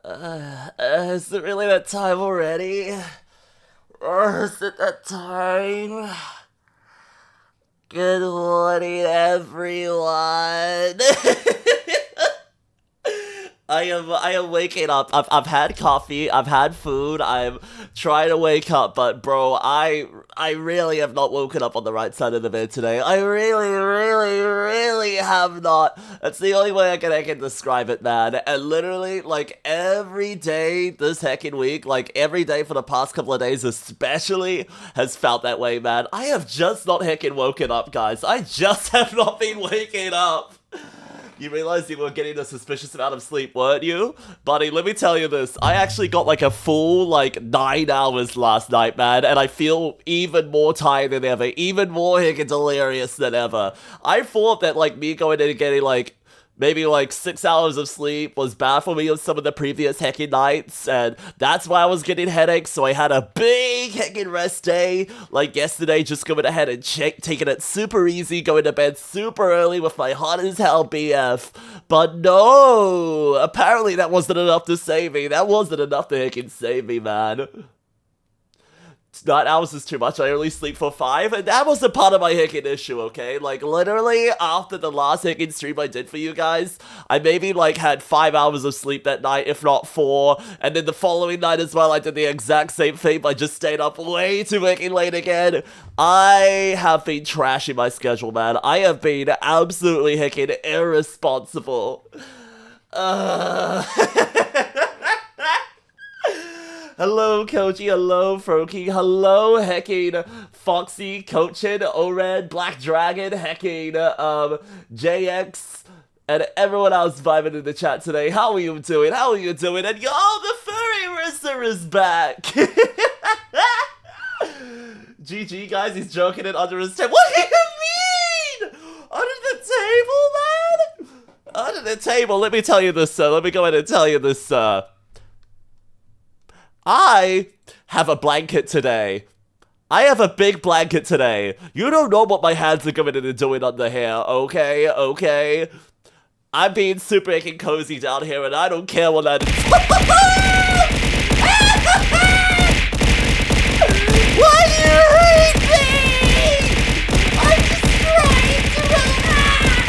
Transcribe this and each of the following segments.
Is it really that time already? Or is it that time? Good morning, everyone. I am waking up. I've had coffee, I've had food, I'm trying to wake up, but bro, I really have not woken up on the right side of the bed today. I really have not. That's the only way I can describe it, man. And literally, like, every day this heckin' week, like, every day for the past couple of days especially, has felt that way, man. I have just not heckin' woken up, guys. I just have not been waking up. You realized you were getting a suspicious amount of sleep, weren't you? Buddy, let me tell you this. I actually got like a full, 9 hours last night, man. And I feel even more tired than ever. Even more hickin' delirious than ever. I thought that, me going in and getting, maybe 6 hours of sleep was bad for me on some of the previous heckin' nights, and that's why I was getting headaches, so I had a big heckin' rest day, like yesterday, just going ahead and taking it super easy, going to bed super early with my hot as hell BF, but no, apparently that wasn't enough to save me. That wasn't enough to heckin' save me, man. 9 hours is too much. I only sleep for 5, and that was a part of my hickin' issue, okay? Literally, after the last hickin' stream I did for you guys, I maybe, had 5 hours of sleep that night, if not 4, and then the following night as well, I did the exact same thing. I just stayed up way too hickin' late again. I have been trashing my schedule, man. I have been absolutely hickin' irresponsible. Hello, Koji. Hello, Froky. Hello, hecking Foxy, Cochin, Ored, Black Dragon, hecking JX, and everyone else vibing in the chat today. How are you doing? How are you doing? And yo, the furry Rissa is back. GG, guys. He's joking it under his table. What do you mean? Under the table, man? Under the table. Let me tell you this, sir. Let me go ahead and tell you this, sir. I have a blanket today. I have a big blanket today. You don't know what my hands are coming in and doing under here, okay? Okay? I'm being super heckin' cozy down here, and I don't care what that is. Why do you hate me? I'm just trying to relax.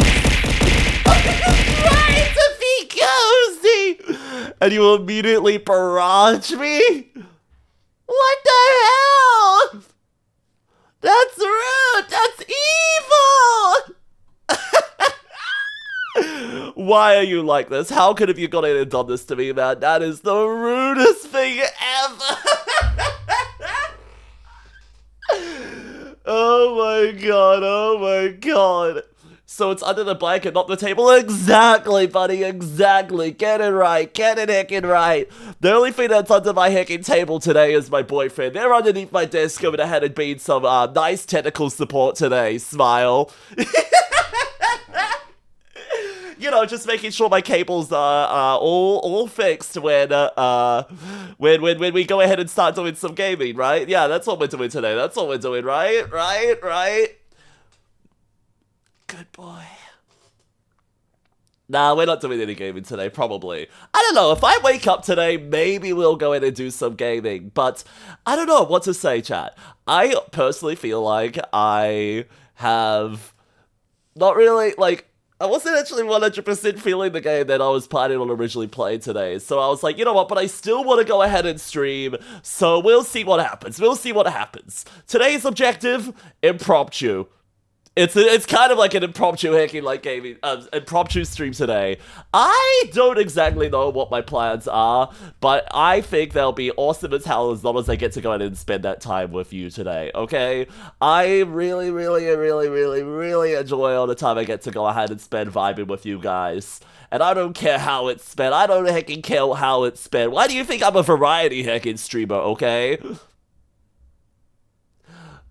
I'm just trying to be cozy. And you immediately barrage me? What the hell? That's rude. That's evil. Why are you like this? How could have you gone in and done this to me, man? That is the rudest thing ever. Oh my god. Oh my god. So it's under the blanket, not the table? Exactly, buddy, exactly. Get it right. Get it heckin' right. The only thing that's under my heckin' table today is my boyfriend. They're underneath my desk going ahead and being some nice technical support today. Smile. You know, just making sure my cables are all fixed when we go ahead and start doing some gaming, right? Yeah, that's what we're doing today. That's what we're doing, right? Right? Good boy. Nah, we're not doing any gaming today, probably. I don't know, if I wake up today, maybe we'll go in and do some gaming, but I don't know what to say, chat. I personally feel like I have not really, I wasn't actually 100% feeling the game that I was planning on originally playing today, so I was like, you know what, but I still want to go ahead and stream, so we'll see what happens. Today's objective, impromptu. It's kind of like an impromptu hacking, gaming, impromptu stream today. I don't exactly know what my plans are, but I think they'll be awesome as hell as long as I get to go ahead and spend that time with you today, okay? I really enjoy all the time I get to go ahead and spend vibing with you guys. And I don't care how it's spent. I don't heckin' care how it's spent. Why do you think I'm a variety heckin' streamer, okay?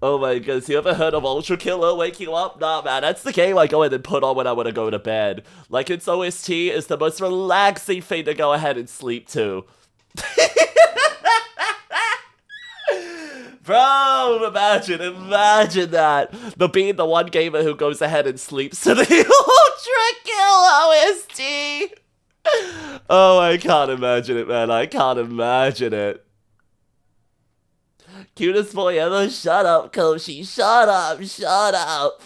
Oh my goodness, you ever heard of Ultra Killer wake you up? Nah, man, that's the game I go in and put on when I want to go to bed. Its OST is the most relaxing thing to go ahead and sleep to. Bro, imagine that. Being the one gamer who goes ahead and sleeps to the Ultra Kill OST. Oh, I can't imagine it, man. I can't imagine it. Cutest boy ever. Shut up, Koshi. Shut up. Shut up.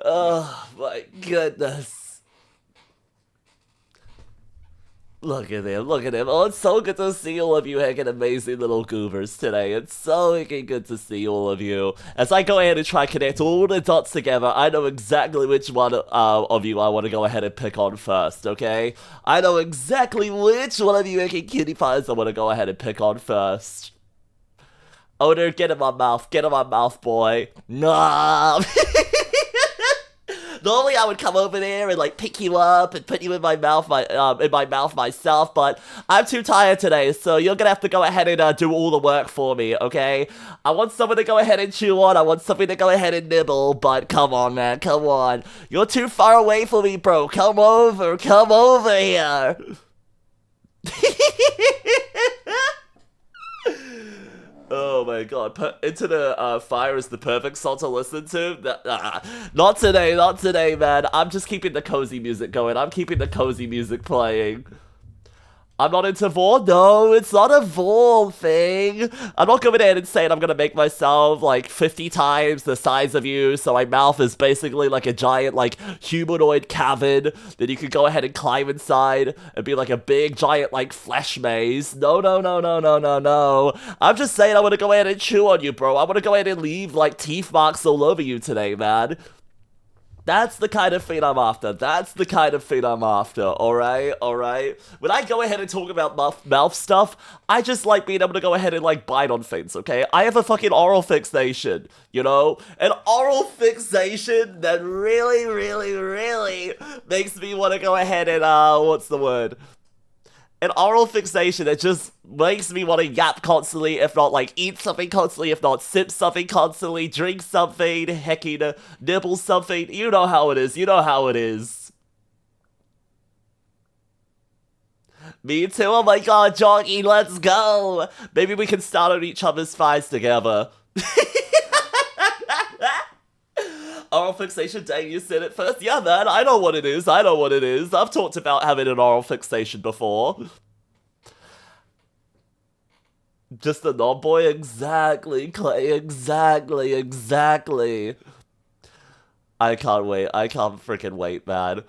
Oh, my goodness. Look at him, look at him. Oh, it's so good to see all of you heckin' amazing little goobers today. It's so heckin' good to see all of you. As I go ahead and try to connect all the dots together, I know exactly which one of you I want to go ahead and pick on first, okay? I know exactly which one of you heckin' cutie pies I want to go ahead and pick on first. Odor, get in my mouth, boy. Nah. Normally I would come over there and like pick you up and put you in my mouth, myself, but I'm too tired today, so you're gonna have to go ahead and do all the work for me, okay? I want someone to go ahead and chew on, I want something to go ahead and nibble, but come on, man, come on. You're too far away from me, bro. Come over here. Oh my god, Into the Fire is the perfect song to listen to? Not today, man. I'm just keeping the cozy music going. I'm keeping the cozy music playing. I'm not into VOD? No, it's not a VOD thing. I'm not going in and saying I'm going to make myself like 50 times the size of you, so my mouth is basically like a giant like humanoid cavern that you could go ahead and climb inside and be like a big giant like flesh maze. No. I'm just saying I want to go ahead and chew on you, bro. I want to go ahead and leave like teeth marks all over you today, man. That's the kind of thing I'm after. Alright? When I go ahead and talk about mouth stuff, I just like being able to go ahead and, like, bite on things, okay? I have a fucking oral fixation, you know? An oral fixation that really makes me want to go ahead and, what's the word? An oral fixation that just makes me want to yap constantly, if not, like, eat something constantly, if not, sip something constantly, drink something, hecking, nibble something. You know how it is. Me too. Oh my god, Jockey, let's go. Maybe we can start on each other's thighs together. Oral fixation, dang, you said it first. Yeah, man, I know what it is. I've talked about having an oral fixation before. Just a knob boy? Exactly, Clay, exactly. I can't wait. I can't freaking wait, man.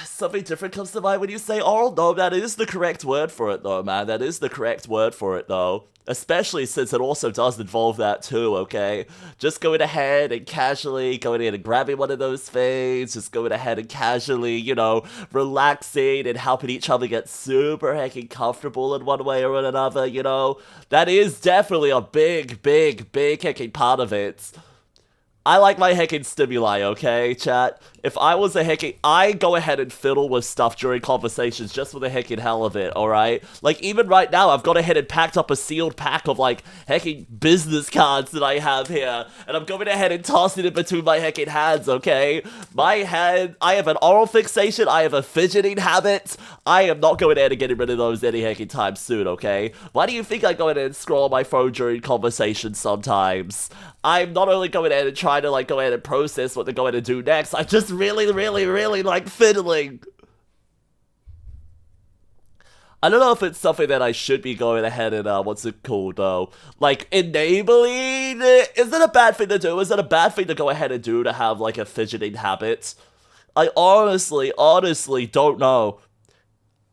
Something different comes to mind when you say oral? No, that is the correct word for it though, man. Especially since it also does involve that too, okay? Just going ahead and casually going in and grabbing one of those things, just going ahead and casually, you know, relaxing and helping each other get super heckin' comfortable in one way or another, you know? That is definitely a big heckin' part of it. I like my heckin' stimuli, okay, chat? If I was a heckin', I go ahead and fiddle with stuff during conversations just for the heckin' hell of it, alright? Like, even right now, I've gone ahead and packed up a sealed pack of, like, heckin' business cards that I have here, and I'm going ahead and tossing it between my heckin' hands, okay? I have an oral fixation, I have a fidgeting habit, I am not going ahead and getting rid of those any heckin' time soon, okay? Why do you think I go ahead and scroll on my phone during conversations sometimes? I'm not only going ahead and trying to, like, go ahead and process what they're going to do next, I just really like fiddling. I don't know if it's something that I should be going ahead and, what's it called, though? Like, enabling? Is it a bad thing to do? Is it a bad thing to go ahead and do to have, like, a fidgeting habit? I honestly don't know.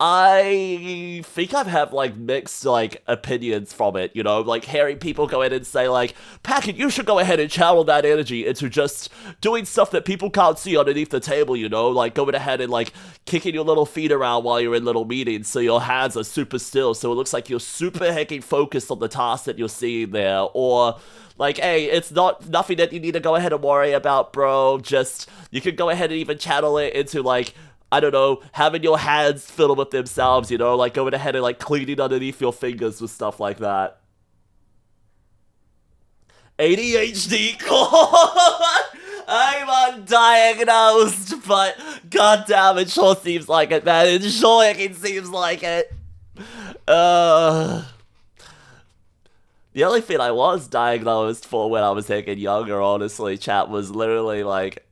I think I've had, like, mixed, like, opinions from it, you know? Like, hearing people go in and say, like, Packet, you should go ahead and channel that energy into just doing stuff that people can't see underneath the table, you know? Like, going ahead and, like, kicking your little feet around while you're in little meetings so your hands are super still, so it looks like you're super hecking focused on the task that you're seeing there, or... like, hey, it's nothing that you need to go ahead and worry about, bro. Just, you can go ahead and even channel it into, like, I don't know, having your hands fiddle with themselves, you know, like going ahead and like cleaning underneath your fingers with stuff like that. ADHD? I'm undiagnosed, but goddamn, it sure seems like it, man. It sure seems like it. The only thing I was diagnosed for when I was taking younger, honestly, chat, was literally like,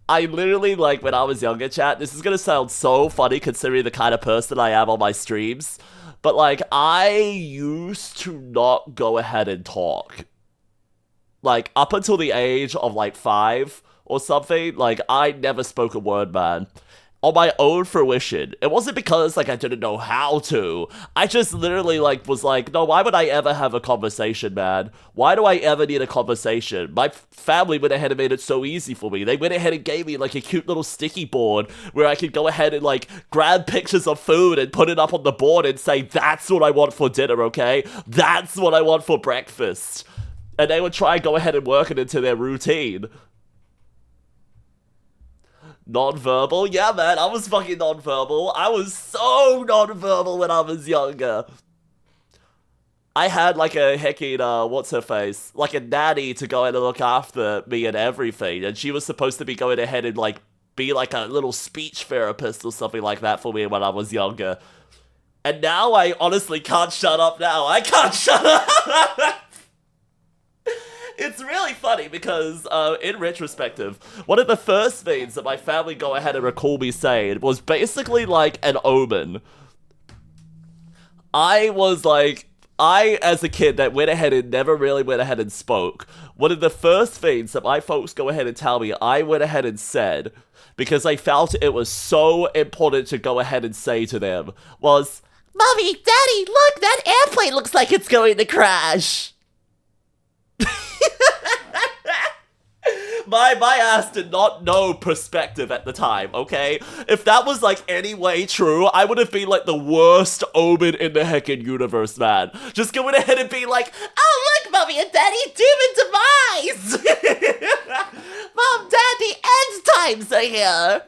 I literally, like, when I was younger, chat, this is gonna sound so funny considering the kind of person I am on my streams, but, like, I used to not go ahead and talk. Like, up until the age of, like, 5 or something, like, I never spoke a word, man. On my own fruition. It wasn't because, like, I didn't know how to. I just literally, like, was like, no, why would I ever have a conversation, man? Why do I ever need a conversation? My family went ahead and made it so easy for me. They went ahead and gave me, like, a cute little sticky board where I could go ahead and, like, grab pictures of food and put it up on the board and say, that's what I want for dinner, okay? That's what I want for breakfast. And they would try and go ahead and work it into their routine. Non-verbal? Yeah, man, I was fucking non-verbal. I was so non-verbal when I was younger. I had, like, a heckin', what's-her-face? Like, a nanny to go in and look after me and everything, and she was supposed to be going ahead and, like, be, like, a little speech therapist or something like that for me when I was younger. And now I honestly can't shut up now. I can't shut up! It's really funny because, in retrospective, one of the first things that my family go ahead and recall me saying was basically like an omen. I, as a kid that went ahead and never really went ahead and spoke, one of the first things that my folks go ahead and tell me I went ahead and said, because I felt it was so important to go ahead and say to them, was, "Mommy, Daddy, look, that airplane looks like it's going to crash." My ass did not know perspective at the time, okay? If that was, like, any way true, I would have been, like, the worst omen in the heckin' universe, man. Just going ahead and being like, "Oh, look, Mommy and Daddy, demon demise!" "Mom, Dad, the end times are here!"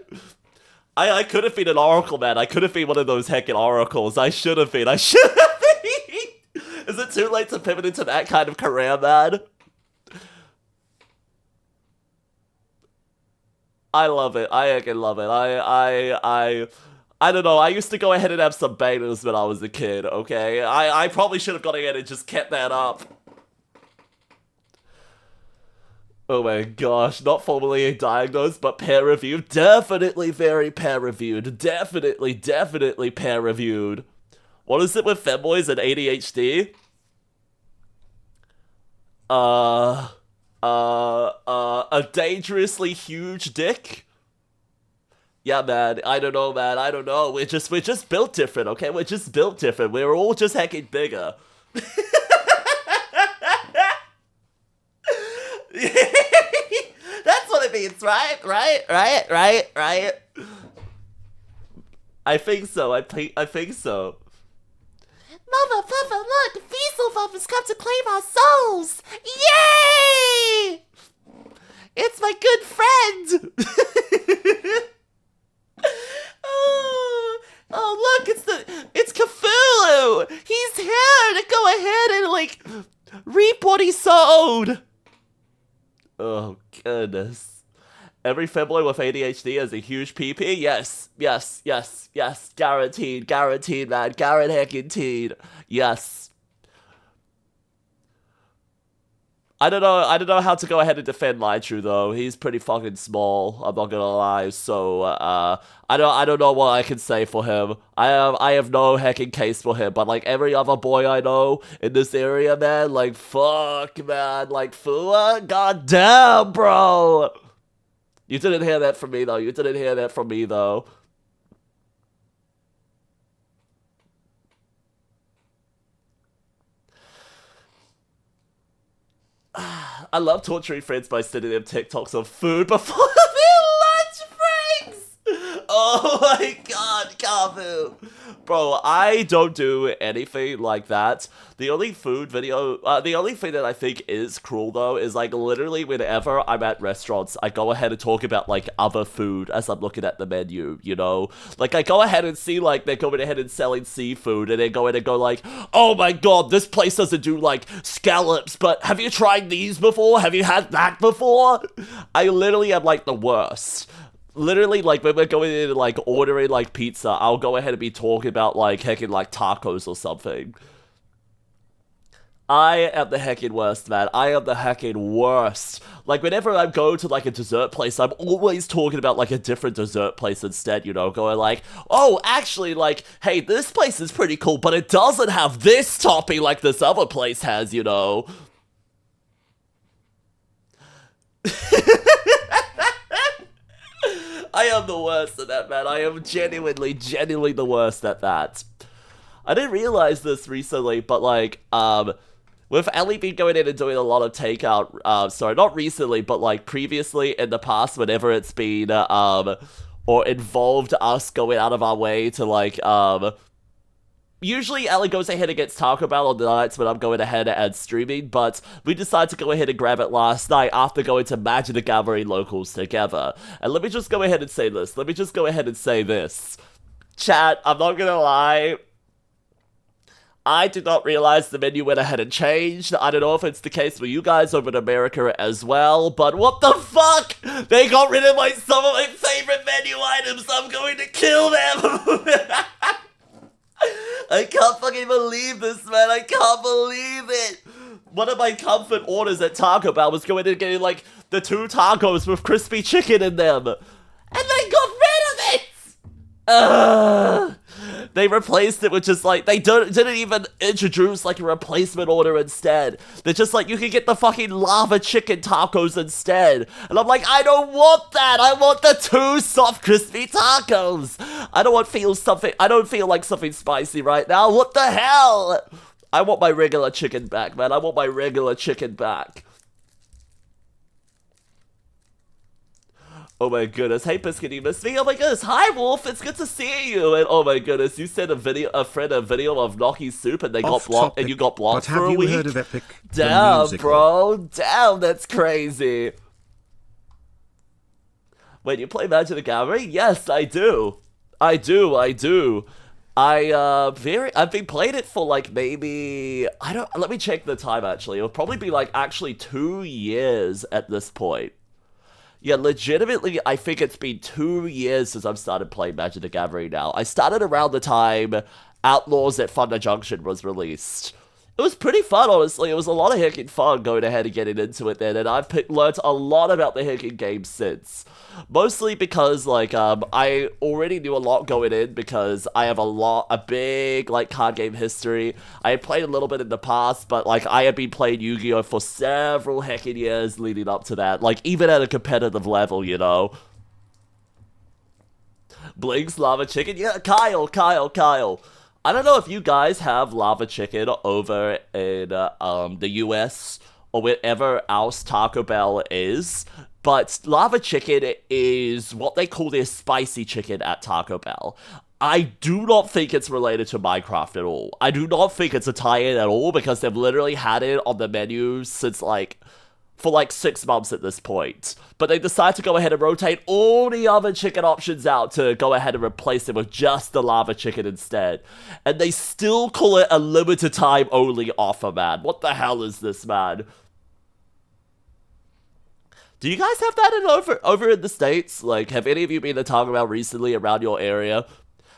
I could have been an oracle, man. I could have been one of those heckin' oracles. I should have been. Is it too late to pivot into that kind of career, man? I love it. I again love it. I don't know. I used to go ahead and have some bangers when I was a kid, okay? I probably should have gone ahead and just kept that up. Oh my gosh, not formally diagnosed, but peer-reviewed. Definitely very peer-reviewed. Definitely peer-reviewed. What is it with femboys and ADHD? A dangerously huge dick? Yeah, man, I don't know, man, I don't know. We're just built different, okay? We're just built different. We're all just heckin' bigger. That's what it means, right? Right? I think so, I think so. "Mama, Papa, look! Vtuber has come to claim our souls! Yay! It's my good friend!" Oh, look, it's Cthulhu! He's here to go ahead and, like, reap what he sowed! Oh, goodness. Every femboy with ADHD has a huge PP? Yes. Guaranteed, man. Guaranteed. Yes. I don't know how to go ahead and defend Lytru though. He's pretty fucking small, I'm not gonna lie, so I don't know what I can say for him. I have no hecking case for him, but like every other boy I know in this area, man, like fuck, man, like Fua, goddamn, bro. You didn't hear that from me though. I love torturing friends by sending them TikToks of food before their lunch breaks! Oh my god, Kavu! Bro, I don't do anything like that. The only food video, the only thing that I think is cruel though is like literally whenever I'm at restaurants, I go ahead and talk about like other food as I'm looking at the menu, you know? Like I go ahead and see like they're going ahead and selling seafood and then go in and go like, "Oh my god, this place doesn't do like scallops, but have you tried these before? Have you had that before?" I literally am like the worst. Literally, like, when we're going in and, like, ordering, like, pizza, I'll go ahead and be talking about, like, heckin', like, tacos or something. I am the heckin' worst, man. I am the heckin' worst. Like, whenever I go to, like, a dessert place, I'm always talking about, like, a different dessert place instead, you know? Going like, oh, actually, like, hey, this place is pretty cool, but it doesn't have this topping like this other place has, you know? I am the worst at that, man. I am genuinely the worst at that. I didn't realize this recently, but, like, with Ellie been going in and doing a lot of takeout, sorry, not recently, but, like, previously in the past, whenever it's been, or involved us going out of our way to, like, usually Ellie goes ahead and gets Taco Bell on the nights when I'm going ahead and streaming, but we decided to go ahead and grab it last night after going to Magic the Gathering locals together. And let me just go ahead and say this. Chat, I'm not gonna lie. I did not realize the menu went ahead and changed. I don't know if it's the case for you guys over in America as well, but what the fuck? They got rid of some of my favorite menu items. I'm going to kill them. I can't fucking believe this, man. I can't believe it. One of my comfort orders at Taco Bell was going in and getting, like, the 2 tacos with crispy chicken in them. And they got rid of it! They replaced it with just, like, they didn't even introduce, like, a replacement order instead. They're just like, you can get the fucking lava chicken tacos instead. And I'm like, I don't want that. I want the 2 soft, crispy tacos. I don't feel like something spicy right now. What the hell? I want my regular chicken back, man. I want my regular chicken back. Oh my goodness, hey Biscuit, you missed me? Oh my goodness, hi Wolf, it's good to see you. And oh my goodness, you sent a video of gnocchi soup and they got blocked, and you got blocked for a week. Have you heard of Epic? Damn, bro, damn, that's crazy. Wait, you play Magic the Gathering? Yes, I do. I've been playing it for like maybe, let me check the time actually. It'll probably be like actually 2 years at this point. Yeah, legitimately, I think it's been 2 years since I've started playing Magic the Gathering now. I started around the time Outlaws at Thunder Junction was released. It was pretty fun, honestly. It was a lot of heckin' fun going ahead and getting into it then, and I've learned a lot about the heckin' game since. Mostly because, like, I already knew a lot going in because I have a big, like, card game history. I had played a little bit in the past, but, like, I had been playing Yu-Gi-Oh! For several heckin' years leading up to that. Like, even at a competitive level, you know? Blink's Lava Chicken? Yeah, Kyle. I don't know if you guys have lava chicken over in the US or wherever else Taco Bell is, but lava chicken is what they call their spicy chicken at Taco Bell. I do not think it's related to Minecraft at all. I do not think it's a tie-in at all because they've literally had it on the menu since for like 6 months at this point. But they decide to go ahead and rotate all the other chicken options out to go ahead and replace it with just the lava chicken instead. And they still call it a limited time only offer, man. What the hell is this, man? Do you guys have that over in the States? Like, have any of you been to Taco Bell recently around your area?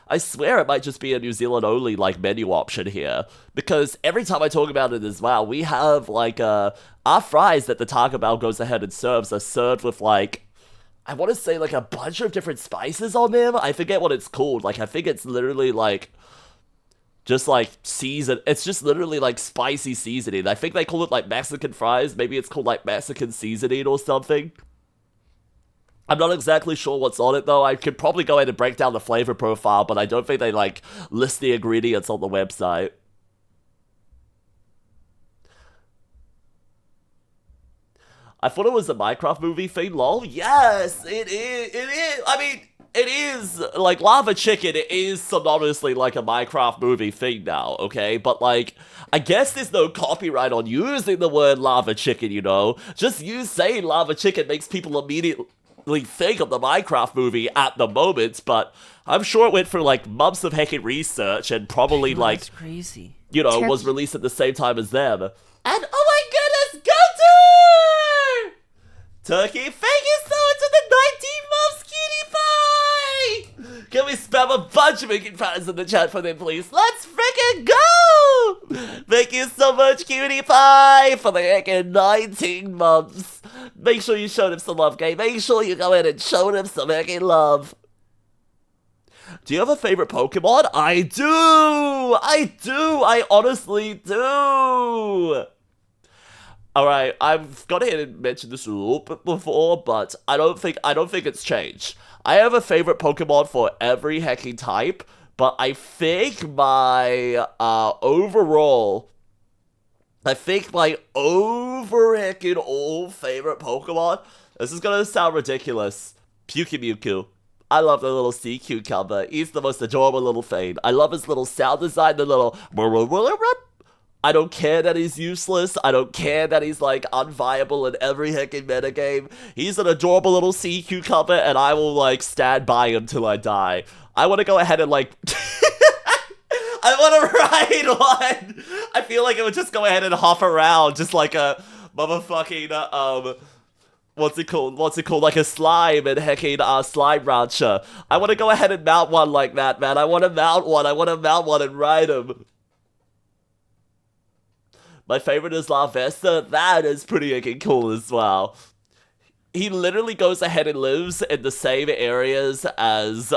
I swear it might just be a New Zealand only, like, menu option here. Because every time I talk about it as well, we have, like, our fries that the Taco Bell goes ahead and serves are served with, like, I want to say, like, a bunch of different spices on them. I forget what it's called. Like, I think it's literally, like, just, like, it's just literally, like, spicy seasoning. I think they call it, like, Mexican fries. Maybe it's called, like, Mexican seasoning or something. I'm not exactly sure what's on it, though. I could probably go ahead and break down the flavor profile, but I don't think they, like, list the ingredients on the website. I thought it was a Minecraft movie thing, lol. Yes, it is. I mean, it is, like, lava chicken, it is synonymously like a Minecraft movie thing now, okay? But, like, I guess there's no copyright on using the word lava chicken, you know? Just you saying lava chicken makes people immediately think of the Minecraft movie at the moment, but I'm sure it went through like months of heckin' research and probably like, that's crazy. You know, was released at the same time as them. And oh my goodness, Gunter! Turkey, thank you so much for the 19 months, cutie pie! Can we spam a bunch of making patterns in the chat for them, please? Let's freaking go! Thank you so much, Cutie Pie, for the heckin' 19 months. Make sure you showed him some love, okay? Make sure you go in and show him some heckin' love. Do you have a favorite Pokemon? I do! I honestly do! Alright, I've gone ahead and mentioned this a little bit before, but I don't think it's changed. I have a favorite Pokemon for every hecking type, but I think my overall hecking all favorite Pokemon, this is gonna sound ridiculous, Mewtwo. I love the little sea cucumber. He's the most adorable little thing. I love his little sound design, the little I don't care that he's useless. I don't care that he's, like, unviable in every heckin' metagame. He's an adorable little sea cucumber, and I will, like, stand by him till I die. I want to go ahead and, like... I want to ride one! I feel like it would just go ahead and hop around, just like a motherfucking, what's it called? Like a slime and hecking, slime rancher. I want to go ahead and mount one like that, man. I want to mount one and ride him. My favorite is lawww. That is pretty heckin' cool as well. He literally goes ahead and lives in the same areas as,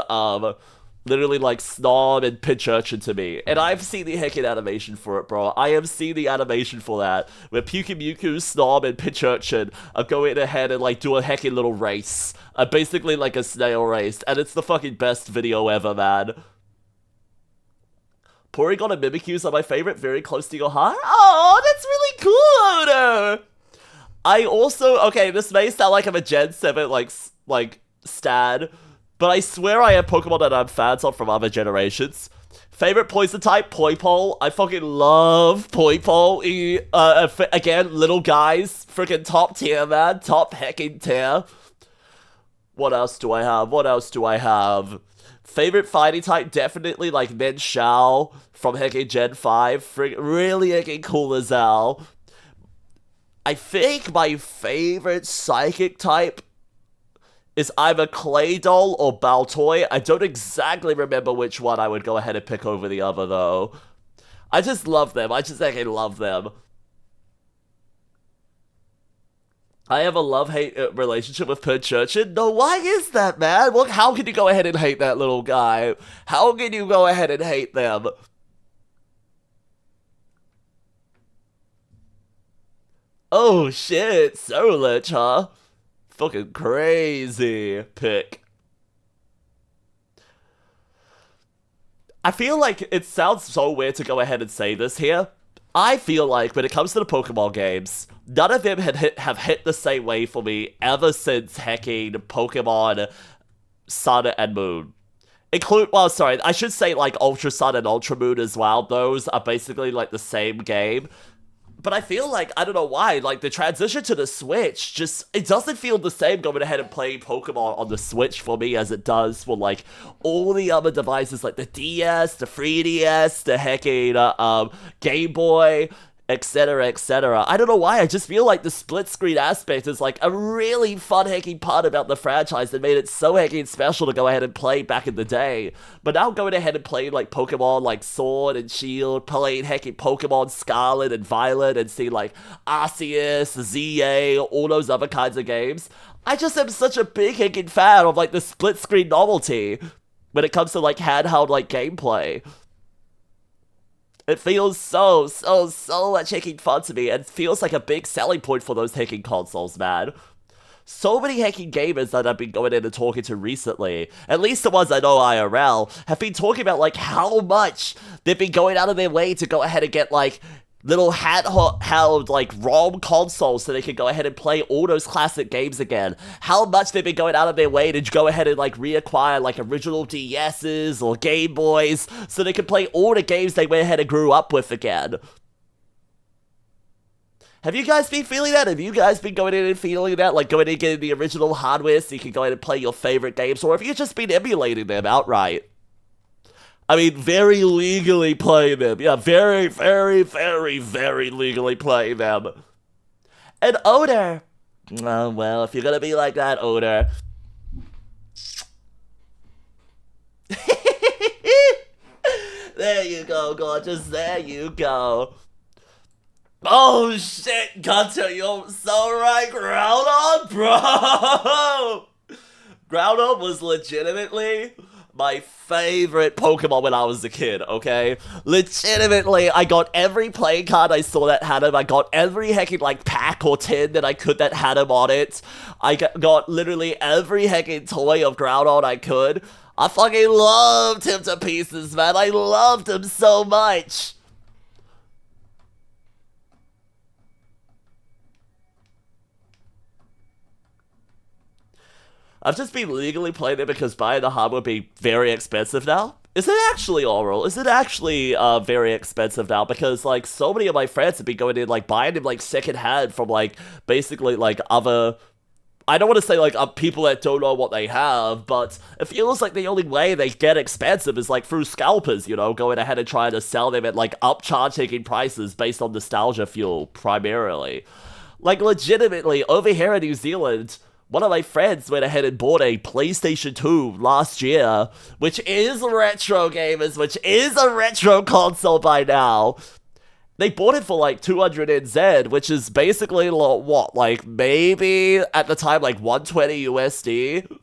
literally like Snob and Pinch Urchin to me. And I've seen the heckin' animation for it, bro. I have seen the animation for that. Where Mewtwo, Snob, and Pinch Urchin are going ahead and like do a heckin' little race. Basically like a snail race. And it's the fucking best video ever, man. Porygon and Mimikyus are my favorite, very close to your heart. Oh, that's really cool, Odo! I also, okay, this may sound like I'm a Gen 7, like, stan, but I swear I have Pokemon that I'm fans of from other generations. Favorite poison type, Poipole. I fucking love Poipole. Again, little guys, freaking top tier, man. Top hecking tier. What else do I have? Favorite fighting type, definitely like Menshao from hecking Gen 5. Really hecking cool as hell. I think my favorite psychic type is either Claydol or Baltoy. I don't exactly remember which one I would go ahead and pick over the other, though. I just love them. I just hecking love them. I have a love-hate relationship with Pinch Urchin. No, why is that, man? Look, how can you go ahead and hate that little guy? How can you go ahead and hate them? Oh, shit. Solich, huh? Fucking crazy pick. I feel like it sounds so weird to go ahead and say this here. I feel like when it comes to the Pokemon games, none of them have hit the same way for me ever since hecking Pokemon Sun and Moon. I should say like Ultra Sun and Ultra Moon as well. Those are basically like the same game. But I feel like, I don't know why, like the transition to the Switch, just, it doesn't feel the same going ahead and playing Pokemon on the Switch for me as it does for like all the other devices like the DS, the 3DS, the hecking Game Boy, etc, etc. I don't know why, I just feel like the split screen aspect is like a really fun hecking part about the franchise that made it so hecking special to go ahead and play back in the day. But now going ahead and playing like Pokemon like Sword and Shield, playing hecking Pokemon Scarlet and Violet and seeing like Arceus, ZA, all those other kinds of games, I just am such a big hecking fan of like the split screen novelty when it comes to like handheld like gameplay. It feels so much hacking fun to me, and feels like a big selling point for those hacking consoles, man. So many hacking gamers that I've been going in and talking to recently, at least the ones I know IRL, have been talking about like how much they've been going out of their way to go ahead and get like little handheld like ROM consoles so they can go ahead and play all those classic games again. How much they've been going out of their way to go ahead and like reacquire like original DS's or Game Boys so they can play all the games they went ahead and grew up with again. Have you guys been feeling that? Have you guys been going in and feeling that? Like going in and getting the original hardware so you can go in and play your favorite games, or have you just been emulating them outright? I mean, very legally playing them. Yeah, very, very, very, very legally playing them. And Oder. Oh, well, if you're gonna be like that, Oder. There you go, gorgeous. There you go. Oh shit, Gunter, you're so right. Groudon, bro! Groudon was legitimately my favorite Pokemon when I was a kid, okay? Legitimately, I got every playing card I saw that had him. I got every hecking, like, pack or tin that I could that had him on it. I got literally every hecking toy of Groudon I could. I fucking loved him to pieces, man. I loved him so much. I've just been legally playing it because buying the hardware would be very expensive now. Is it actually oral? Is it actually very expensive now? Because like so many of my friends have been going in like buying them like secondhand from like basically like other. I don't want to say like people that don't know what they have, but it feels like the only way they get expensive is like through scalpers, you know, going ahead and trying to sell them at like upcharging prices based on nostalgia fuel primarily. Like legitimately over here in New Zealand. One of my friends went ahead and bought a PlayStation 2 last year, which is retro gamers, which is a retro console by now. They bought it for like 200 NZ, which is basically what, like maybe at the time like 120 USD.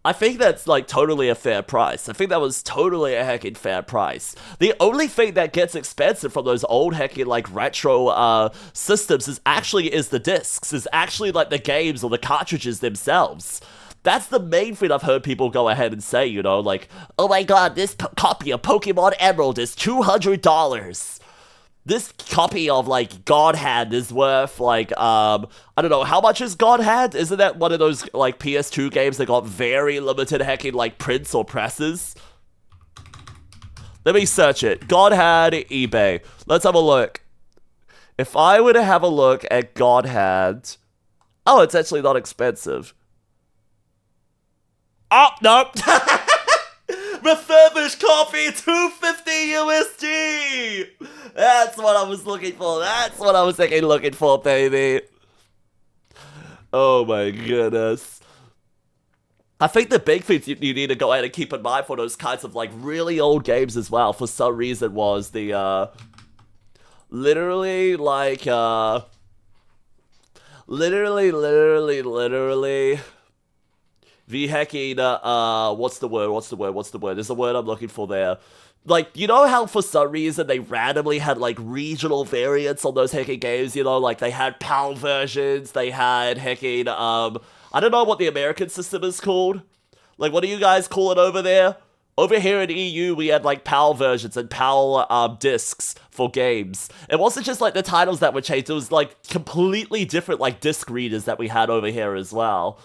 I think that's like totally a fair price. I think that was totally a heckin' fair price. The only thing that gets expensive from those old heckin' like retro systems is the discs, is actually like the games or the cartridges themselves. That's the main thing I've heard people go ahead and say, you know, like, oh my god, this copy of Pokemon Emerald is $200. This copy of like God Hand is worth like I don't know how much is God Hand? Isn't that one of those like PS2 games that got very limited hecking like prints or presses? Let me search it. God Hand eBay. Let's have a look. If I were to have a look at God Hand, oh, it's actually not expensive. Oh, nope. Refurbished copy, 250 USD. That's what I was looking for. That's what I was looking for, baby. Oh my goodness. I think the big things you need to go ahead and keep in mind for those kinds of like really old games as well, for some reason, was the literally like literally the hecking, what's the word? There's a word I'm looking for there. Like, you know how for some reason they randomly had, like, regional variants on those hecking games, you know? Like, they had PAL versions, they had hecking, I don't know what the American system is called. Like, what do you guys call it over there? Over here in EU, we had, like, PAL versions and PAL, discs for games. It wasn't just, like, the titles that were changed, it was, like, completely different, like, disc readers that we had over here as well.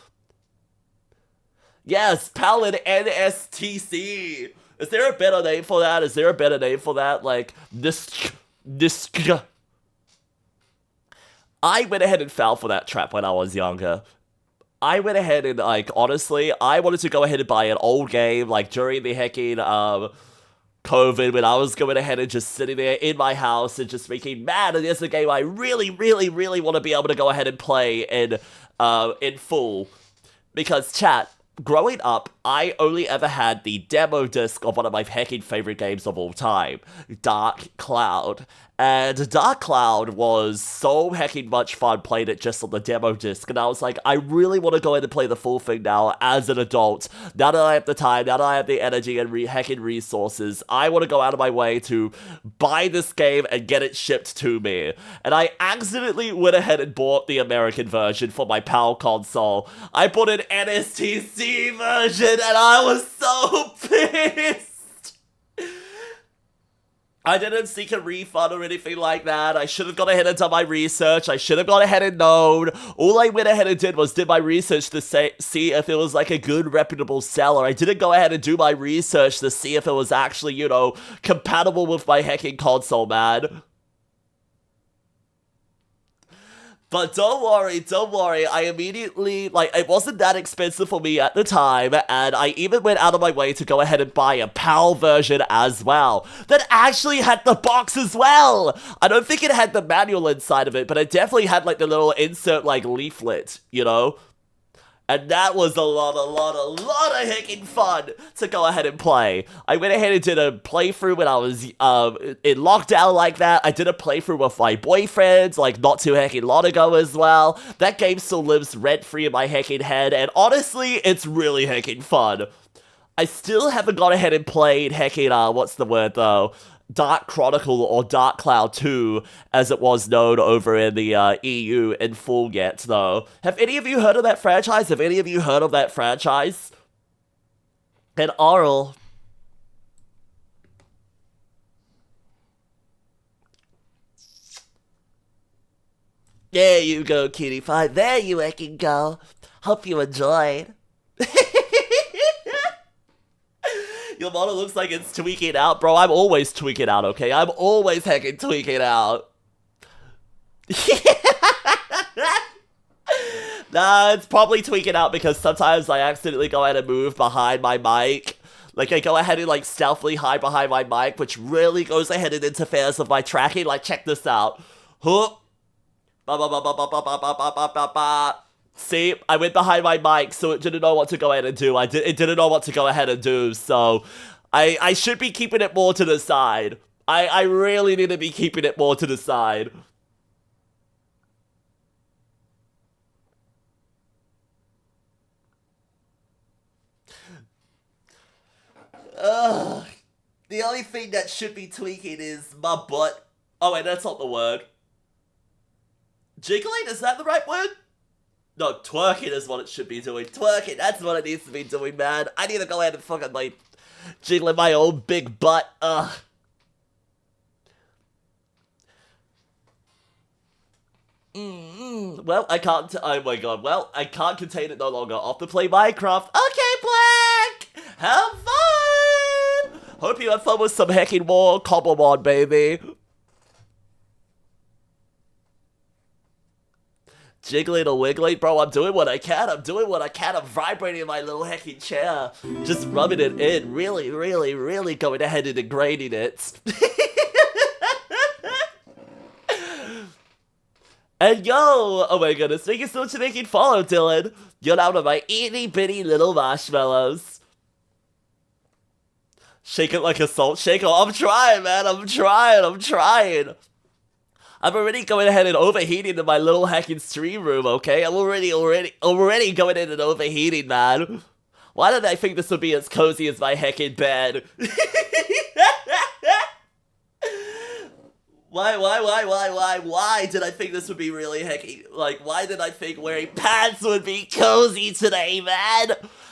Yes, PAL and NSTC. Is there a better name for that? Is there a better name for that? Like, this. I went ahead and fell for that trap when I was younger. I went ahead and, like, honestly, I wanted to go ahead and buy an old game, like, during the hecking, COVID, when I was going ahead and just sitting there in my house and just thinking, man, there's a game I really, really, really want to be able to go ahead and play in full. Because, chat, growing up, I only ever had the demo disc of one of my hecking favorite games of all time, Dark Cloud. And Dark Cloud was so hecking much fun playing it just on the demo disc, and I was like, I really want to go in and play the full thing now as an adult. Now that I have the time, now that I have the energy and hecking resources, I want to go out of my way to buy this game and get it shipped to me. And I accidentally went ahead and bought the American version for my PAL console. I bought an NSTC version, and I was so pissed! I didn't seek a refund or anything like that. I should have gone ahead and done my research. I should have gone ahead and known. All I went ahead and did was did my research to see if it was like a good, reputable seller. I didn't go ahead and do my research to see if it was actually, you know, compatible with my hecking console, man. But don't worry, I immediately, like, it wasn't that expensive for me at the time, and I even went out of my way to go ahead and buy a PAL version as well, that actually had the box as well! I don't think it had the manual inside of it, but it definitely had, like, the little insert, like, leaflet, you know? And that was a lot of heckin' fun to go ahead and play. I went ahead and did a playthrough when I was in lockdown like that. I did a playthrough with my boyfriends, like not too heckin' long ago as well. That game still lives rent-free in my heckin' head, and honestly, it's really heckin' fun. I still haven't gone ahead and played heckin', what's the word though? Dark Chronicle or Dark Cloud 2, as it was known over in the EU in full yet, though. Have any of you heard of that franchise? Have any of you heard of that franchise? And Oral. There you go, Cutie Pie. There you can go. Hope you enjoyed. Your model looks like it's tweaking out. Bro, I'm always tweaking out, okay? I'm always heckin' tweaking out. Nah, it's probably tweaking out because sometimes I accidentally go ahead and move behind my mic. Like, I go ahead and, like, stealthily hide behind my mic, which really goes ahead and interferes with my tracking. Like, check this out. Hoop. Ba ba ba ba ba ba ba ba ba ba ba. See, I went behind my mic, so it didn't know what to go ahead and do. It didn't know what to go ahead and do, so I should be keeping it more to the side. I really need to be keeping it more to the side. Ugh. The only thing that should be tweaking is my butt. Oh wait, that's not the word. Jiggling, is that the right word? No, twerking is what it should be doing. Twerking, that's what it needs to be doing, man. I need to go ahead and fucking, like, jiggling my own big butt. Ugh. Well, I can't, oh my god, well, I can't contain it no longer. Off to play Minecraft. Okay, Black! Have fun! Hope you had fun with some hecking more Cobblemon, baby. Jiggling or wiggling, bro, I'm doing what I can. I'm vibrating my little hecking chair. Just rubbing it in. Really, really, really going ahead and degrading it. And yo, oh my goodness, thank you so much for making follow, Dylan. You're now one of my itty bitty little marshmallows. Shake it like a salt shaker. I'm trying, man. I'm trying. I'm already going ahead and overheating in my little hacking stream room, okay? I'm already going in and overheating, man. Why did I think this would be as cozy as my hecking bed? Why did I think this would be really hecking? Like, why did I think wearing pants would be cozy today, man?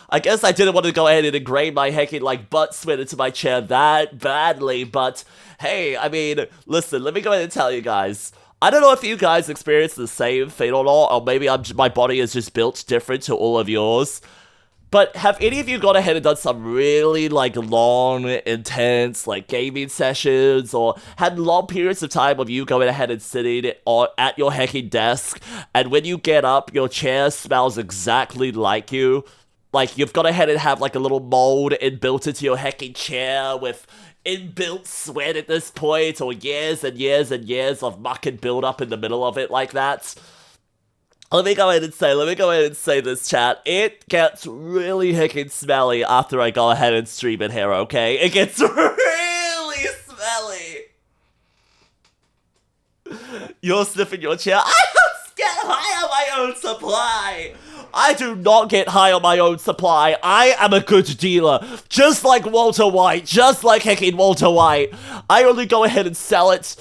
I guess I didn't want to go ahead and ingrain my hecking, like, butt sweat into my chair that badly, but hey, I mean, listen, let me go ahead and tell you guys. I don't know if you guys experience the same thing or not, or maybe my body is just built different to all of yours. But have any of you gone ahead and done some really, like, long, intense, like, gaming sessions, or had long periods of time of you going ahead and sitting at your hecking desk, and when you get up, your chair smells exactly like you? Like, you've gone ahead and have, like, a little mold inbuilt into your hecking chair with inbuilt sweat at this point, or years and years and years of muck and build up in the middle of it like that. Let me go ahead and say this, chat. It gets really heckin' smelly after I go ahead and stream it here, okay? It gets really smelly. You're sniffing your chair. I don't get high on my own supply. I do not get high on my own supply. I am a good dealer. Just like Walter White. Just like heckin' Walter White. I only go ahead and sell it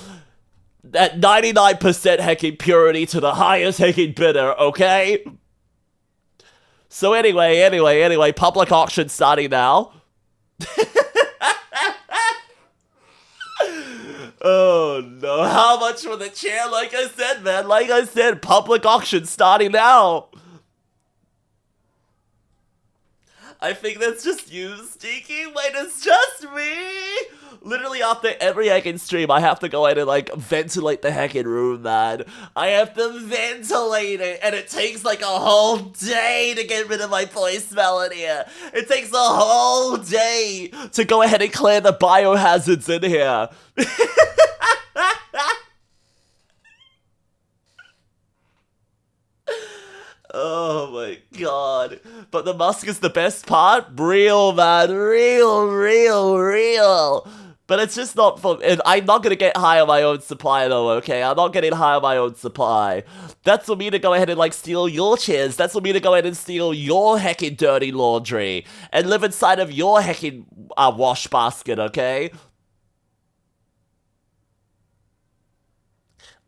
at 99% heckin' purity to the highest heckin' bidder, okay? So anyway, public auction starting now. Oh no, how much for the chair? Like I said, man, public auction starting now. I think that's just you, Stinky. Wait, it's just me? Literally after every heckin' stream, I have to go in and, like, ventilate the heckin' room, man. I have to ventilate it, and it takes, like, a whole day to get rid of my voice smell in here. It takes a whole day to go ahead and clear the biohazards in here. Oh my god. But the musk is the best part? Real, man. Real, real, real. But it's just not for... I'm not gonna get high on my own supply, though, okay? I'm not getting high on my own supply. That's for me to go ahead and, like, steal your chairs. That's for me to go ahead and steal your heckin' dirty laundry. And live inside of your heckin' wash basket, okay?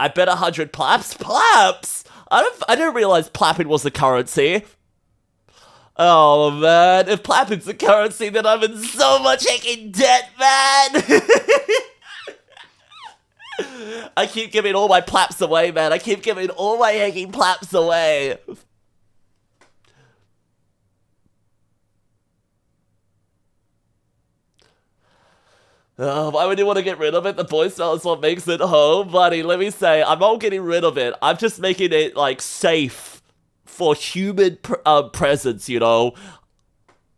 I bet 100 plaps? Plaps? I didn't realize plapping was a currency. Oh, man. If plapping's a currency, then I'm in so much heckin' debt, man. I keep giving all my plaps away, man. I keep giving all my heckin' plaps away. Why would you want to get rid of it? The voicemail is what makes it home, buddy. Let me say, I'm not getting rid of it. I'm just making it, like, safe for human presence, you know?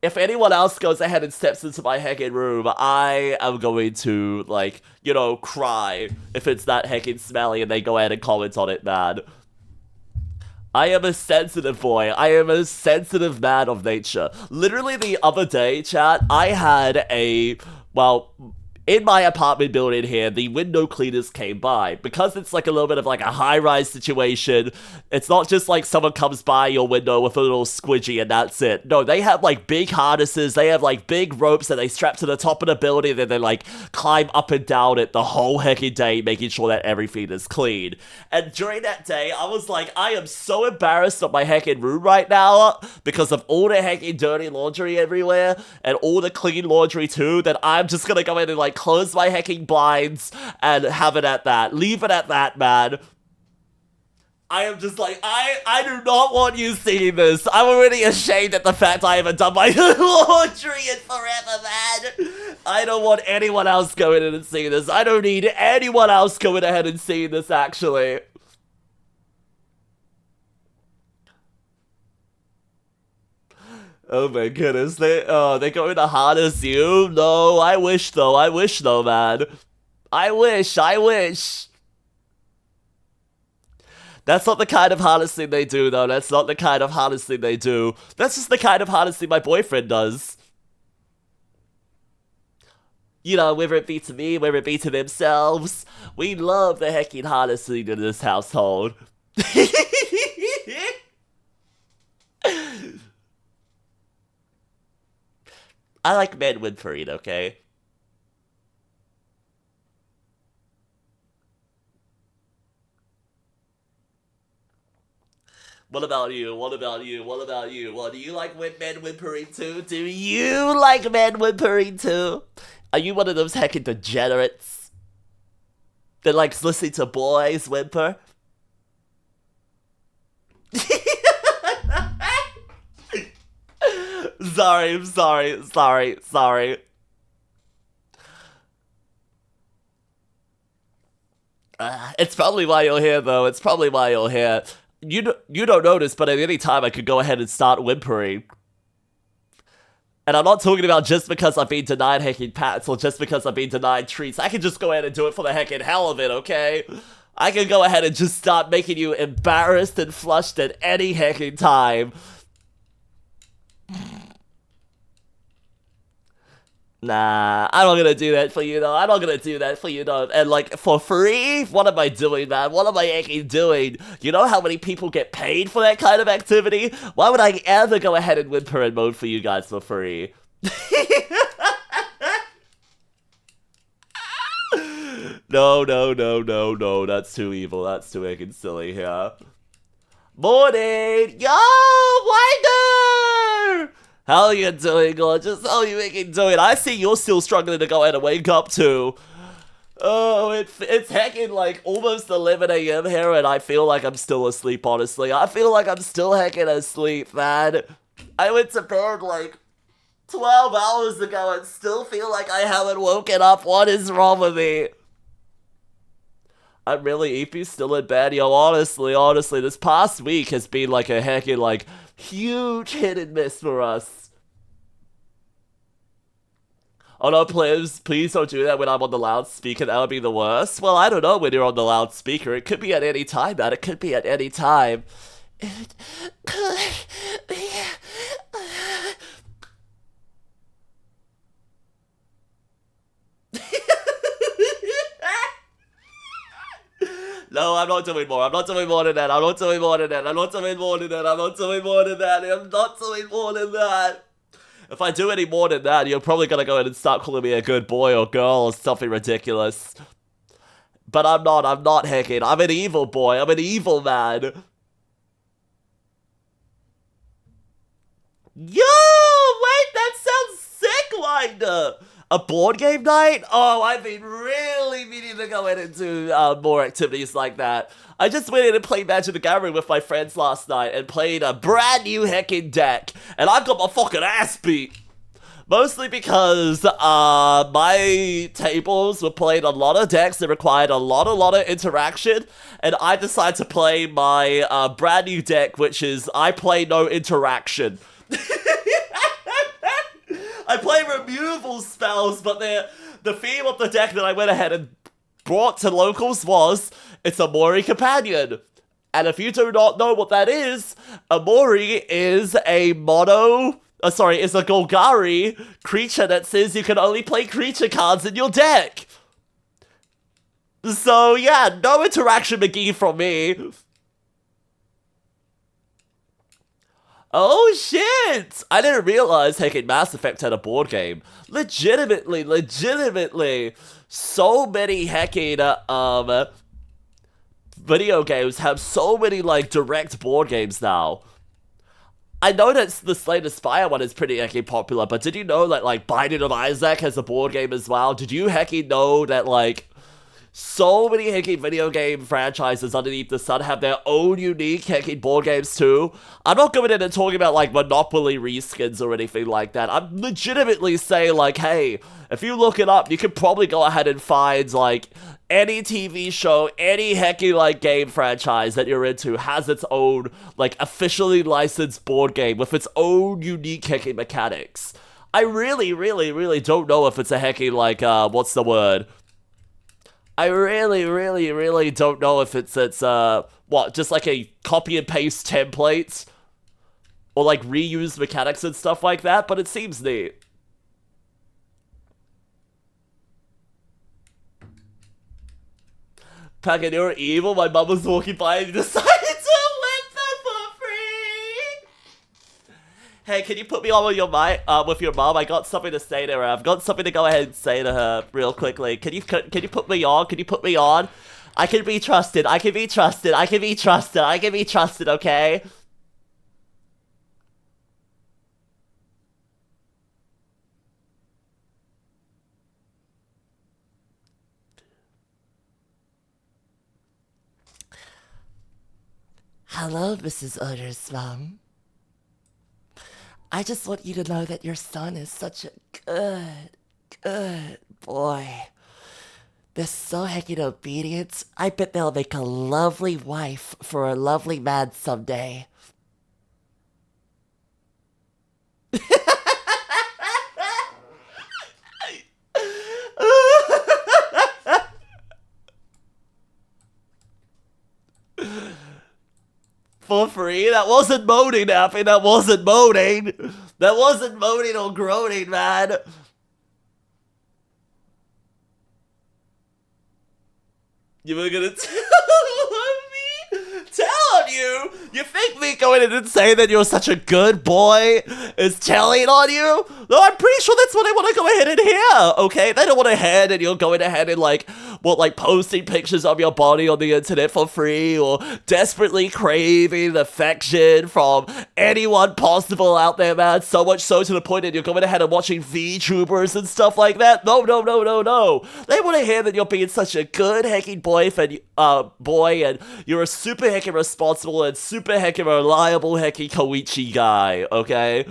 If anyone else goes ahead and steps into my heckin' room, I am going to, like, you know, cry if it's that heckin' smelly and they go ahead and comment on it, man. I am a sensitive boy. I am a sensitive man of nature. Literally the other day, chat, I had a, well... in my apartment building here, the window cleaners came by. Because it's like a little bit of like a high-rise situation, it's not just like someone comes by your window with a little squidgy and that's it. No, they have like big harnesses, they have like big ropes that they strap to the top of the building and they like climb up and down it the whole heckin' day, making sure that everything is clean. And during that day, I was like, I am so embarrassed of my heckin' room right now because of all the heckin' dirty laundry everywhere and all the clean laundry too, that I'm just gonna go in and like close my hecking blinds and have it at that. Leave it at that, man. I am just like, I do not want you seeing this. I'm already ashamed at the fact I haven't done my laundry in forever, man. I don't want anyone else going in and seeing this. I don't need anyone else going ahead and seeing this, actually. Oh my goodness, they're going to harness you? No, I wish though, man. I wish. That's not the kind of harnessing they do, though. That's not the kind of harnessing they do. That's just the kind of harnessing my boyfriend does. You know, whether it be to me, whether it be to themselves. We love the heckin' harnessing in this household. I like men whimpering, okay? What about you? What about you? What about you? Well, do you like men whimpering too? Do you like men whimpering too? Are you one of those heckin' degenerates that likes listening to boys whimper? Sorry. It's probably why you're here, though. It's probably why you're here. You don't notice, but at any time I could go ahead and start whimpering. And I'm not talking about just because I've been denied heckin' pats or just because I've been denied treats. I can just go ahead and do it for the heckin' hell of it, okay? I can go ahead and just start making you embarrassed and flushed at any heckin' time. Nah, I'm not gonna do that for you, though. I'm not gonna do that for you, though. And, like, for free? What am I doing, man? What am I actually doing? You know how many people get paid for that kind of activity? Why would I ever go ahead and whimper and moan for you guys for free? No. That's too evil. That's too fucking silly here. Morning! Yo, Winder! How are you doing, gorgeous? How are you doing? I see you're still struggling to go ahead and wake up too. Oh, it's heckin' like almost 11 a.m. here and I feel like I'm still asleep, honestly. I feel like I'm still heckin' asleep, man. I went to bed like 12 hours ago and still feel like I haven't woken up. What is wrong with me? I'm really EP still in bed. Yo, honestly, this past week has been like a heckin' like huge hit and miss for us. Oh no, please don't do that when I'm on the loudspeaker. That would be the worst. Well, I don't know when you're on the loudspeaker. It could be at any time, man. It could be at any time. It could be. No, I'm not doing more. I'm not doing more than that. I'm not doing more than that. I'm not doing more than that. I'm not doing more than that. I'm not doing more than that. If I do any more than that, you're probably gonna go ahead and start calling me a good boy or girl or something ridiculous. But I'm not. I'm not hacking. I'm an evil boy. I'm an evil man. Yo, wait, that sounds sick, Winder. A board game night? Oh, I've been really meaning to go in and do more activities like that. I just went in and played Magic the Gathering with my friends last night and played a brand new heckin' deck, and I got my fucking ass beat. Mostly because my tables were playing a lot of decks that required a lot of interaction, and I decided to play my brand new deck, which is I play no interaction. I play removal spells, but the theme of the deck that I went ahead and brought to locals was it's a Mori companion. And if you do not know what that is, a Mori is a is a Golgari creature that says you can only play creature cards in your deck. So yeah, no interaction McGee from me. Oh shit! I didn't realize heckin' Mass Effect had a board game. Legitimately, so many heckin' video games have so many like direct board games now. I know that the Slay the Spire one is pretty heckin' popular, but did you know that like Binding of Isaac has a board game as well? Did you heckin' know that like so many heckin' video game franchises underneath the sun have their own unique heckin' board games too? I'm not going in and talking about like Monopoly reskins or anything like that. I'm legitimately saying like, hey, if you look it up, you could probably go ahead and find like any TV show, any heckin' like game franchise that you're into has its own like officially licensed board game with its own unique heckin' mechanics. I really don't know if it's a heckin' like, what's the word? I really don't know if it's what, just like a copy and paste template or like reused mechanics and stuff like that, but it seems neat. Pagan, you're evil. My mum was walking by and decided to let them for free. Hey, can you put me on with your with your mom? I got something to say to her. I've got something to go ahead and say to her real quickly. Can you put me on? Can you put me on? I can be trusted. I can be trusted. I can be trusted. I can be trusted. Okay. Hello, Mrs. Owner's mom. I just want you to know that your son is such a good boy. They're so heckin' obedient. I bet they'll make a lovely wife for a lovely man someday. For free? That wasn't moaning, Nappy. That wasn't moaning. That wasn't moaning or groaning, man. You were gonna tell me? Tell on you? You think me going in and saying that you're such a good boy is telling on you? No, I'm pretty sure that's what I want to go ahead and hear, okay? They don't want to hear that you're going ahead and like posting pictures of your body on the internet for free or desperately craving affection from anyone possible out there, man. So much so to the point that you're going ahead and watching VTubers and stuff like that. No. They want to hear that you're being such a good heckin' boy and you're a super heckin' responsible and super heckin' reliable heckin' 𝐋𝐈𝐎𝐍 guy, okay?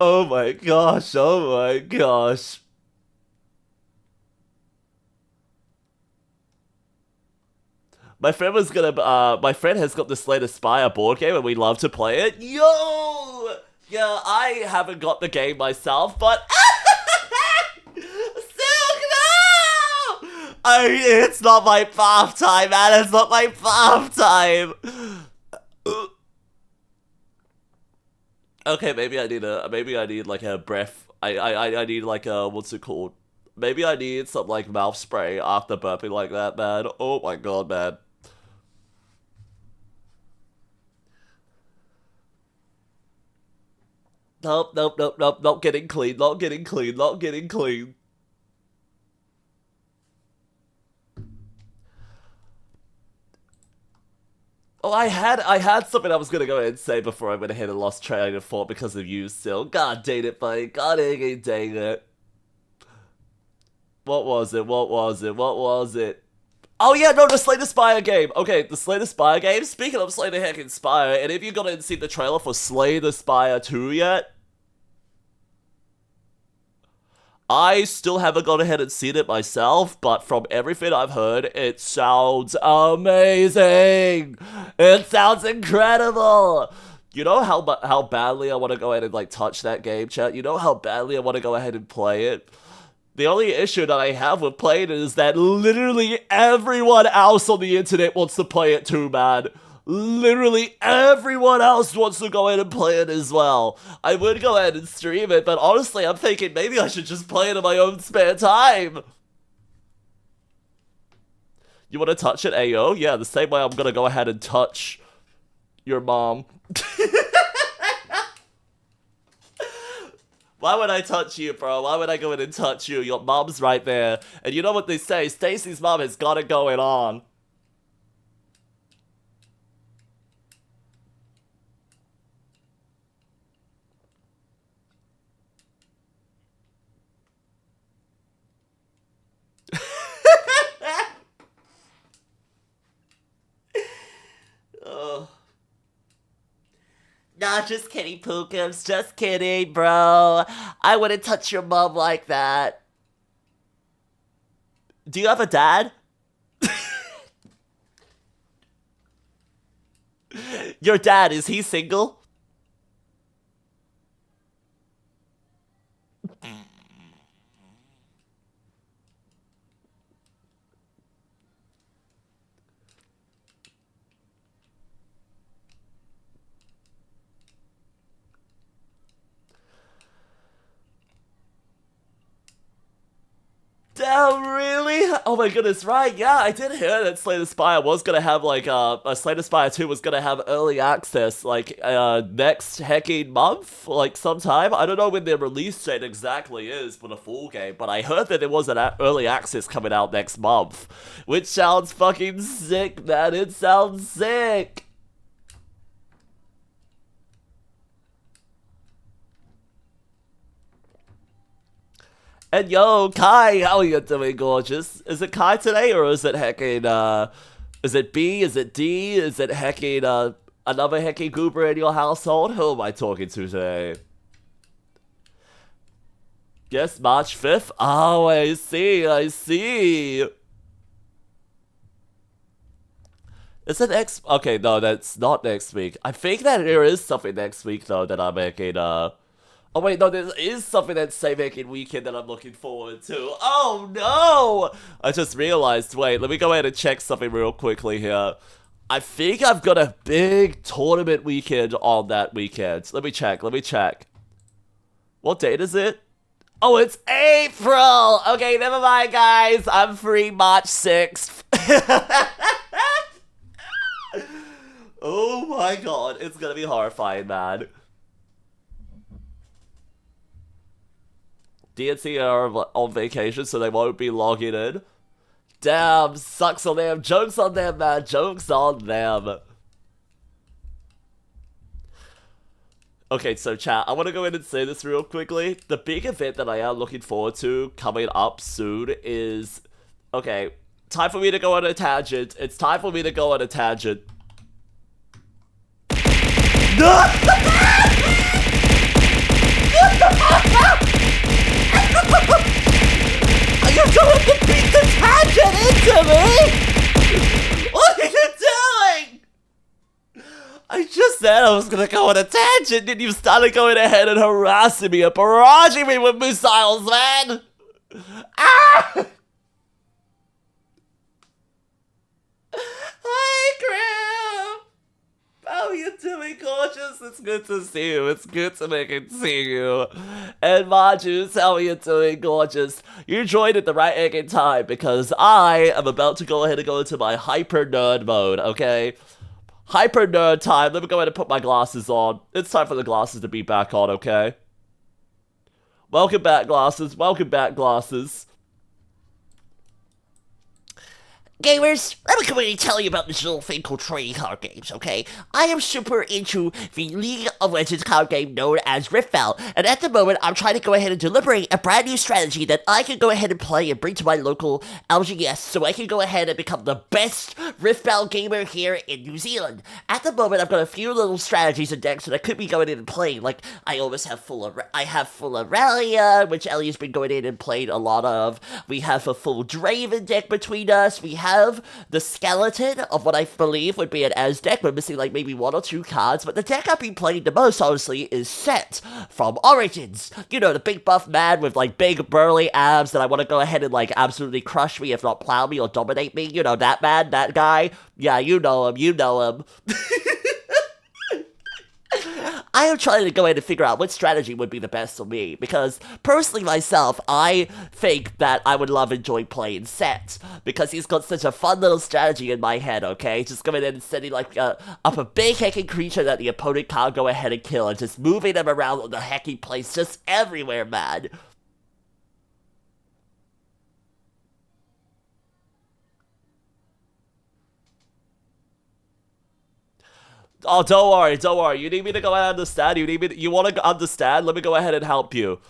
Oh my gosh, oh my gosh. My friend has got the Slay the Spire board game and we love to play it. Yo! Yeah, I haven't got the game myself, but Silk, no! It's not my bath time, man. It's not my bath time. Okay, maybe I need like a breath. I need like a, what's it called? Maybe I need some like mouth spray after burping like that, man. Oh my god, man. Nope, nope, nope, nope, not getting clean, not getting clean, not getting clean. Oh, I had something I was gonna go ahead and say before I went ahead and lost train of thought because of you still. God dang it, buddy. God dang it. What was it? What was it? What was it? Oh yeah, no, the Slay the Spire game. Okay, the Slay the Spire game. Speaking of Slay the heckin' Spire, and if you gone and seen the trailer for Slay the Spire 2 yet? I still haven't gone ahead and seen it myself, but from everything I've heard, it sounds amazing. It sounds incredible. You know how badly I want to go ahead and like touch that game, chat? You know how badly I want to go ahead and play it? The only issue that I have with playing it is that literally everyone else on the internet wants to play it too, man. Literally everyone else wants to go ahead and play it as well. I would go ahead and stream it, but honestly, I'm thinking maybe I should just play it in my own spare time. You want to touch it, AO? Yeah, the same way I'm gonna go ahead and touch your mom. Why would I touch you, bro? Why would I go in and touch you? Your mom's right there. And you know what they say? Stacy's mom has got it going on. Nah, just kidding, Pookums. Just kidding, bro. I wouldn't touch your mom like that. Do you have a dad? Your dad, is he single? Damn, really? Oh my goodness, right, yeah, I did hear that Slay the Spire was gonna have, like, Slay the Spire 2 was gonna have early access, like, next hecking month, like, sometime. I don't know when their release date exactly is for the full game, but I heard that there was an early access coming out next month, which sounds fucking sick, man, it sounds sick! And yo, Kai, how are you doing, gorgeous? Is it Kai today, or is it hecking, is it B, is it D, is it hecking, another hecking goober in your household? Who am I talking to today? Yes, March 5th? Oh, I see, I see. Is it next? Okay, no, that's not next week. I think that there is something next week, though, that I'm making, Oh wait, no, there is something that's Save-Making Weekend that I'm looking forward to. Oh no! I just realized, wait, let me go ahead and check something real quickly here. I think I've got a big tournament weekend on that weekend. Let me check, let me check. What date is it? Oh, it's April! Okay, never mind, guys. I'm free March 6th. Oh my god, it's gonna be horrifying, man. DNC are on vacation, so they won't be logging in. Damn, sucks on them. Jokes on them, man. Jokes on them. Okay, so chat, I want to go in and say this real quickly. The big event that I am looking forward to coming up soon is... Okay, time for me to go on a tangent. It's time for me to go on a tangent. You're going to beat the tangent into me! What are you doing? I just said I was gonna go on a tangent, and you started going ahead and harassing me and barraging me with missiles, man! Ah! Hi, Graham! How are you doing, gorgeous? It's good to see you. It's good to make it see you. And Majus, how are you doing, gorgeous? You joined at the right egg time because I am about to go ahead and go into my hyper nerd mode, okay? Hyper nerd time. Let me go ahead and put my glasses on. It's time for the glasses to be back on, okay? Welcome back, glasses. Welcome back, glasses. Gamers, let me come in and tell you about this little thing called trading card games, okay? I am super into the League of Legends card game known as Riftbound, and at the moment, I'm trying to go ahead and deliberate a brand new strategy that I can go ahead and play and bring to my local LGS so I can go ahead and become the best Riftbound gamer here in New Zealand. At the moment, I've got a few little strategies and decks that I could be going in and playing, like I almost have full Aurelia, which Ellie has been going in and played a lot of. We have a full Draven deck between us. We have the skeleton of what I believe would be an Ez deck. We're missing like maybe 1 or 2 cards, but the deck I've been playing the most, honestly, is Set from Origins. You know, the big buff man with like big burly abs that I want to go ahead and like absolutely crush me, if not plow me or dominate me. You know, that man, that guy. Yeah, you know him, you know him. I am trying to go ahead and figure out what strategy would be the best for me, because personally myself, I think that I would love enjoy playing Set, because he's got such a fun little strategy in my head, okay? Just going in and setting like up a big hecking creature that the opponent can't go ahead and kill, and just moving them around on the hecking place just everywhere, man. Oh, don't worry. You need me to go ahead and understand? You want to understand? Let me go ahead and help you.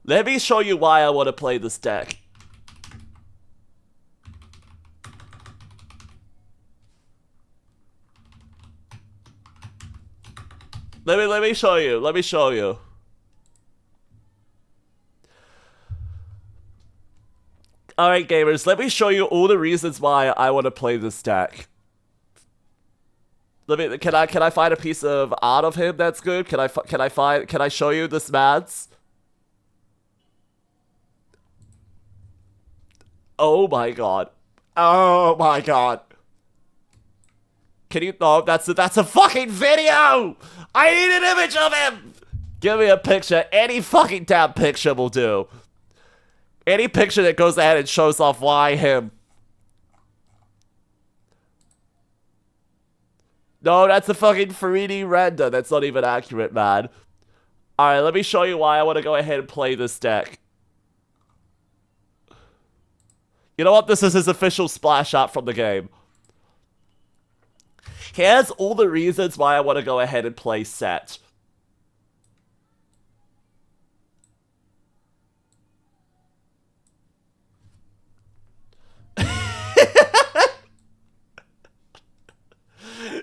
Let me show you why I want to play this deck. Let me show you. Alright, gamers, let me show you all the reasons why I want to play this deck. Can I find a piece of art of him that's good? Can I show you this mads? Oh my god. Oh my god. Can you, no, that's a fucking video! I need an image of him! Give me a picture, any fucking damn picture will do. Any picture that goes ahead and shows off why him. No, that's a fucking 3D render. That's not even accurate, man. Alright, let me show you why I want to go ahead and play this deck. You know what? This is his official splash art from the game. Here's all the reasons why I want to go ahead and play Set.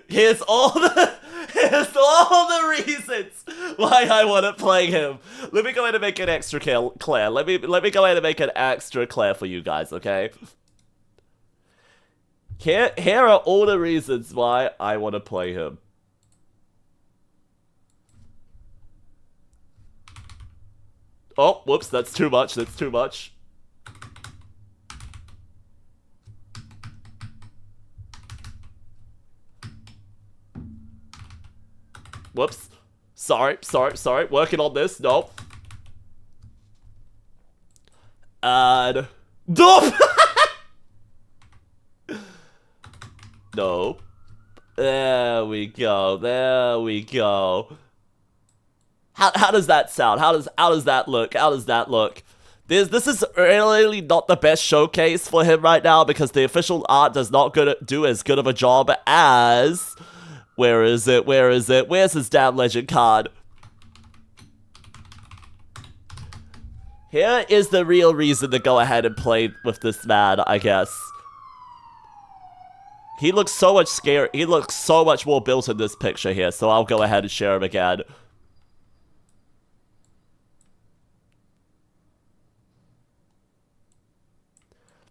Here's all the reasons why I want to play him. Let me go ahead and make it extra clear. Let me go ahead and make it extra clear for you guys, okay? Here are all the reasons why I want to play him. Oh, whoops, that's too much. Whoops. Sorry. Working on this. Nope. And... Nope! Nope. There we go. How does that sound? How does that look? This is really not the best showcase for him right now because the official art does not do as good of a job as... Where is it? Where's his damn legend card? Here is the real reason to go ahead and play with this man, I guess. He looks so much scary. He looks so much more built in this picture here, so I'll go ahead and share him again.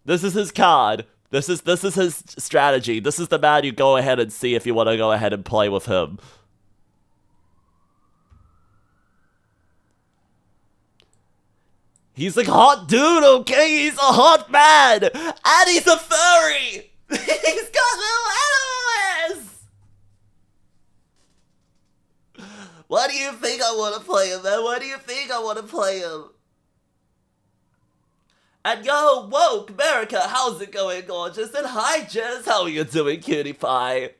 This is his card. This is his strategy. This is the man you go ahead and see if you want to go ahead and play with him. He's a hot dude, okay? He's a hot man! And he's a furry! He's got little animals! Why do you think I want to play him, man? Why do you think I want to play him? And yo, woke America, how's it going, gorgeous? And hi, Jess, how are you doing, cutie pie?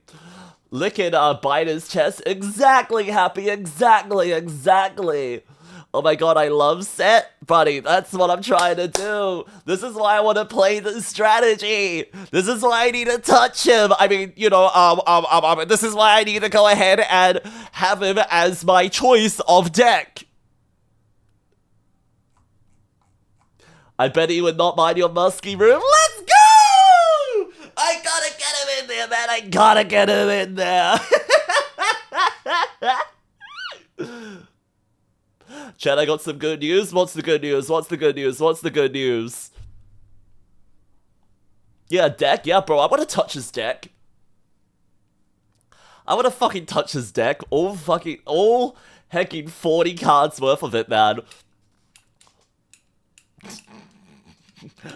Licking Biden's chest, exactly, happy, exactly. Oh my god, I love set, buddy, that's what I'm trying to do. This is why I want to play this strategy. This is why I need to touch him. I mean, you know, this is why I need to go ahead and have him as my choice of deck. I bet he would not mind your musky room. Let's go! I gotta get him in there, man. I gotta get him in there. Chad, I got some good news. What's the good news? What's the good news? What's the good news? Yeah, deck. Yeah, bro. I want to touch his deck. I want to fucking touch his deck. All hecking 40 cards worth of it, man.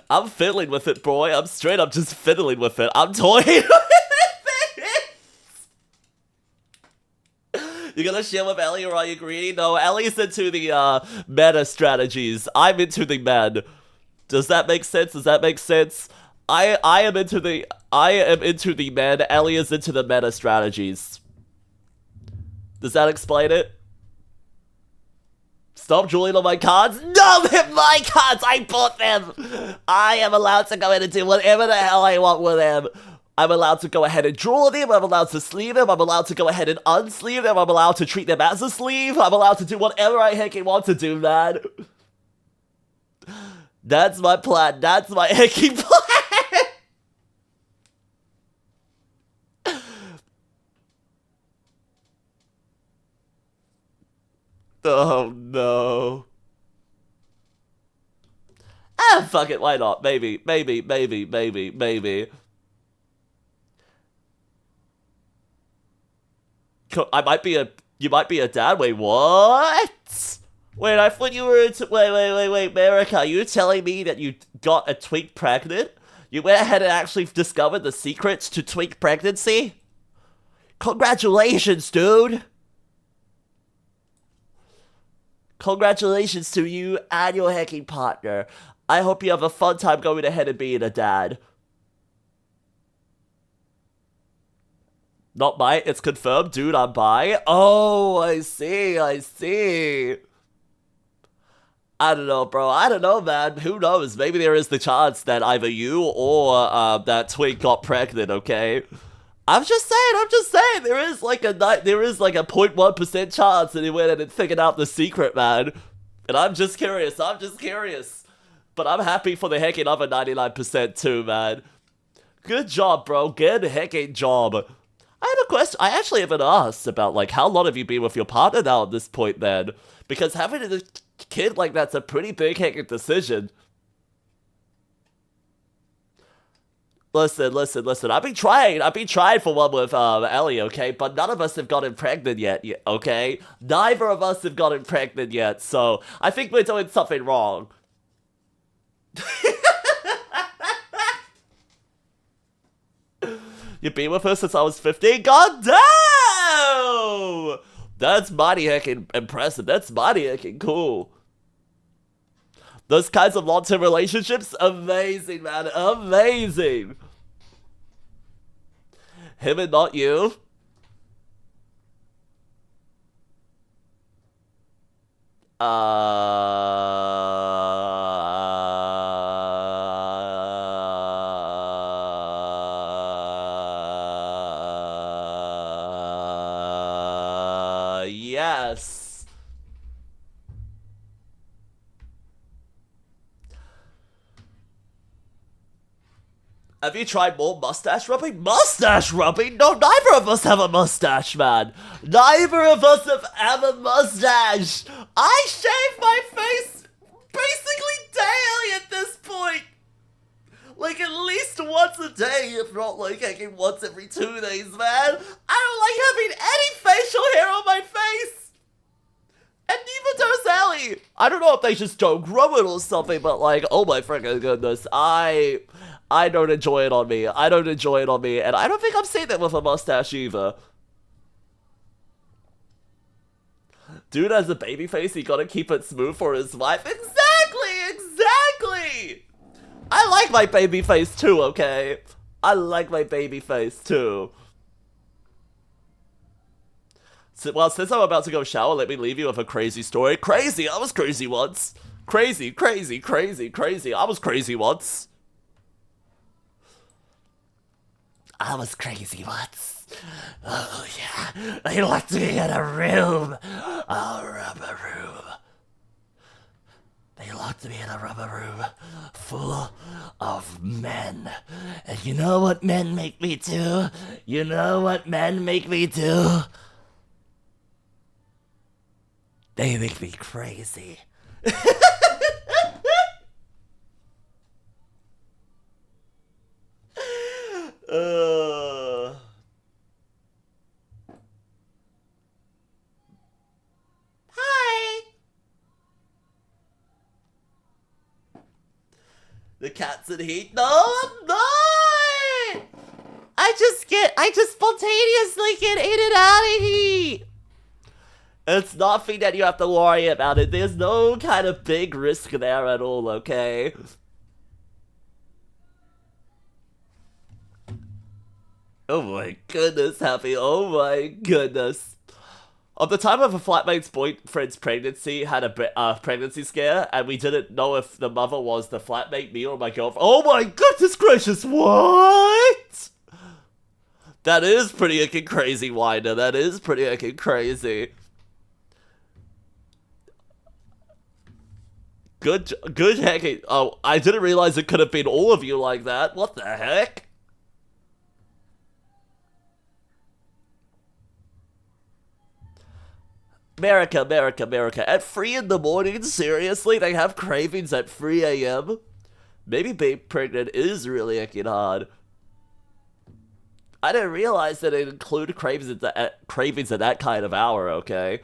I'm fiddling with it, boy. I'm straight up just fiddling with it. I'm toying with it. You gonna share with Ellie or are you greedy? No, Ellie's into the meta strategies. I'm into the men. Does that make sense? Does that make sense? I am into the men. Ellie is into the meta strategies. Does that explain it? Stop drooling on my cards? No, they're my cards! I bought them! I am allowed to go in and do whatever the hell I want with them. I'm allowed to go ahead and draw them, I'm allowed to sleeve them, I'm allowed to go ahead and unsleeve them, I'm allowed to treat them as a sleeve, I'm allowed to do whatever I hecking want to do, man. That's my plan, that's my hecking plan! Oh no. Ah, fuck it, why not? Maybe. You might be a dad. Wait, what? Wait, I thought you were into. Wait, America, are you telling me that you got a twink pregnant? You went ahead and actually discovered the secrets to twink pregnancy? Congratulations, dude! Congratulations to you and your hecking partner. I hope you have a fun time going ahead and being a dad. Not bi, it's confirmed, dude, I'm bi. Oh, I see. I don't know, bro. I don't know, man. Who knows? Maybe there is the chance that either you or that twink got pregnant, okay? I'm just saying, there is like a 0.1% chance that he went in and figured out the secret, man. And I'm just curious. But I'm happy for the hecking other 99% too, man. Good job, bro. Good hecking job. I have a question. I actually haven't asked about, like, how long have you been with your partner now at this point, then? Because having a kid like that's a pretty big hecking decision. Listen. I've been trying for one with Ellie, okay? But none of us have gotten pregnant yet, okay? Neither of us have gotten pregnant yet, so I think we're doing something wrong. You've been with her since I was 15? God damn! That's mighty heckin' impressive. That's mighty heckin' cool. Those kinds of long-term relationships, amazing, man, amazing. Him and not you. Yes. Have you tried more mustache rubbing? Mustache rubbing? No, neither of us have a mustache, man. Neither of us have a mustache. I shave my face basically daily at this point. Like, at least once a day, if not, like, heckin' once every 2 days, man. I don't like having any facial hair on my face. And neither does Ellie. I don't know if they just don't grow it or something, but, like, oh my freaking goodness. I don't enjoy it on me. I don't enjoy it on me, and I don't think I'm seeing that with a mustache either. Dude has a baby face, he gotta keep it smooth for his wife. Exactly! I like my baby face too, okay? I like my baby face too. So, well, since I'm about to go shower, let me leave you with a crazy story. Crazy! I was crazy once. Crazy, crazy, crazy, crazy. I was crazy once. I was crazy once. Oh yeah, they locked me in a room, a rubber room. They locked me in a rubber room full of men. And you know what men make me do? You know what men make me do? They make me crazy. Hi! The cat's in heat? No, I'm not! I just spontaneously get in and out of heat! It's nothing that you have to worry about it. There's no kind of big risk there at all, okay? Oh my goodness, Happy. Oh my goodness. At the time of a flatmate's boyfriend's pregnancy, had a pregnancy scare, and we didn't know if the mother was the flatmate, me, or my girlfriend. Oh my goodness gracious, what? That is pretty heckin' crazy, Winder. That is pretty heckin' crazy. Good heckin'. Oh, I didn't realize it could have been all of you like that. What the heck? America. At 3 in the morning? Seriously? They have cravings at 3 a.m.? Maybe being pregnant is really heckin' hard. I didn't realize that it included cravings at that kind of hour, okay?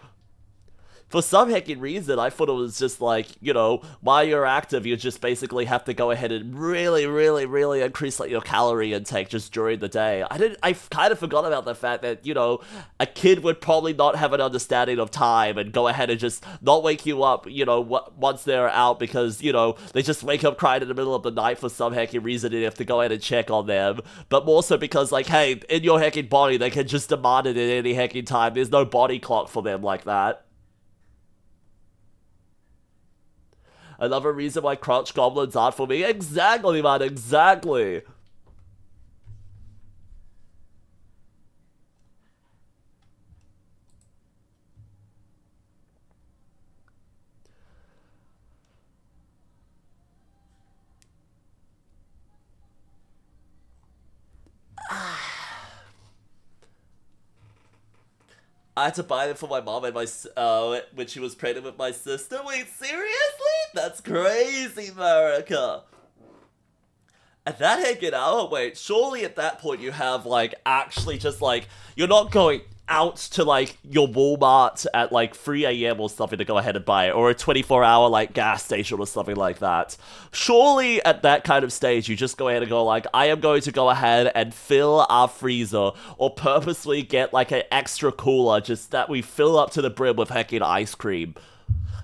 For some heckin' reason, I thought it was just like, you know, while you're active, you just basically have to go ahead and really increase like your calorie intake just during the day. I kind of forgot about the fact that, you know, a kid would probably not have an understanding of time and go ahead and just not wake you up, you know, once they're out because, you know, they just wake up crying in the middle of the night for some heckin' reason and you have to go ahead and check on them. But more so because, like, hey, in your heckin' body, they can just demand it at any heckin' time. There's no body clock for them like that. Another reason why crunch goblins aren't for me. Exactly, man, exactly. I had to buy them for my mom and when she was pregnant with my sister. Wait, seriously? That's crazy, America. At that heckin' hour, wait, surely at that point you have, like, actually just, like, you're not going out to, like, your Walmart at, like, 3 a.m. or something to go ahead and buy it, or a 24-hour, like, gas station or something like that. Surely at that kind of stage, you just go ahead and go, like, I am going to go ahead and fill our freezer, or purposely get, like, an extra cooler just that we fill up to the brim with heckin' ice cream.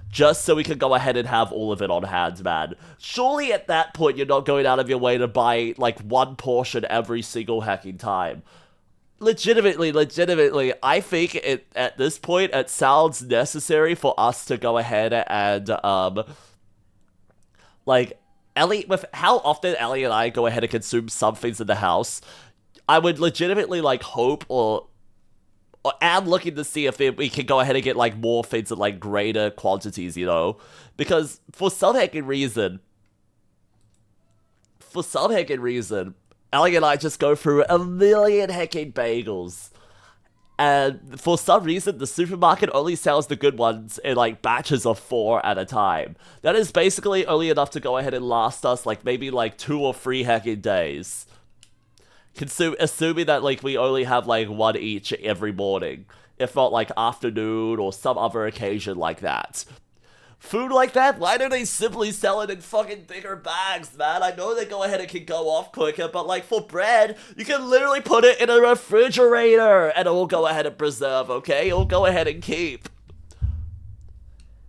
Just so we can go ahead and have all of it on hand, man. Surely at that point, you're not going out of your way to buy, like, one portion every single heckin' time. Legitimately, I think at this point, it sounds necessary for us to go ahead and, like, Ellie, with how often Ellie and I go ahead and consume some things in the house, I would legitimately, like, hope or am looking to see if we can go ahead and get, like, more things in, like, greater quantities, you know? Because for some heckin' reason, Ellie and I just go through a million heckin' bagels. And for some reason, the supermarket only sells the good ones in like batches of 4 at a time. That is basically only enough to go ahead and last us like maybe like 2 or 3 heckin' days. Assuming that like we only have like 1 each every morning, if not like afternoon or some other occasion like that. Food like that, why don't they simply sell it in fucking bigger bags, man? I know they go ahead and can go off quicker, but like for bread, you can literally put it in a refrigerator and it will go ahead and preserve, okay? It will go ahead and keep.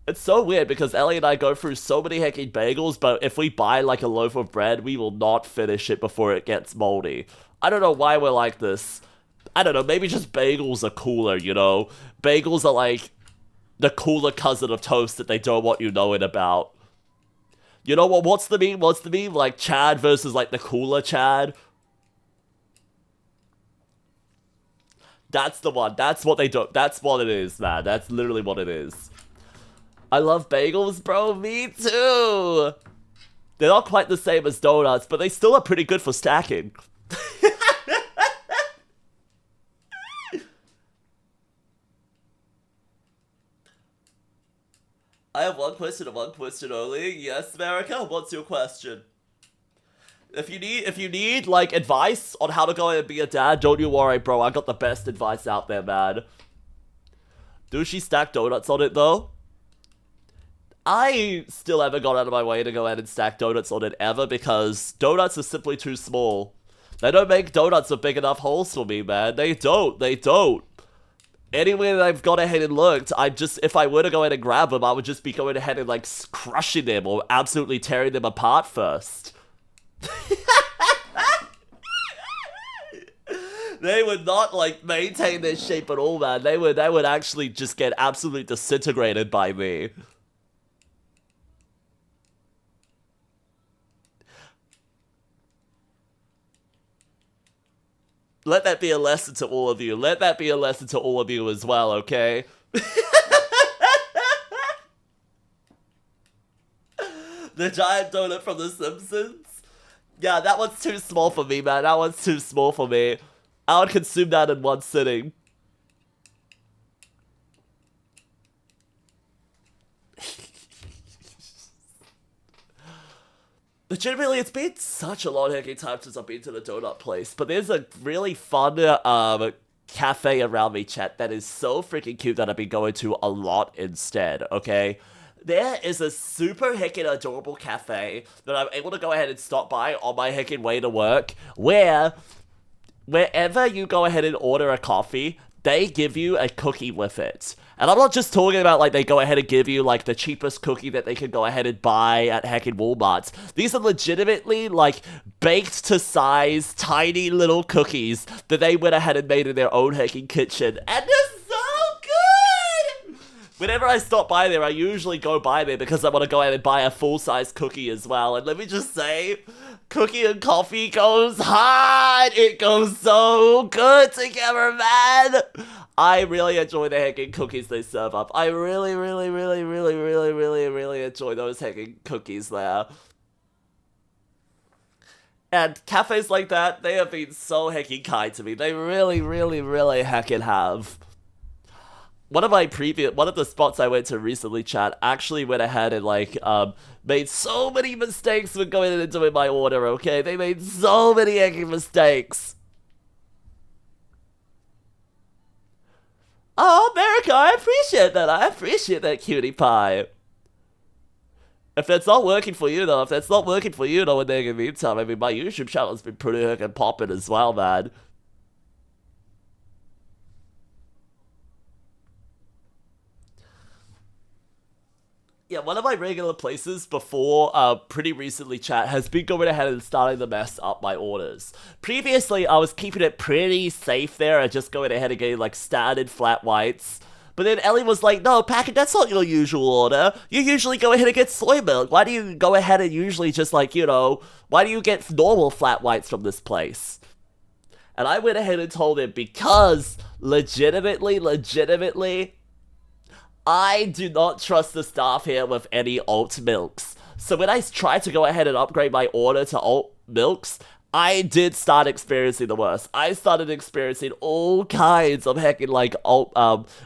It's so weird because Ellie and I go through so many heckin' bagels, but if we buy like a loaf of bread, we will not finish it before it gets moldy. I don't know why we're like this. I don't know, maybe just bagels are cooler, you know? Bagels are like the cooler cousin of toast that they don't want you knowing about. You know what? What's the meme? What's the meme? Like Chad versus like the cooler Chad. That's the one. That's what they do. That's what it is, man. That's literally what it is. I love bagels, bro. Me too. They're not quite the same as donuts, but they still are pretty good for stacking. I have one question and one question only. Yes, America, what's your question? If you need like advice on how to go and be a dad, don't you worry, bro. I got the best advice out there, man. Do she stack donuts on it though? I still haven't gone out of my way to go ahead and stack donuts on it ever because donuts are simply too small. They don't make donuts with big enough holes for me, man. They don't. Anywhere that I've gone ahead and looked, if I were to go ahead and grab them, I would just be going ahead and like crushing them or absolutely tearing them apart first. They would not like maintain their shape at all, man. They would actually just get absolutely disintegrated by me. Let that be a lesson to all of you. Let that be a lesson to all of you as well, okay? The giant donut from The Simpsons? Yeah, that one's too small for me, man. That one's too small for me. I would consume that in one sitting. Legitimately, it's been such a long heckin' time since I've been to the donut place, but there's a really fun cafe around me, chat, that is so freaking cute that I've been going to a lot instead, okay? There is a super heckin' adorable cafe that I'm able to go ahead and stop by on my heckin' way to work, wherever you go ahead and order a coffee, they give you a cookie with it. And I'm not just talking about, like, they go ahead and give you, like, the cheapest cookie that they can go ahead and buy at heckin' Walmart. These are legitimately, like, baked to size, tiny little cookies that they went ahead and made in their own heckin' kitchen. And they're so good! Whenever I stop by there, I usually go by there because I want to go ahead and buy a full-size cookie as well. And let me just say, cookie and coffee goes hard! It goes so good together, man! I really enjoy the heckin' cookies they serve up. I really enjoy those heckin' cookies there. And cafes like that, they have been so heckin' kind to me. They really heckin' have. One of the spots I went to recently, chat, actually went ahead and, like, made so many mistakes when going in and doing my order, okay? They made so many heckin' mistakes. Oh, America, I appreciate that. I appreciate that, cutie pie. If that's not working for you, though, in the meantime, I mean, my YouTube channel's been pretty heckin' poppin' as well, man. Yeah, one of my regular places before, pretty recently, chat, has been going ahead and starting to mess up my orders. Previously, I was keeping it pretty safe there and just going ahead and getting, like, standard flat whites. But then Ellie was like, no, Packet, that's not your usual order. You usually go ahead and get soy milk. Why do you go ahead and usually just, like, you know, why do you get normal flat whites from this place? And I went ahead and told him because, legitimately, I do not trust the staff here with any alt milks. So when I tried to go ahead and upgrade my order to alt milks, I did start experiencing the worst. I started experiencing all kinds of heckin' like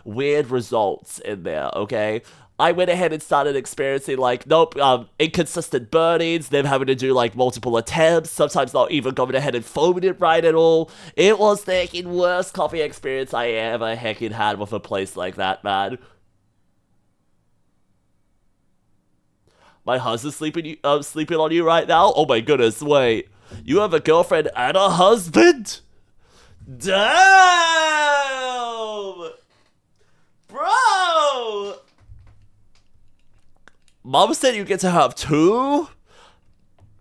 weird results in there, okay? I went ahead and started experiencing like, nope, inconsistent burnings, them having to do like multiple attempts, sometimes not even going ahead and foaming it right at all. It was the heckin' worst coffee experience I ever heckin' had with a place like that, man. My husband's sleeping on you right now? Oh my goodness, wait. You have a girlfriend and a husband? Damn! Bro! Mom said you get to have two?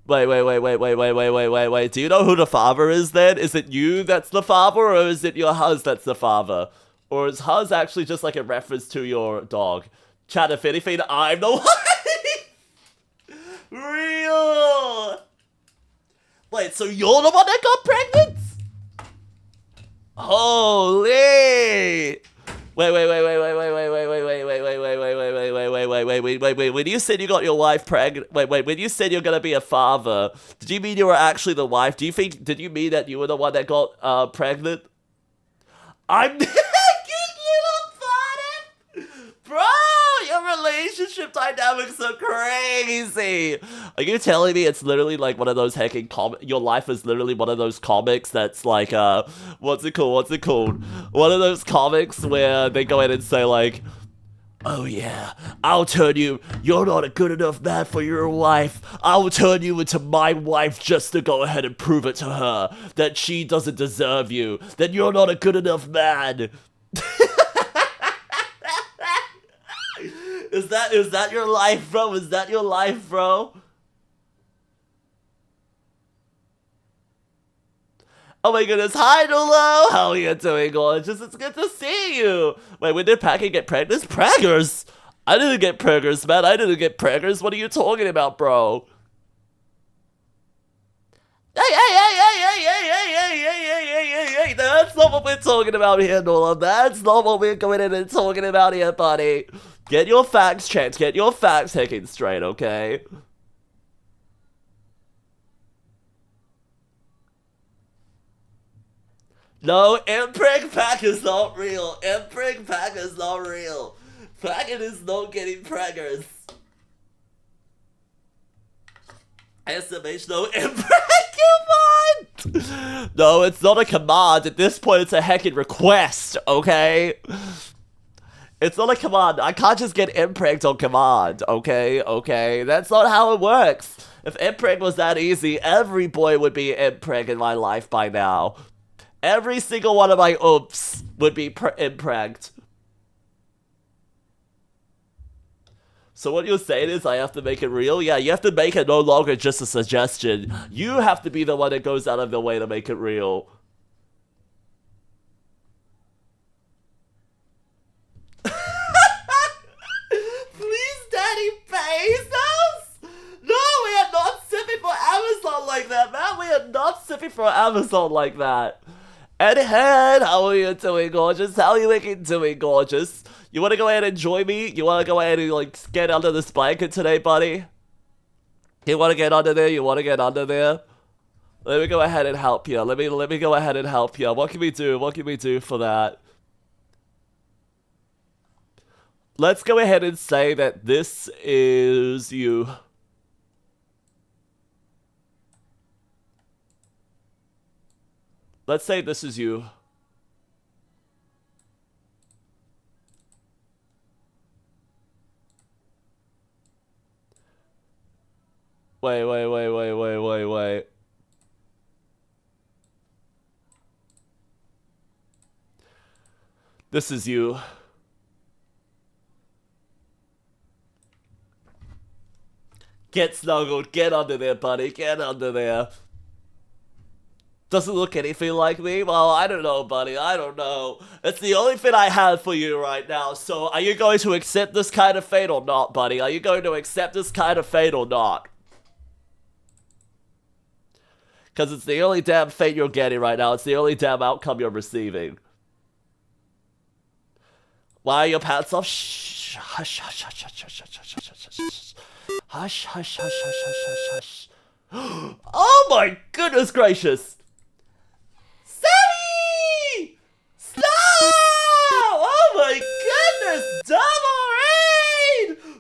Wait. Do you know who the father is then? Is it you that's the father, or is it your hus that's the father? Or is hus actually just like a reference to your dog? Chat, if anything, I'm the wife! Real! Wait, so you're the one that got pregnant? Holy! Wait. When you said you got your wife pregnant, when you said you're gonna be a father, did you mean you were actually the wife? Did you mean that you were the one that got pregnant? I'm naked, little bottom! Bro, your relationship dynamics are crazy! Are you telling me it's literally like one of those heckin' your life is literally one of those comics that's like, what's it called? One of those comics where they go in and say like, oh yeah, I'll turn you, you're not a good enough man for your wife. I'll turn you into my wife just to go ahead and prove it to her that she doesn't deserve you, that you're not a good enough man. Is that your life, bro? Is that your life, bro? Oh my goodness, hi Nulo! How are you doing, gorgeous? It's good to see you! Wait, when did Packy get pregnant? Preggers? I didn't get preggers, man. I didn't get preggers. What are you talking about, bro? Hey, that's not what we're talking about here, Nola. That's not what we're going in and talking about here, buddy. Get your facts checked. Get your facts taken straight, okay? No, impreg pack is not real. Impreg pack is not real. Packet is not getting preggers. Exclamation, no, impreg command! No, it's not a command. At this point, it's a heckin' request, okay? It's not a command. I can't just get impregged on command, okay? Okay, that's not how it works. If impreg was that easy, every boy would be impreg in my life by now. Every single one of my oops would be impregged. So what you're saying is I have to make it real? Yeah, you have to make it no longer just a suggestion. You have to be the one that goes out of the way to make it real. Please, Daddy, Bezos! No, we are not sipping for Amazon like that, man. We are not sipping for Amazon like that. Ed, how are you doing, gorgeous? How are you doing, gorgeous? You want to go ahead and join me? You want to go ahead and, like, get under this blanket today, buddy? You want to get under there? You want to get under there? Let me go ahead and help you. Let me go ahead and help you. What can we do? What can we do for that? Let's go ahead and say that this is you. Let's say this is you. Wait. This is you. Get snuggled. Get under there, buddy. Get under there. Doesn't look anything like me? Well, I don't know, buddy. I don't know. It's the only thing I have for you right now. So, are you going to accept this kind of fate or not, buddy? Are you going to accept this kind of fate or not? Because it's the only damn fate you're getting right now. It's the only damn outcome you're receiving. Why are your pants off? Shh. Hush. Hush. Oh my goodness gracious! Sammy! Stop! Oh my goodness!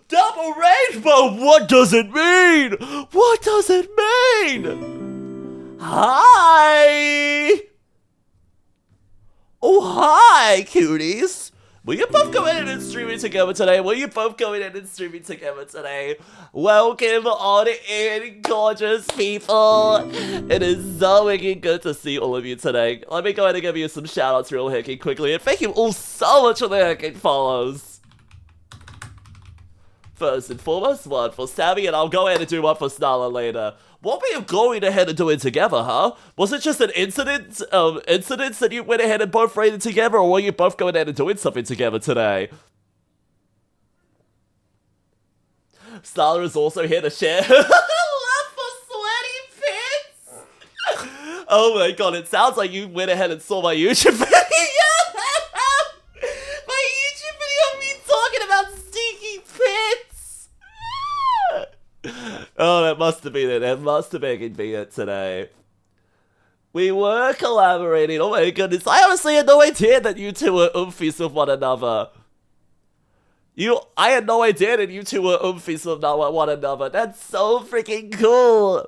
Double rainbow! What does it mean? What does it mean? Hi! Oh, hi, cuties! Will you both go in and streaming together today? Welcome on in, gorgeous people! It is so wicked good to see all of you today. Let me go ahead and give you some shoutouts real heckin' quickly, and thank you all so much for the heckin' follows. First and foremost, one for Sammy, and I'll go ahead and do one for Snarla later. What were you going ahead and doing together, huh? Was it just an incident that you went ahead and both raided together, or were you both going ahead and doing something together today? Snarla is also here to share love for sweaty pits. Oh my god, it sounds like you went ahead and saw my YouTube video. My YouTube video of me talking about stinky pits. Oh, that must have been it. That must have been it today. We were collaborating. Oh my goodness. I honestly had no idea that you two were oomfies with one another. I had no idea that you two were oomfies with one another. That's so freaking cool.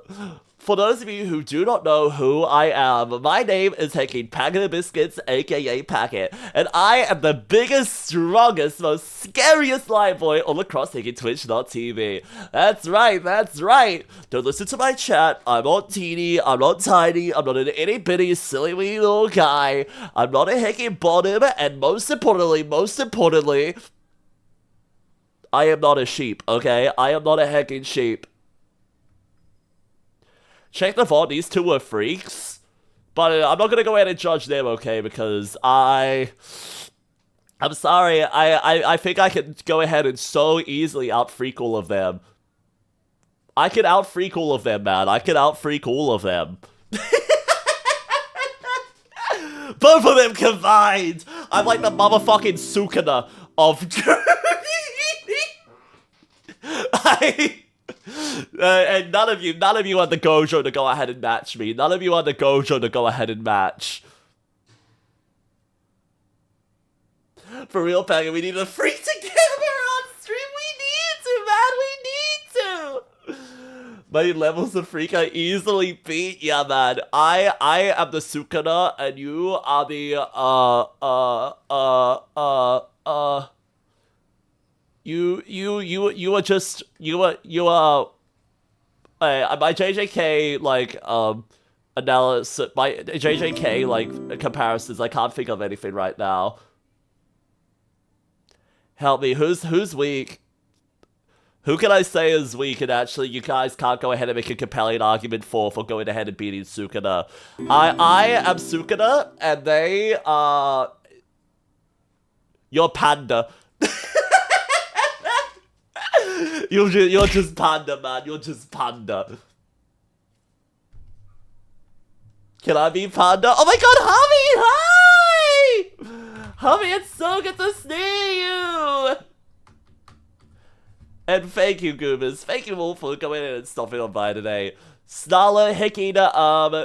For those of you who do not know who I am, my name is packbis, aka Packet, and I am the biggest, strongest, most scariest live boy all across Twitch.tv. That's right. Don't listen to my chat. I'm not teeny, I'm not tiny, I'm not an itty bitty, silly wee little guy. I'm not a heckin' bottom, and most importantly, I am not a sheep, okay? I am not a heckin' sheep. Check the VOD, these two are freaks. But I'm not gonna go ahead and judge them, okay? Because I'm sorry, I think I can go ahead and so easily out-freak all of them. I can out-freak all of them, man. I can out-freak all of them. Both of them combined! I'm like the motherfucking Sukuna of... and none of you had the gojo to go ahead and match me. None of you had the gojo to go ahead and match. For real, Peggy, we need to freak together on stream. We need to, man. We need to. My levels of freak I easily beat. Yeah, man. I am the Sukuna, and you are the You are just, my JJK, like, analysis, my JJK, like, comparisons, I can't think of anything right now. Help me, who's weak? Who can I say is weak and actually you guys can't go ahead and make a compelling argument for going ahead and beating Sukuna? I am Sukuna, and they are... You're Panda. You're just Panda, man. You're just Panda. Can I be Panda? Oh my god, Hubby! Hi! Hubby, it's so good to see you! And thank you, Goobers. Thank you all for coming in and stopping on by today. Snarla, Hikina,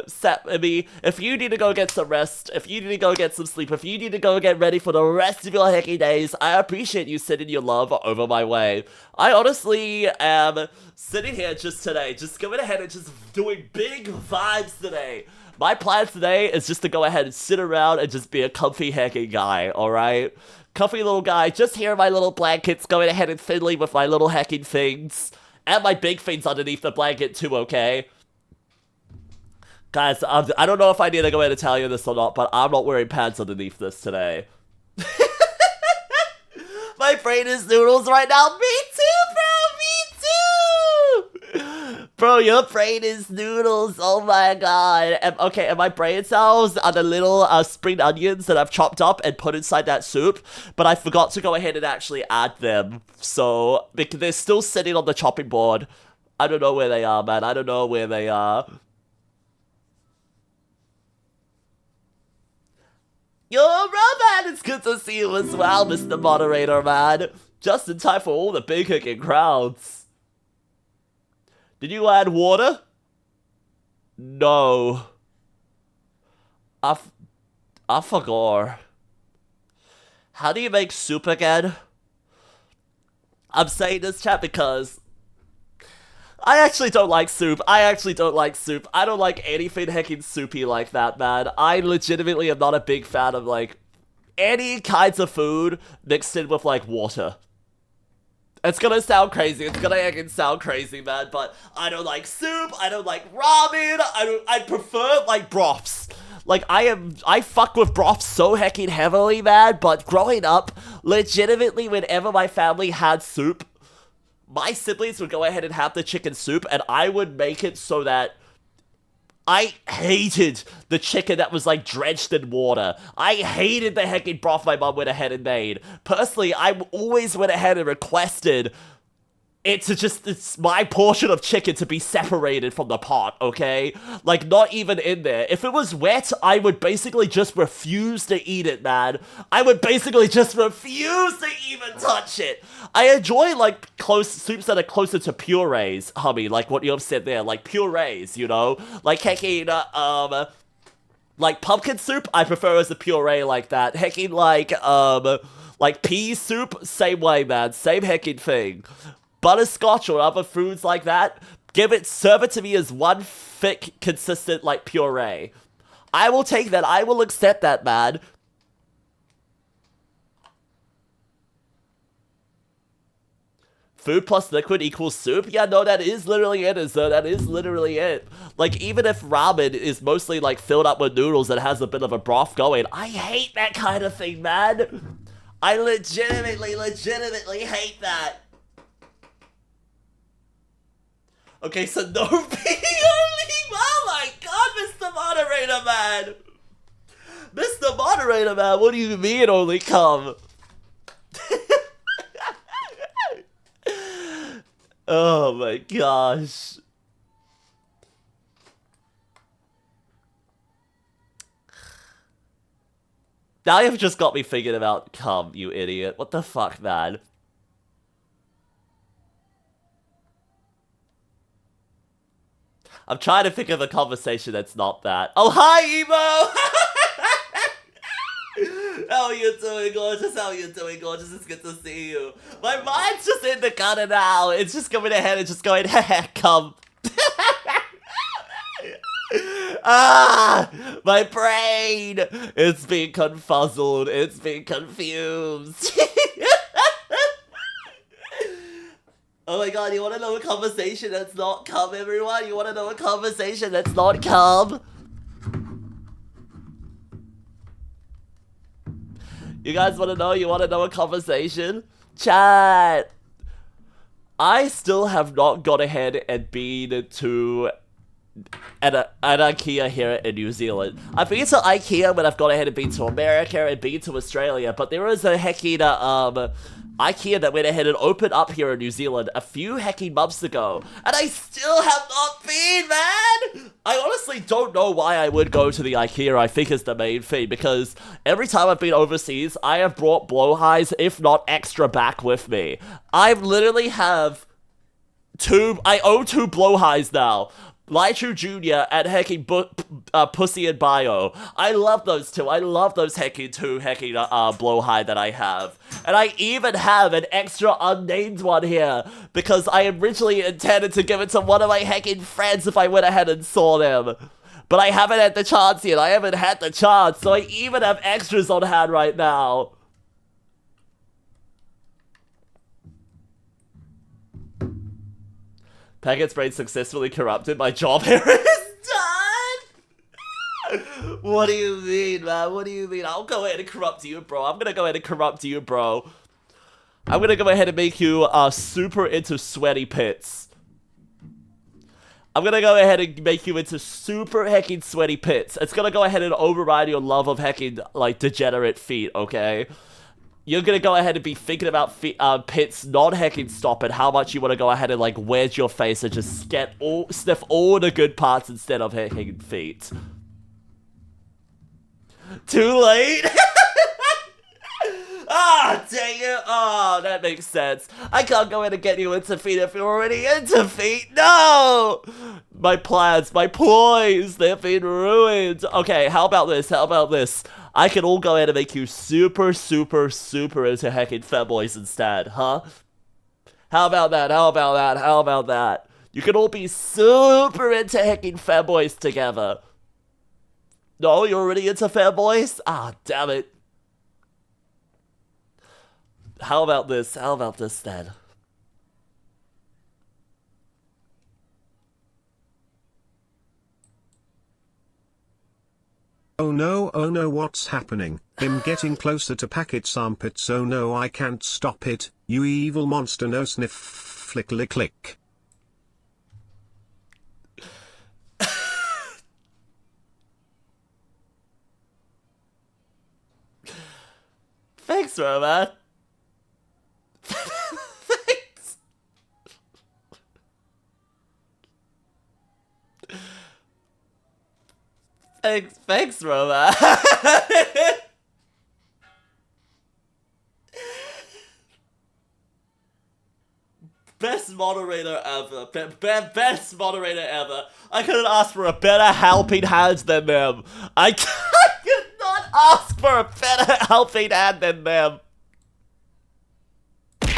Sapmi, if you need to go get some rest, if you need to go get some sleep, if you need to go get ready for the rest of your Hickey days, I appreciate you sending your love over my way. I honestly am sitting here just today, just going ahead and just doing big vibes today. My plan today is just to go ahead and sit around and just be a comfy hacking guy, alright? Comfy little guy, just here in my little blankets, going ahead and fiddling with my little hacking things. And my big things underneath the blanket too, okay? Guys, I don't know if I need to go ahead and tell you this or not, but I'm not wearing pants underneath this today. My brain is noodles right now. Me too, bro. Me too. Bro, your brain is noodles. Oh my god. And my brain cells are the little spring onions that I've chopped up and put inside that soup, but I forgot to go ahead and actually add them. So, because they're still sitting on the chopping board. I don't know where they are, man. I don't know where they are. Yo, Roman, it's good to see you as well, Mr. Moderator, man. Just in time for all the big hooking crowds. Did you add water? No. I forgot. How do you make soup again? I'm saying this, chat, because I actually don't like soup. I don't like anything heckin' soupy like that, man. I legitimately am not a big fan of, like, any kinds of food mixed in with, like, water. It's gonna sound crazy. It's gonna heckin' sound crazy, man, but I don't like soup. I don't like ramen. I prefer, like, broths. Like, I fuck with broth so heckin' heavily, man, but growing up, legitimately, whenever my family had soup, my siblings would go ahead and have the chicken soup, and I would make it so that I hated the chicken that was, like, drenched in water. I hated the heckin' broth my mom went ahead and made. Personally, I always went ahead and requested it's my portion of chicken to be separated from the pot, okay? Like, not even in there. If it was wet, I would basically just refuse to eat it, man. I would basically just refuse to even touch it. I enjoy, like, soups that are closer to purees, hummy, like what you've said there, like purees, you know? Like, hecking, like, pumpkin soup, I prefer as a puree like that. Hecking, like pea soup, same way, man. Same hecking thing. Butterscotch or other foods like that, serve it to me as one thick, consistent, like, puree. I will take that. I will accept that, man. Food plus liquid equals soup? Yeah, no, that is literally it, that is literally it. Like, even if ramen is mostly, like, filled up with noodles and has a bit of a broth going, I hate that kind of thing, man. I legitimately hate that. Okay, so no peeing only? Oh my god, Mr. Moderator Man! Mr. Moderator Man, what do you mean only come? Oh my gosh. Now you've just got me thinking about cum, you idiot. What the fuck, man? I'm trying to think of a conversation that's not that. Oh, hi, Emo! How are you doing, gorgeous? How are you doing, gorgeous? It's good to see you. My mind's just in the gutter now. It's just coming ahead and just going, come. Ah! My brain! It's being confuzzled. It's being confused. Oh my god, you wanna know a conversation that's not cum, everyone? You wanna know a conversation that's not cum? You guys wanna know? You wanna know a conversation? Chat! I still have not gone ahead and been to an IKEA here in New Zealand. I've been to IKEA when I've gone ahead and been to America and been to Australia, but there was a hecking, IKEA that went ahead and opened up here in New Zealand a few hecking months ago, and I still have not been, man! I honestly don't know why I would go to the IKEA, I think is the main thing, because every time I've been overseas, I have brought blowhighs, if not extra, back with me. I literally have I own 2 blowhighs now. Lytru Jr. and hecking Pussy and Bio. I love those 2. I love those hecking 2 hecking blowhigh that I have. And I even have an extra unnamed one here because I originally intended to give it to one of my hecking friends if I went ahead and saw them. But I haven't had the chance yet. I haven't had the chance, so I even have extras on hand right now. Packet's brain successfully corrupted. My job here is done! What do you mean, man? What do you mean? I'll go ahead and corrupt you, bro. I'm gonna go ahead and corrupt you, bro. I'm gonna go ahead and make you super into sweaty pits. I'm gonna go ahead and make you into super hecking sweaty pits. It's gonna go ahead and override your love of hecking, like, degenerate feet, okay? You're gonna go ahead and be thinking about pits not hecking stop and how much you want to go ahead and, like, wedge your face and just sniff all the good parts instead of hecking feet. Too late? Ah, dang it! Oh, that makes sense. I can't go in and get you into feet if you're already into feet. No! My plans, my ploys, they've been ruined. Okay, how about this? How about this? I can all go in and make you super, super, super into heckin' femboys instead, huh? How about that? How about that? How about that? You can all be super into heckin' femboys together. No, you're already into fanboys? Ah, damn it. How about this? How about this then? Oh no, what's happening? I'm getting closer to Packet's armpits. Oh no, I can't stop it. You evil monster, no sniff, flick, lick, lick. Thanks, Roman. Thanks. Thanks, Roman. Best moderator ever. Best moderator ever. I couldn't ask for a better helping hand than them. I could not ask for a better helping hand than them. Ouch!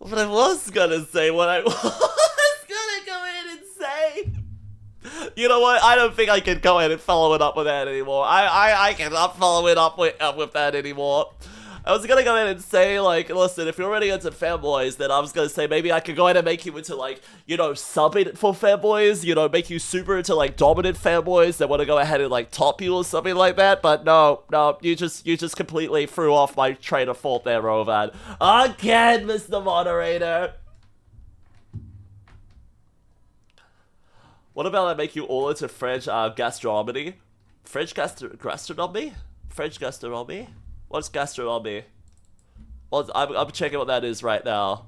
But I was gonna say what I was gonna go in and say. You know what? I don't think I can go ahead and follow it up with that anymore. I cannot follow it up with that anymore. I was gonna go ahead and say, like, listen, if you're already into fanboys, then I was gonna say maybe I could go ahead and make you into, like, you know, subbing for fanboys, you know, make you super into, like, dominant fanboys that want to go ahead and, like, top you or something like that, but no, you just completely threw off my train of thought there, Rovan. Again, Mr. Moderator! What about I make you all into French gastronomy? French gastronomy? French gastronomy? What's gastronomy? I'm checking what that is right now.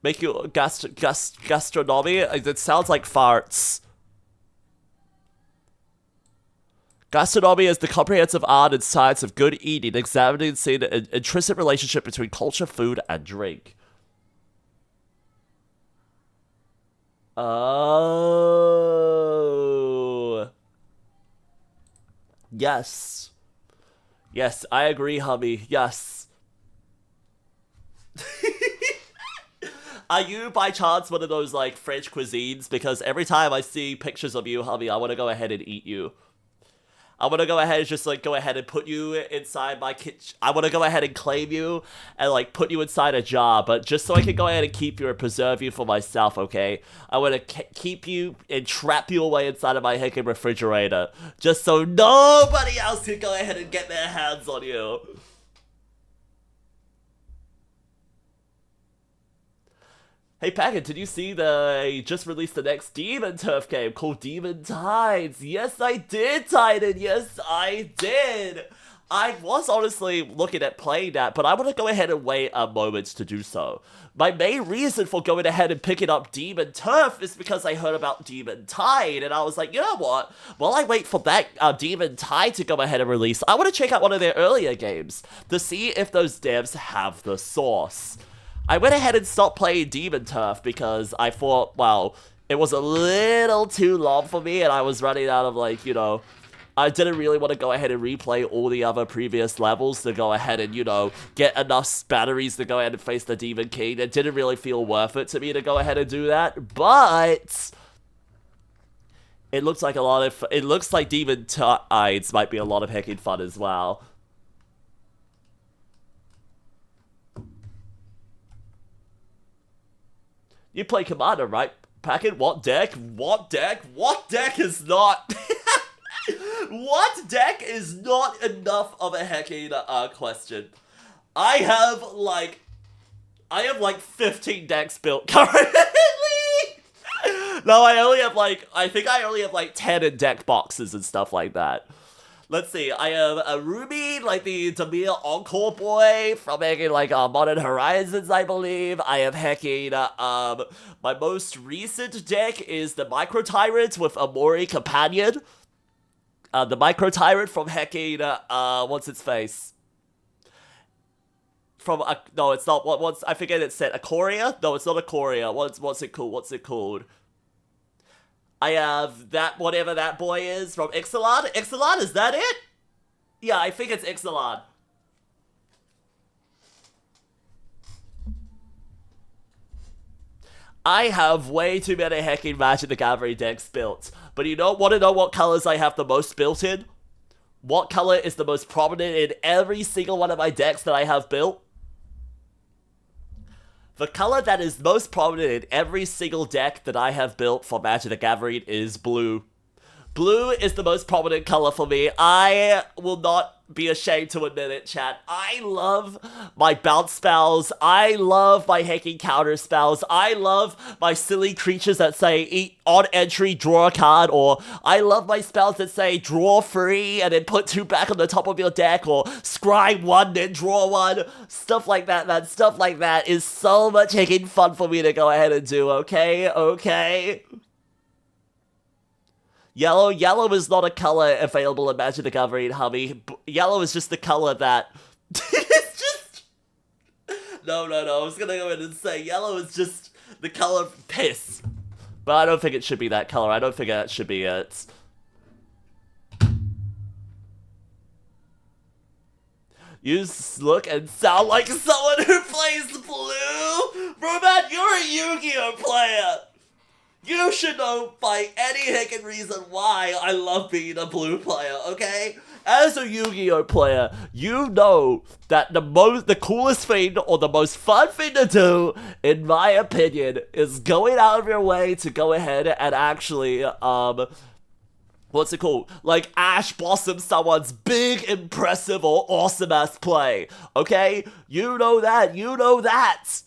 Make you gastronomy? It sounds like farts. Gastronomy is the comprehensive art and science of good eating, examining seeing an intrinsic relationship between culture, food, and drink. Oh. Yes. Yes, I agree, hubby. Yes. Are you, by chance, one of those, like, French cuisines? Because every time I see pictures of you, hubby, I want to go ahead and eat you. I want to go ahead and just, like, go ahead and put you inside my kitchen. I want to go ahead and claim you and, like, put you inside a jar. But just so I can go ahead and keep you and preserve you for myself, okay? I want to keep you and trap you away inside of my heckin' refrigerator. Just so nobody else can go ahead and get their hands on you. Hey Packet, did you see they just released the next Demon Turf game called Demon Tides? Yes, I did, Titan. Yes, I did. I was honestly looking at playing that, but I want to go ahead and wait a moment to do so. My main reason for going ahead and picking up Demon Turf is because I heard about Demon Tide, and I was like, you know what? While I wait for that Demon Tide to go ahead and release, I want to check out one of their earlier games to see if those devs have the sauce. I went ahead and stopped playing Demon Turf because I thought, well, it was a little too long for me and I was running out of, like, you know, I didn't really want to go ahead and replay all the other previous levels to go ahead and, you know, get enough batteries to go ahead and face the Demon King. It didn't really feel worth it to me to go ahead and do that, but it looks like Demon Tides might be a lot of heckin' fun as well. You play Commander, right? Packet, what deck? What deck? What deck is not... What deck is not enough of a heckin' question? I have like 15 decks built currently! No, I think I only have like 10 in deck boxes and stuff like that. Let's see, I have a Ruby, like the Demir Encore boy from hacking like Modern Horizons, I believe. I have hacking, my most recent deck is the Micro Tyrant with Amori Companion. The Micro Tyrant from hacking, what's its face? From, no, it's not, what's, I forget it's set, Ikoria? No, it's not Ikoria, what's it called? I have that, whatever that boy is from 𝐋𝐈𝐎𝐍. 𝐋𝐈𝐎𝐍, is that it? Yeah, I think it's 𝐋𝐈𝐎𝐍. I have way too many hacking Magic the Gathering decks built. But you don't want to know what colors I have the most built in? What color is the most prominent in every single one of my decks that I have built? The color that is most prominent in every single deck that I have built for Magic the Gathering is blue. Blue is the most prominent color for me. I will not be ashamed to admit it, chat. I love my bounce spells. I love my hacking counter spells. I love my silly creatures that say eat on entry, draw a card, or I love my spells that say draw 3 and then put 2 back on the top of your deck, or scry 1 then draw 1. Stuff like that, man. Stuff like that is so much hacking fun for me to go ahead and do, okay? Okay? Yellow is not a color available in Magic the Gathering, Hubby. Yellow is just the color that... it's just... No, I was gonna go in and say yellow is just the color of piss. But I don't think it should be that color. I don't think that should be it. You look and sound like someone who plays blue? Bro, man, you're a Yu-Gi-Oh player! You should know by any heckin' reason why I love being a blue player, okay? As a Yu-Gi-Oh player, you know that the coolest thing or the most fun thing to do, in my opinion, is going out of your way to go ahead and actually, what's it called? Like, Ash Blossom someone's big, impressive, or awesome-ass play, okay? You know that.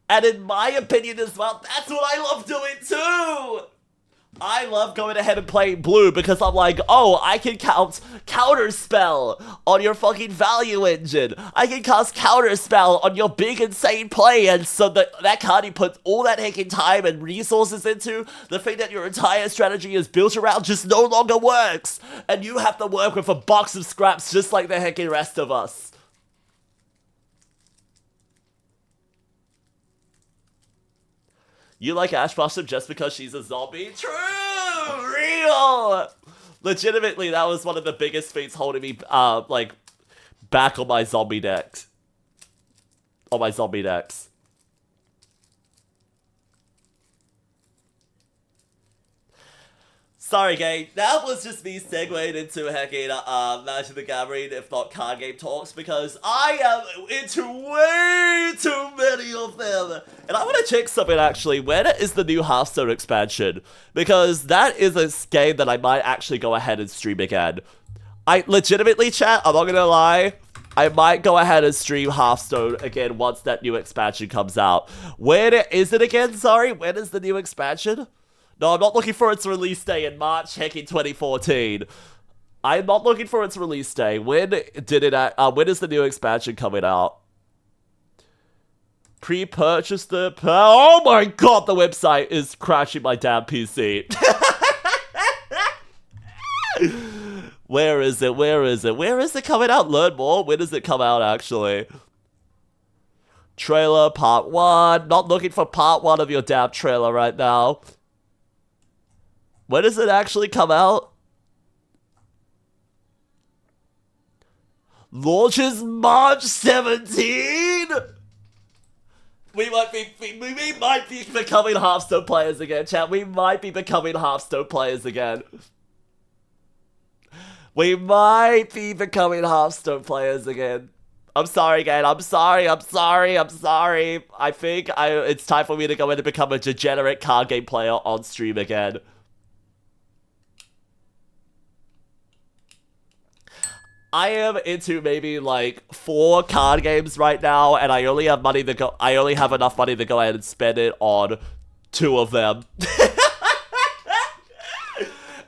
And in my opinion as well, that's what I love doing too! I love going ahead and playing blue because I'm like, oh, I can counterspell on your fucking value engine. I can cast counterspell on your big insane play, and so that card you put all that hacking time and resources into, the thing that your entire strategy is built around just no longer works. And you have to work with a box of scraps just like the heckin' rest of us. You like Ash Blossom just because she's a zombie? True! Real! Legitimately, that was one of the biggest things holding me, like, back on my zombie decks. Sorry, gang. That was just me segueing into hacking Magic the Gathering, if not card game talks, because I am into way too many of them. And I want to check something, actually. When is the new Hearthstone expansion? Because that is a game that I might actually go ahead and stream again. I legitimately, chat, I'm not gonna lie, I might go ahead and stream Hearthstone again once that new expansion comes out. When is it again? Sorry, when is the new expansion? No, I'm not looking for its release day in March, heckin' 2014. I'm not looking for its release day. When is the new expansion coming out? Pre-purchase oh my god, the website is crashing my damn PC. Where is it? Where is it coming out? Learn more. When does it come out, actually? Trailer, part 1. Not looking for part 1 of your damn trailer right now. When does it actually come out? Launches March 17? We might be becoming Hearthstone players again, chat. We might be becoming Hearthstone players again. We might be becoming Hearthstone players again. I'm sorry, gang. I'm sorry. I think it's time for me to go in and become a degenerate card game player on stream again. I am into maybe like 4 card games right now, and I only have enough money to go ahead and spend it on 2 of them.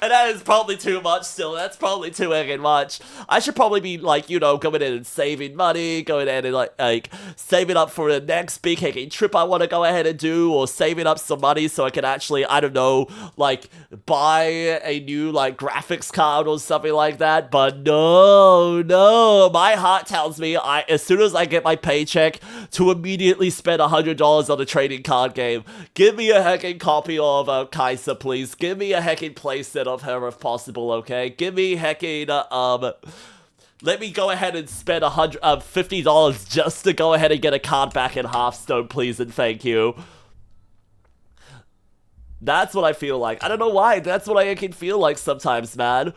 And that is probably too much still. That's probably too again much. I should probably be like, you know, going in and saving money, going in and like saving up for the next big hacking trip I want to go ahead and do, or saving up some money so I can actually, I don't know, like buy a new like graphics card or something like that. But no, my heart tells me as soon as I get my paycheck to immediately spend $100 on a trading card game. Give me a heckin' copy of 𝐋𝐈𝐎𝐍, please. Give me a heckin' playset of her if possible, okay? Give me heckin' let me go ahead and spend $50 just to go ahead and get a card back in Hearthstone, please and thank you. That's what I feel like. I don't know why. That's what I can feel like sometimes, man.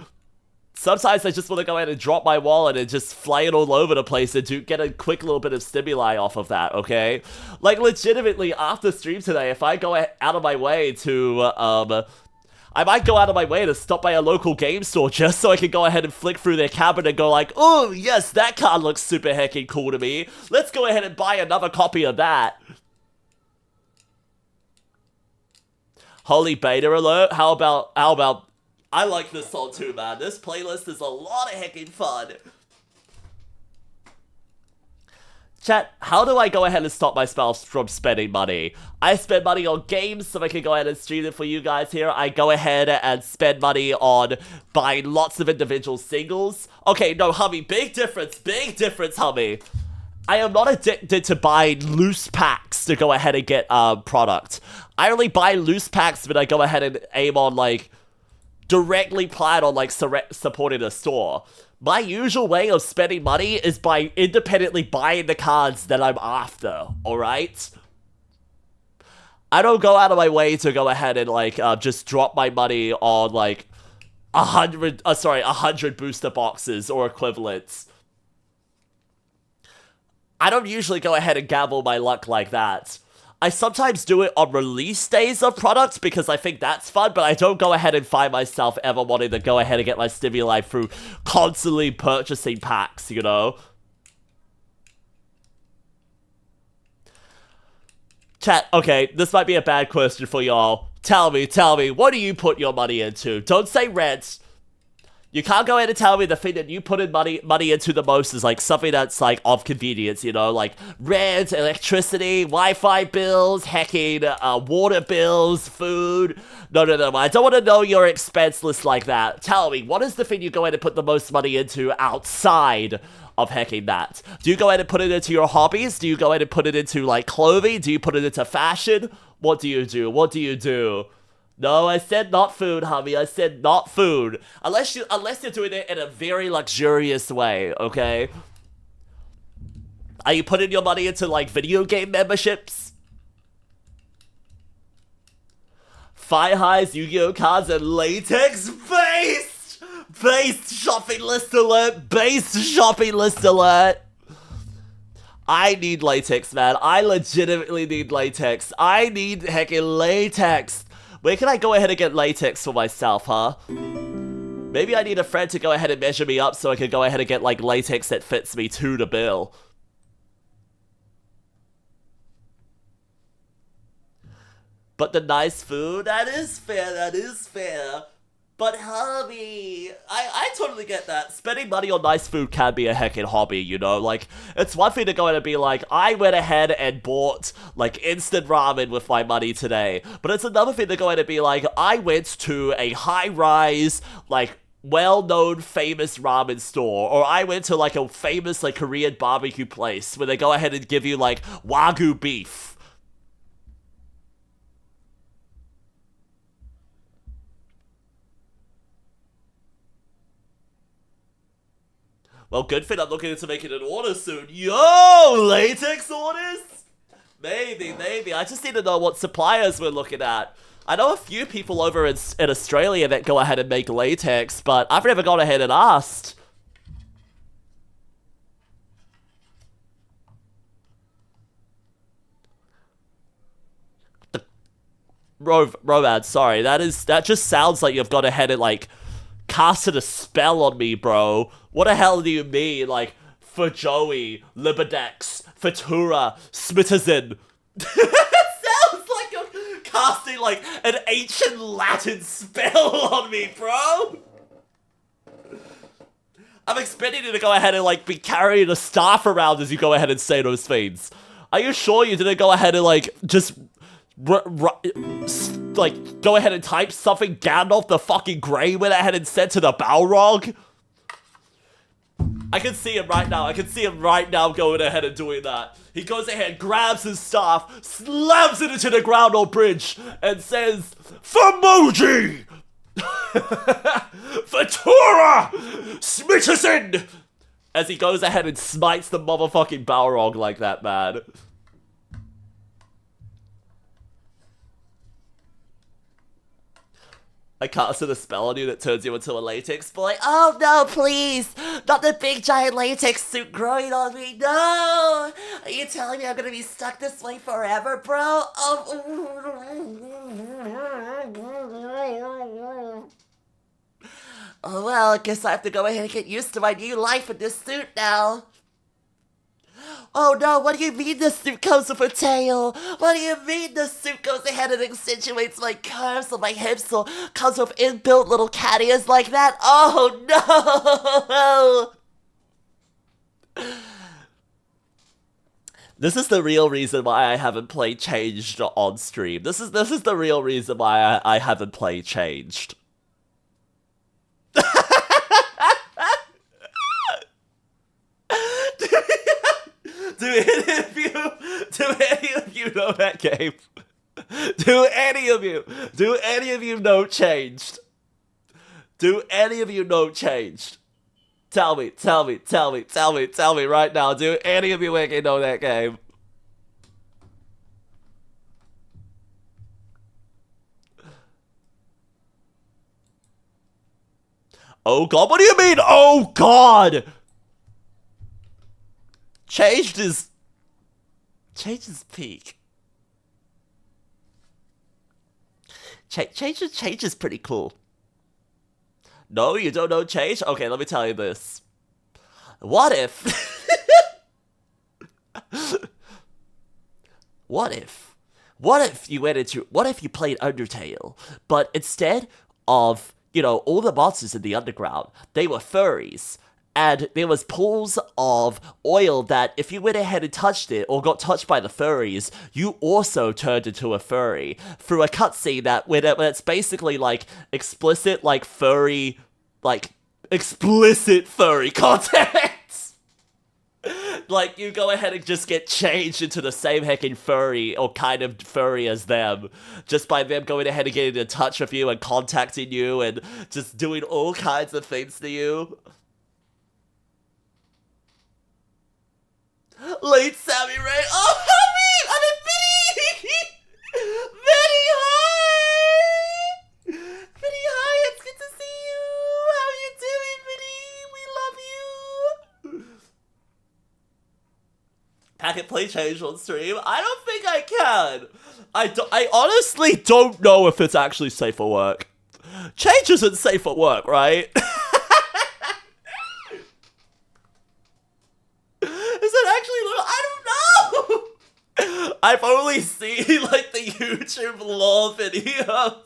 Sometimes I just want to go ahead and drop my wallet and just fly it all over the place and get a quick little bit of stimuli off of that, okay? Like, legitimately, after stream today, if I go out of my way to, I might go out of my way to stop by a local game store just so I can go ahead and flick through their cabinet and go like, oh, yes, that card looks super heckin' cool to me. Let's go ahead and buy another copy of that. Holy beta alert, how about, I like this song too, man. This playlist is a lot of heckin' fun. Chat, how do I go ahead and stop myself from spending money? I spend money on games so I can go ahead and stream it for you guys here. I go ahead and spend money on buying lots of individual singles. Okay, no, Hummy, big difference, Hummy. I am not addicted to buying loose packs to go ahead and get product. I only buy loose packs when I go ahead and aim on, like, directly plan on, like, supporting a store. My usual way of spending money is by independently buying the cards that I'm after, alright? I don't go out of my way to go ahead and, like, just drop my money on, like, 100 booster boxes or equivalents. I don't usually go ahead and gamble my luck like that. I sometimes do it on release days of products because I think that's fun, but I don't go ahead and find myself ever wanting to go ahead and get my stimuli through constantly purchasing packs, you know? Chat, okay, this might be a bad question for y'all. Tell me, what do you put your money into? Don't say rent. You can't go ahead and tell me the thing that you put in money into the most is like something that's like of convenience, you know, like rent, electricity, Wi-Fi bills, hacking, water bills, food. No, I don't want to know your expense list like that. Tell me, what is the thing you go ahead and put the most money into outside of hacking that? Do you go ahead and put it into your hobbies? Do you go ahead and put it into like clothing? Do you put it into fashion? What do you do? No, I said not food, Hummy. I said not food. Unless you're doing it in a very luxurious way, okay? Are you putting your money into, like, video game memberships? Fire Highs, Yu-Gi-Oh cards, and latex based shopping list alert. I need latex, man. I legitimately need latex. I need heckin' latex. Where can I go ahead and get latex for myself, huh? Maybe I need a friend to go ahead and measure me up so I can go ahead and get, like, latex that fits me to the bill. But the nice food, that is fair. But hobby, I totally get that. Spending money on nice food can be a heckin' hobby, you know? Like, it's one thing to go in and be like, I went ahead and bought, like, instant ramen with my money today. But it's another thing to go in and be like, I went to a high-rise, like, well-known famous ramen store, or I went to, like, a famous, like, Korean barbecue place where they go ahead and give you, like, Wagyu beef. Well, good thing I'm looking into making an order soon. Yo, latex orders? Maybe. I just need to know what suppliers we're looking at. I know a few people over in Australia that go ahead and make latex, but I've never gone ahead and asked. Romad, sorry, that just sounds like you've gone ahead and, like, casted a spell on me, bro. What the hell do you mean? Like, for Joey, Libidex, Futura, Smitterson. It sounds like you're casting like an ancient Latin spell on me, bro. I'm expecting you to go ahead and like be carrying a staff around as you go ahead and say those things. Are you sure you didn't go ahead and like just like go ahead and type something Gandalf the fucking Grey went ahead and said to the Balrog? I can see him right now. I can see him right now going ahead and doing that. He goes ahead, grabs his staff, slams it into the ground or bridge, and says, "Famoji! Vtuber! Smithison!" As he goes ahead and smites the motherfucking Balrog like that, man. I casted a spell on you that turns you into a latex boy. Oh no, please! Not the big giant latex suit growing on me, no! Are you telling me I'm gonna be stuck this way forever, bro? Oh well, I guess I have to go ahead and get used to my new life in this suit now. Oh no, what do you mean the suit comes with a tail? What do you mean the suit goes ahead and accentuates my curves on my hips or comes with inbuilt little cat ears like that? Oh no! This is the real reason why I haven't played Changed on stream. This is the real reason why I haven't played Changed. Do any of you know that game? Do any of you know Changed? Do any of you know Changed? Tell me right now. Do any of you actually know that game? Oh god, what do you mean? Oh god! Changed is peak. Change is pretty cool. No, you don't know Change? Okay, let me tell you this. What if... What if you went into... What if you played Undertale, but instead of, you know, all the monsters in the underground, they were furries. And there was pools of oil that if you went ahead and touched it or got touched by the furries, you also turned into a furry through a cutscene that when it's basically like explicit like furry, like explicit furry content. Like you go ahead and just get changed into the same heckin' furry or kind of furry as them just by them going ahead and getting in touch with you and contacting you and just doing all kinds of things to you. Late Sammy Ray. Oh, Hamid! I'm in Vinny! Vinny, hi! Vinny, hi, it's good to see you! How are you doing, Vinny? We love you! Packet play change on stream? I don't think I can! I honestly don't know if it's actually safe for work. Change isn't safe for work, right? Is it actually little? I don't know! I've only seen, like, the YouTube lore videos.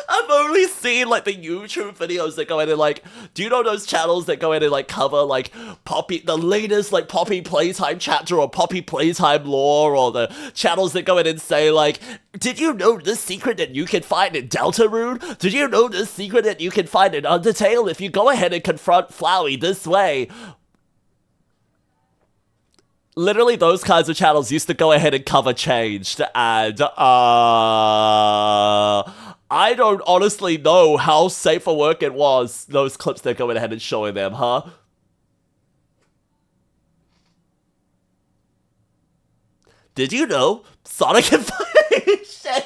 I've only seen, like, the YouTube videos that go in and, like, do you know those channels that go in and, like, cover, like, the latest, like, Poppy Playtime chapter or Poppy Playtime lore, or the channels that go in and say, like, did you know this secret that you can find in Deltarune? Did you know this secret that you can find in Undertale if you go ahead and confront Flowey this way? Literally, those kinds of channels used to go ahead and cover Changed, and, I don't honestly know how safe for work it was, those clips they're going ahead and showing them, huh? Did you know Sonic Inflation?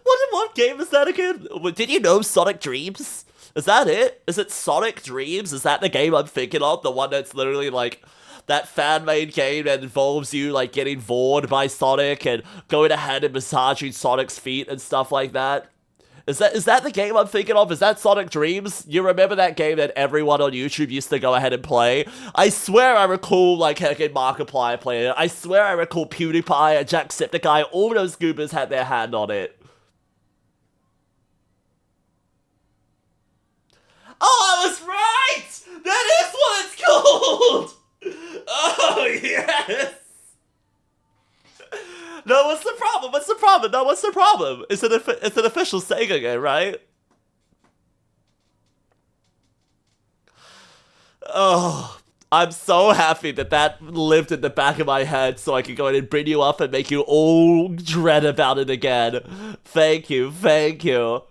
What game is that again? Did you know Sonic Dreams? Is that it? Is it Sonic Dreams? Is that the game I'm thinking of? The one that's literally like that fan-made game that involves you like getting vored by Sonic and going ahead and massaging Sonic's feet and stuff like that? Is that the game I'm thinking of? Is that Sonic Dreams? You remember that game that everyone on YouTube used to go ahead and play? I swear I recall, like, heckin' Markiplier playing it. I swear I recall PewDiePie and Jacksepticeye, all those goobers had their hand on it. Oh, I was right! That is what it's called! Oh, yes! No, what's the problem? What's the problem? No, what's the problem? It's an official Sega game, right? Oh, I'm so happy that lived in the back of my head so I could go in and bring you up and make you all dread about it again. Thank you, thank you.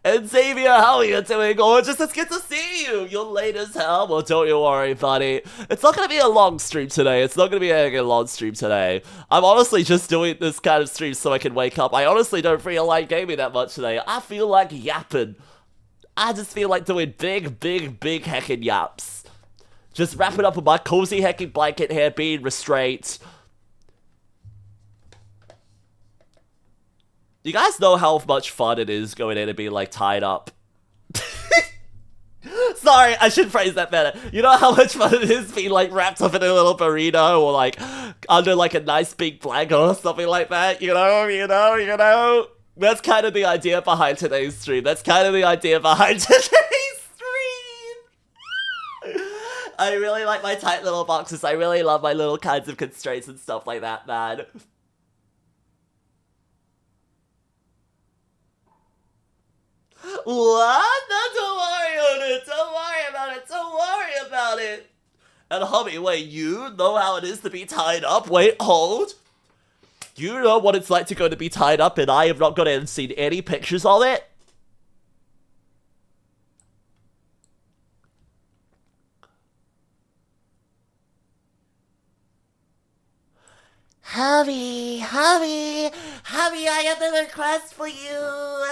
And Xavier, how are you doing? Gorgeous, it's good to see you. You're late as hell. Well, don't you worry, buddy. It's not gonna be a long stream today. It's not gonna be a long stream today. I'm honestly just doing this kind of stream so I can wake up. I honestly don't feel like gaming that much today. I feel like yapping. I just feel like doing big heckin' yaps. Just wrapping up with my cozy heckin' blanket here, being restrained. You guys know how much fun it is going in and being, like, tied up? Sorry, I should phrase that better. You know how much fun it is being, like, wrapped up in a little burrito or, like, under, like, a nice big blanket or something like that? You know? That's kind of the idea behind today's stream. That's kind of the idea behind today's stream. I really like my tight little boxes. I really love my little kinds of constraints and stuff like that, man. What? No, don't worry on it. Don't worry about it. Don't worry about it. And homie, wait, you know how it is to be tied up? Wait, hold. You know what it's like to go to be tied up and I have not gone in and seen any pictures of it? Hubby, I have a request for you.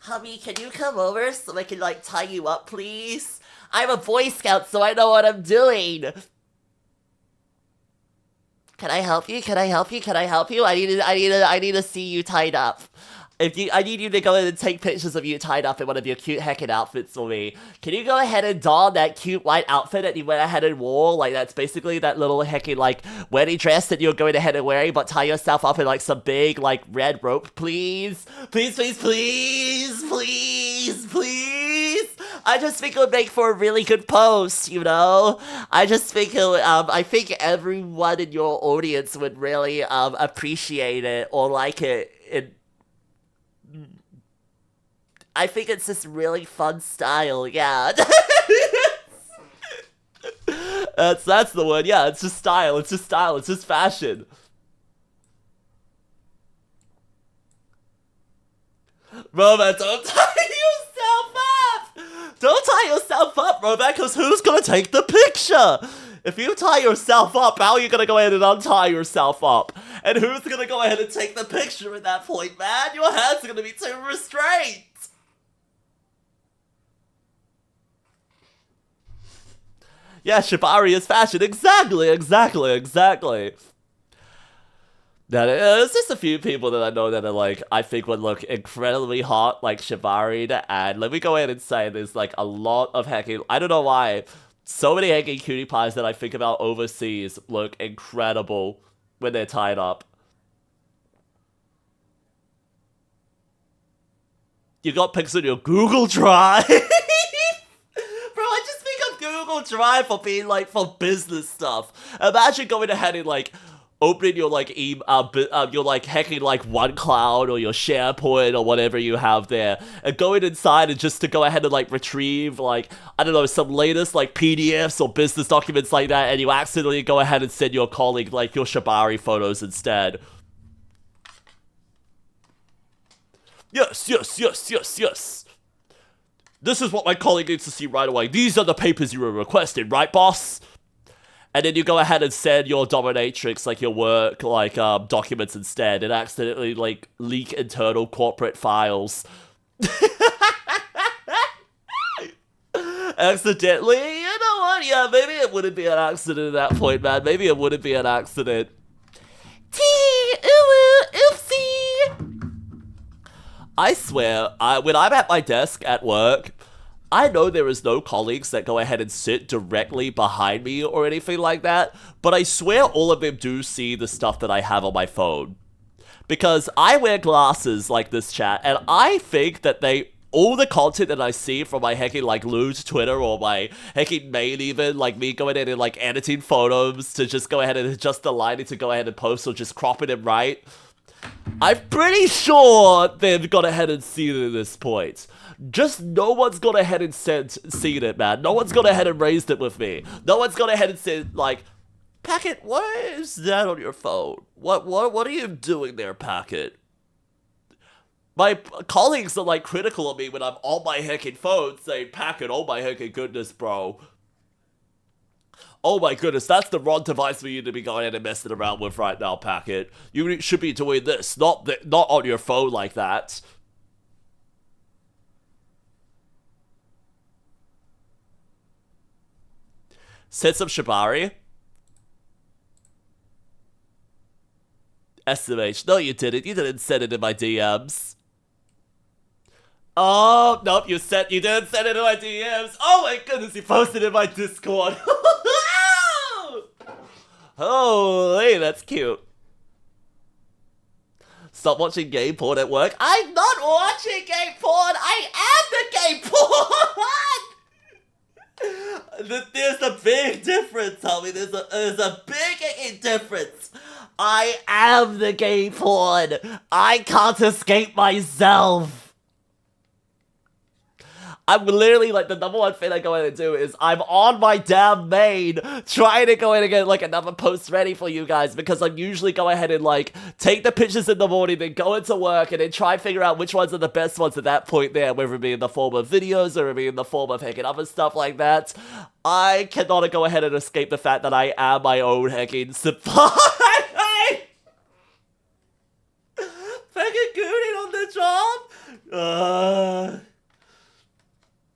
Hubby, can you come over so I can, like, tie you up, please? I'm a Boy Scout, so I know what I'm doing. Can I help you? I need to see you tied up. I need you to go in and take pictures of you tied up in one of your cute heckin' outfits for me. Can you go ahead and don that cute white outfit that you went ahead and wore? Like, that's basically that little heckin', like, wedding dress that you're going ahead and wearing, but tie yourself up in, like, some big, like, red rope, please? Please. I just think it would make for a really good post, you know? I just think I think everyone in your audience would really, appreciate it or like it. I think it's just really fun style, yeah. That's the word, yeah, it's just style, it's just fashion. Robert, don't tie yourself up! Don't tie yourself up, Robert, because who's gonna take the picture? If you tie yourself up, how are you gonna go ahead and untie yourself up? And who's gonna go ahead and take the picture at that point, man? Your hands are gonna be too restrained. Yeah, Shibari is fashion. Exactly. Now, there's just a few people that I know that are, like, I think would look incredibly hot, like Shibari, and let me go ahead and say there's, like, a lot of hecking, I don't know why, so many hecking cutie pies that I think about overseas look incredible when they're tied up. You got pics on your Google Drive? Google Drive for being, like, for business stuff. Imagine going ahead and, like, opening your, like, your, like, hacking, like, OneCloud or your SharePoint or whatever you have there, and going inside and just to go ahead and, like, retrieve, like, I don't know, some latest, like, PDFs or business documents like that, and you accidentally go ahead and send your colleague, like, your Shibari photos instead. Yes. This is what my colleague needs to see right away. These are the papers you were requested, right, boss? And then you go ahead and send your dominatrix, like, your work, like, documents instead, and accidentally, like, leak internal corporate files. Accidentally? You know what? Yeah, maybe it wouldn't be an accident at that point, man. Maybe it wouldn't be an accident. Oopsie! I swear, when I'm at my desk at work, I know there is no colleagues that go ahead and sit directly behind me or anything like that, but I swear all of them do see the stuff that I have on my phone. Because I wear glasses like this, chat, and I think that all the content that I see from my hecking like Lou's Twitter or my hecking main even, like me going in and like editing photos to just go ahead and adjust the lighting to go ahead and post or just cropping it right, I'm pretty sure they've gone ahead and seen it at this point. Just no one's gone ahead and seen it, man. No one's gone ahead and raised it with me. No one's gone ahead and said, like, Packet, what is that on your phone? What are you doing there, Packet? My colleagues are, like, critical of me when I'm on my hecking phone saying, Packet, oh my hecking goodness, bro. Oh my goodness, that's the wrong device for you to be going in and messing around with right now, Packet. You should be doing this, not on your phone like that. Send some Shibari. SMH. No, you didn't. You didn't send it in my DMs. Oh, nope, you didn't send it in my DMs. Oh my goodness, you posted it in my Discord. Holy, that's cute. Stop watching gay porn at work. I'm not watching gay porn. I am the gay porn. There's a big difference, homie. There's a big difference. I am the gay porn. I can't escape myself. I'm literally, like, the number one thing I go in and do is I'm on my damn main trying to go in and get, like, another post ready for you guys, because I usually go ahead and, like, take the pictures in the morning, then go into work, and then try and figure out which ones are the best ones at that point there, whether it be in the form of videos or it be in the form of hacking other stuff like that. I cannot go ahead and escape the fact that I am my own hacking supply. Fucking gooning on the job?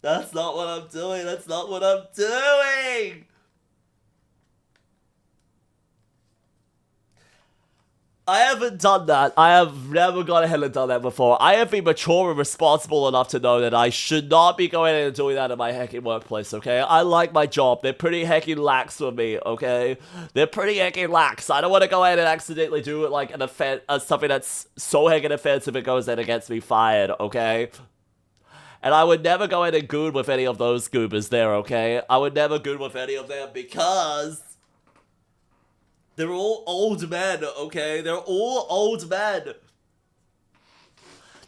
That's not what I'm doing. That's not what I'm doing. I haven't done that. I have never gone ahead and done that before. I have been mature and responsible enough to know that I should not be going in and doing that in my hacking workplace, okay? I like my job. They're pretty hecking lax with me, okay? They're pretty hecking lax. I don't want to go in and accidentally do it like an offense, something that's so hecking offensive it goes in and gets me fired, okay? And I would never go in and goon with any of those goobers there, okay? I would never goon with any of them because they're all old men, okay? They're all old men.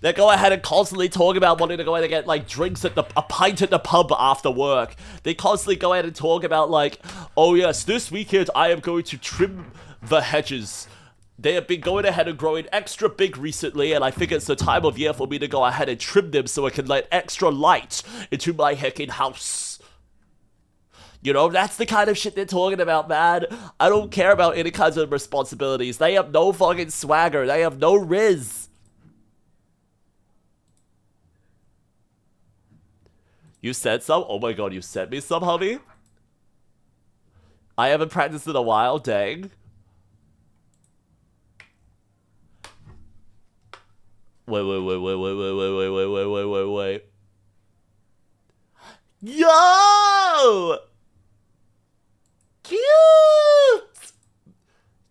They go ahead and constantly talk about wanting to go ahead and get, like, drinks at a pint at the pub after work. They constantly go ahead and talk about, like, oh yes, this weekend I am going to trim the hedges. They have been going ahead and growing extra big recently, and I think it's the time of year for me to go ahead and trim them so I can let extra light into my heckin' house. You know, that's the kind of shit they're talking about, man. I don't care about any kinds of responsibilities. They have no fucking swagger. They have no riz. You said some? Oh my god, you sent me some, homie? I haven't practiced in a while, dang. Wait. Yo! Cute!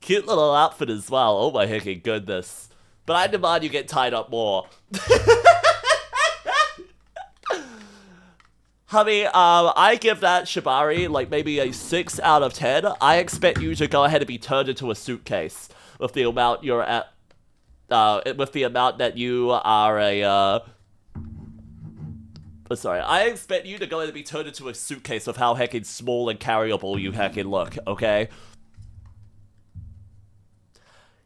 Cute little outfit as well. Oh my heckin' goodness. But I demand you get tied up more. Honey, I give that Shibari like maybe a 6 out of 10. I expect you to go ahead and be turned into a suitcase with the amount you're at. With the amount that you are a, sorry, I expect you to go ahead and be turned into a suitcase with how heckin' small and carryable you heckin' look, okay?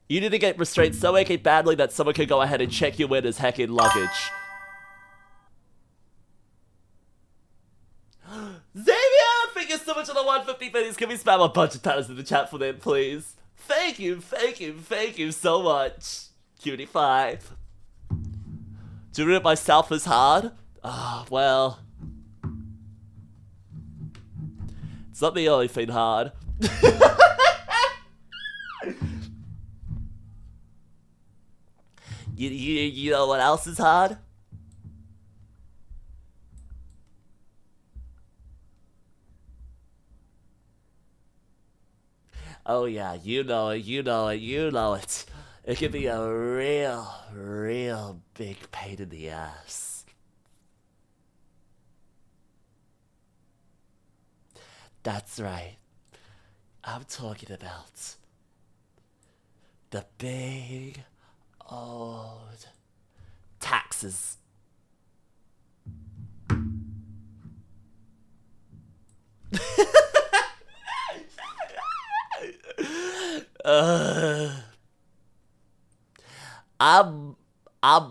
You need to get restrained so heckin' badly that someone can go ahead and check you in as heckin' luggage. Xavier, thank you so much for the 150 pennies. Can we spam a bunch of times in the chat for them, please? Thank you so much. Cutie 5. Doing it myself is hard? Ah, well. It's not the only thing hard. You know what else is hard? Oh yeah, you know it, you know it, you know it. It can be a real big pain in the ass. That's right. I'm talking about the big old taxes. uh, I'm, I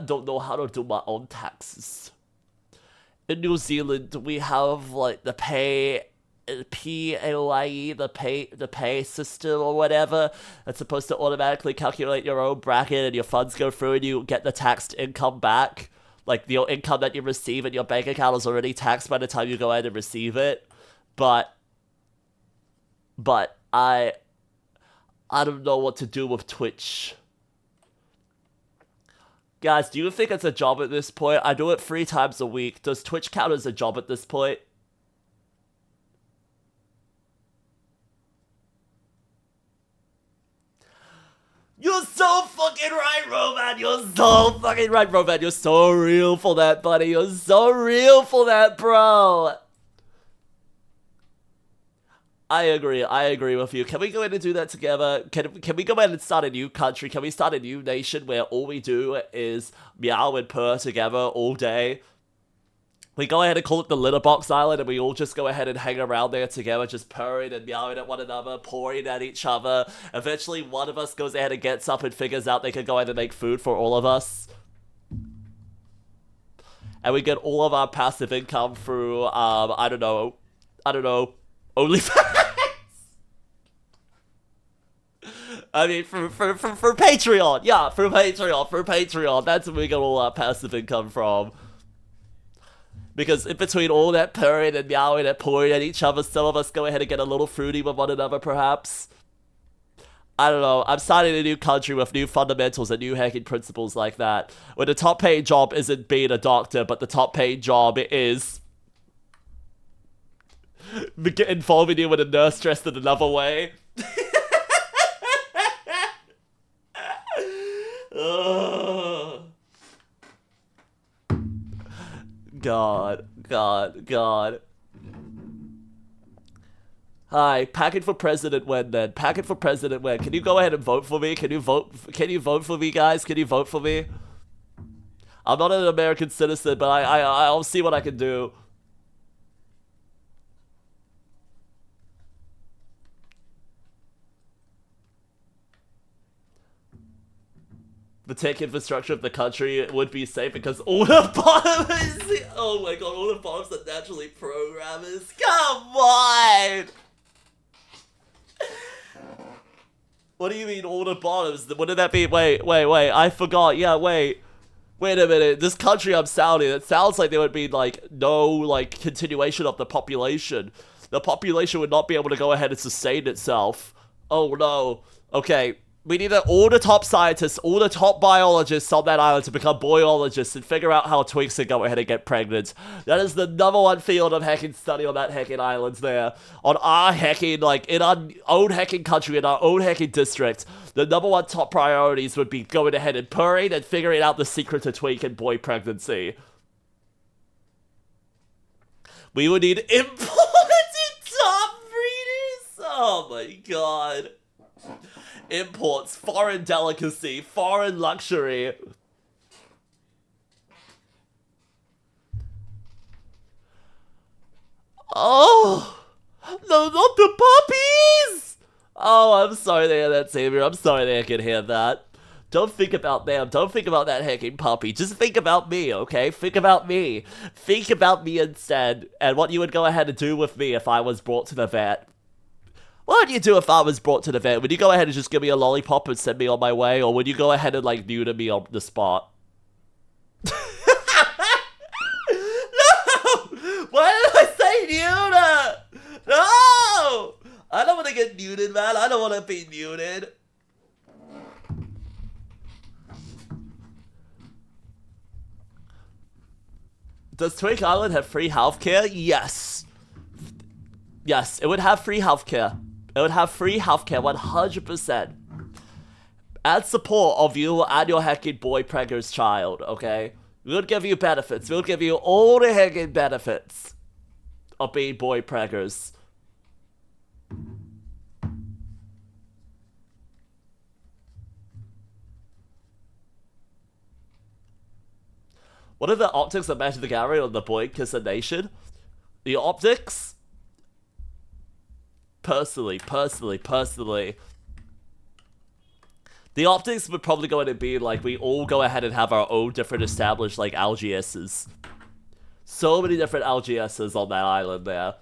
don't know how to do my own taxes. In New Zealand, we have like the PAYE, the pay system or whatever. That's supposed to automatically calculate your own bracket, and your funds go through, and you get the taxed income back. Like your income that you receive in your bank account is already taxed by the time you go ahead and receive it. But I don't know what to do with Twitch. Guys, do you think it's a job at this point? I do it 3 times a week. Does Twitch count as a job at this point? You're so fucking right, Roman! You're so fucking right, Roman! You're so real for that, buddy! You're so real for that, bro! I agree with you. Can we go in and do that together? Can we go in and start a new country? Can we start a new nation where all we do is meow and purr together all day? We go ahead and call it the Litter Box Island, and we all just go ahead and hang around there together, just purring and meowing at one another, pawing at each other. Eventually, one of us goes ahead and gets up and figures out they can go ahead and make food for all of us. And we get all of our passive income through, I don't know, OnlyFans. I mean, for Patreon, yeah, for Patreon, that's where we get all our passive income from. Because in between all that purring and meowing and pawing at each other, some of us go ahead and get a little fruity with one another, perhaps. I don't know, I'm starting a new country with new fundamentals and new hacking principles like that, where the top paying job isn't being a doctor, but the top paying job is involving you with a nurse dressed in another way. God. Hi, packet for president when then? Packet for president when? Can you go ahead and vote for me? Can you vote for me, guys? Can you vote for me? I'm not an American citizen, but I'll see what I can do. The tech infrastructure of the country would be safe because all the bottoms, oh my god, all the bottoms are naturally programmers. Come on! What do you mean all the bottoms? What did that be? Wait, I forgot. Yeah, wait a minute. This country I'm sounding, it sounds like there would be like no like continuation of the population. The population would not be able to go ahead and sustain itself. Oh no. Okay. We need all the top scientists, all the top biologists on that island to become boyologists and figure out how twinks can go ahead and get pregnant. That is the #1 field of hacking study on that hacking island there. On our hacking, like, in our own hacking country, in our own hacking district, the #1 top priorities would be going ahead and purring and figuring out the secret to twink and boy pregnancy. We would need imported top breeders? Oh my god. Imports, foreign delicacy, foreign luxury. Oh, no, not the puppies! Oh, I'm sorry to hear that, Xavier. I'm sorry that I can hear that. Don't think about them. Don't think about that hacking puppy. Just think about me, okay? Think about me. Think about me instead, and what you would go ahead and do with me if I was brought to the vet. What would you do if I was brought to the vet? Would you go ahead and just give me a lollipop and send me on my way? Or would you go ahead and, like, neuter me on the spot? No! Why did I say neuter? No! I don't want to get neutered, man. I don't want to be neutered. Does Twink Island have free healthcare? Yes. Yes, it would have free healthcare. It would have free healthcare 100%. And support of you and your heckin' boy pregger's child, okay? We would give you benefits. We would give you all the heckin' benefits of being boy preggers. What are the optics of Magic the Gathering on the Boy Kisser Nation? The optics? Personally. The optics would probably go in and be like, we all go ahead and have our own different established, like, LGSs. So many different LGSs on that island there.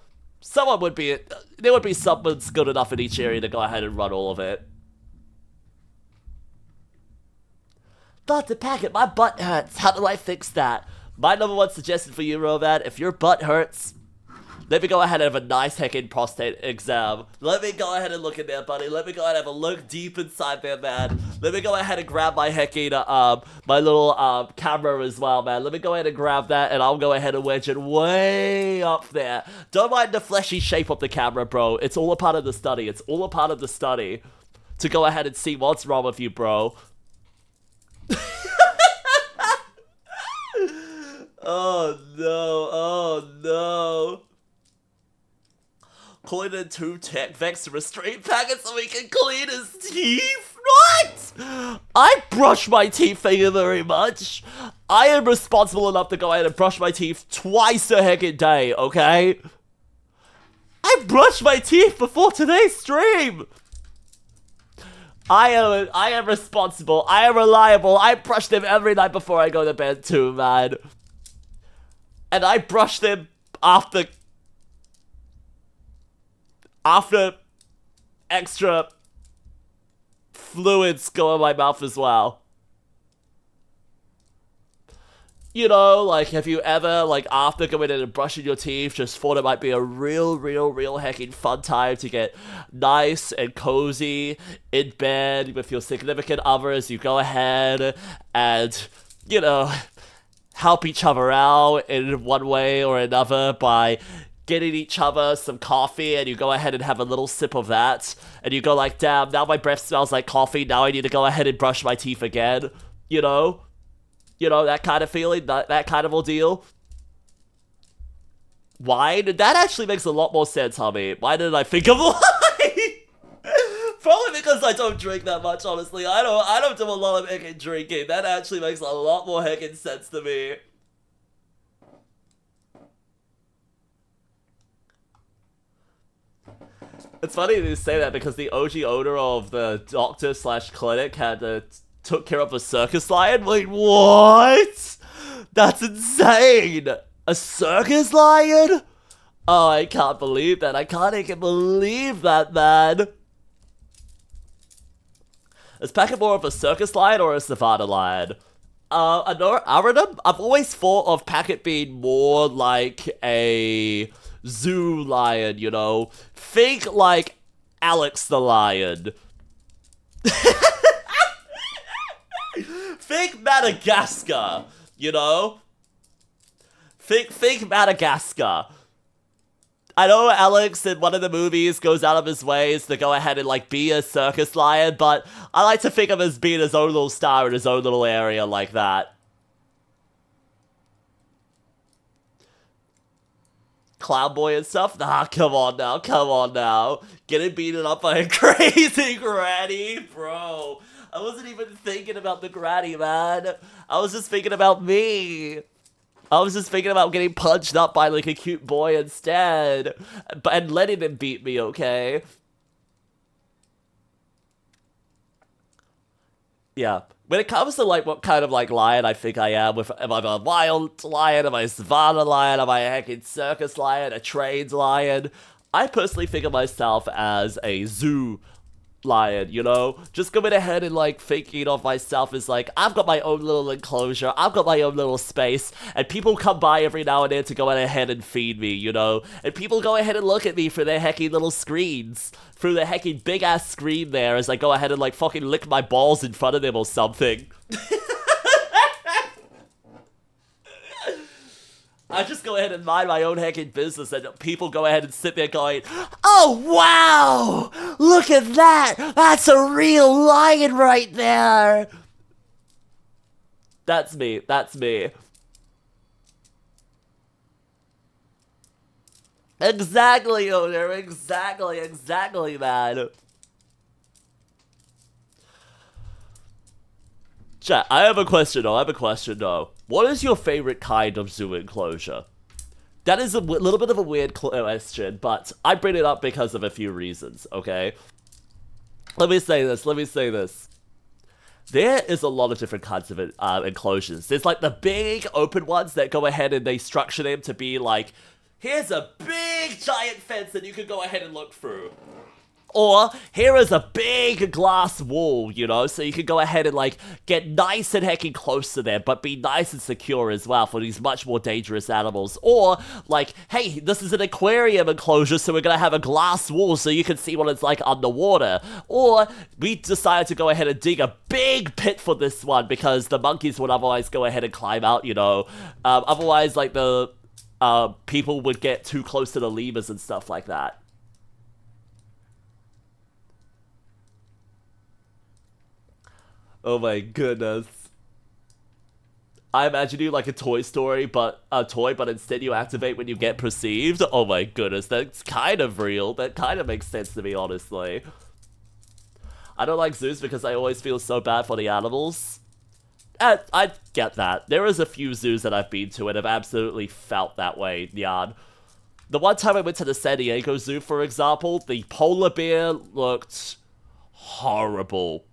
There would be someone's good enough in each area to go ahead and run all of it. Dr. Packet, my butt hurts. How do I fix that? My number one suggestion for you, Rovad, if your butt hurts, let me go ahead and have a nice heckin' prostate exam. Let me go ahead and look in there, buddy. Let me go ahead and have a look deep inside there, man. Let me go ahead and grab my heckin', my little, camera as well, man. Let me go ahead and grab that, and I'll go ahead and wedge it way up there. Don't mind the fleshy shape of the camera, bro. It's all a part of the study. It's all a part of the study. To go ahead and see what's wrong with you, bro. Oh no. Calling in 2 tech vex to restrain packets so he can clean his teeth? What? I brush my teeth, thank you very much. I am responsible enough to go ahead and brush my teeth twice a heckin' day, okay? I brushed my teeth before today's stream. I am responsible. I am reliable. I brush them every night before I go to bed too, man. And I brush them after extra fluids go in my mouth as well. You know, like, have you ever, like, after going in and brushing your teeth, just thought it might be a real heckin' fun time to get nice and cozy in bed with your significant other as you go ahead and, you know, help each other out in one way or another by getting each other some coffee, and you go ahead and have a little sip of that, and you go like, damn, now my breath smells like coffee, now I need to go ahead and brush my teeth again, you know? You know, that kind of feeling, that kind of ordeal. Wine? That actually makes a lot more sense, homie. Why didn't I think of wine? Probably because I don't drink that much, honestly. I don't do a lot of heckin' drinking. That actually makes a lot more heckin' sense to me. It's funny you say that because the OG owner of the doctor/clinic had took care of a circus lion. Wait, what? That's insane. A circus lion? Oh, I can't believe that. I can't even believe that, man. Is Packet more of a circus lion or a savannah lion? I've always thought of Packet being more like a zoo lion, you know? Think like Alex the lion. Think Madagascar, you know? Think Madagascar. I know Alex in one of the movies goes out of his ways to go ahead and like be a circus lion, but I like to think of him as being his own little star in his own little area like that. Clown boy and stuff? Nah, come on now. Getting beaten up by a crazy granny? Bro, I wasn't even thinking about the granny, man. I was just thinking about me. I was just thinking about getting punched up by, like, a cute boy instead. And letting him beat me, okay? Yeah. When it comes to, like, what kind of, like, lion I think I am, am I a wild lion, am I a savannah lion, am I a heckin' circus lion, a trained lion? I personally think of myself as a zoo lion, you know? Just going ahead and, like, thinking of myself as, like, I've got my own little enclosure, I've got my own little space, and people come by every now and then to go ahead and feed me, you know? And people go ahead and look at me through their heckin' little screens, through the heckin' big-ass screen there as I go ahead and, like, fucking lick my balls in front of them or something. I just go ahead and mind my own heckin' business, and people go ahead and sit there going, "Oh wow! Look at that! That's a real lion right there!" That's me. That's me. Exactly, owner. Exactly, man. Chat, I have a question though. What is your favorite kind of zoo enclosure? That is a little bit of a weird question, but I bring it up because of a few reasons, okay? Let me say this. There is a lot of different kinds of enclosures. There's like the big open ones that go ahead and they structure them to be like, here's a big giant fence that you can go ahead and look through. Or, here is a big glass wall, you know, so you can go ahead and, like, get nice and heckin' close to them, but be nice and secure as well for these much more dangerous animals. Or, like, hey, this is an aquarium enclosure, so we're gonna have a glass wall so you can see what it's like underwater. Or, we decided to go ahead and dig a big pit for this one because the monkeys would otherwise go ahead and climb out, you know. Otherwise, like, the people would get too close to the lemurs and stuff like that. Oh my goodness. I imagine you like a Toy Story, but a toy, but instead you activate when you get perceived. Oh my goodness, that's kind of real. That kind of makes sense to me, honestly. I don't like zoos because I always feel so bad for the animals. I get that. There is a few zoos that I've been to and have absolutely felt that way, Yan. The one time I went to the San Diego Zoo, for example, the polar bear looked horrible.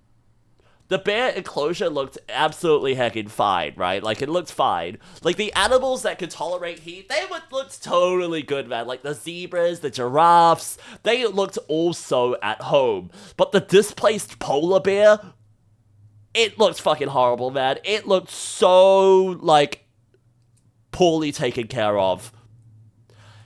The bear enclosure looked absolutely heckin' fine, right? Like, it looked fine. Like, the animals that could tolerate heat, they looked totally good, man. Like, the zebras, the giraffes, they looked also at home. But the displaced polar bear, it looked fucking horrible, man. It looked so, like, poorly taken care of.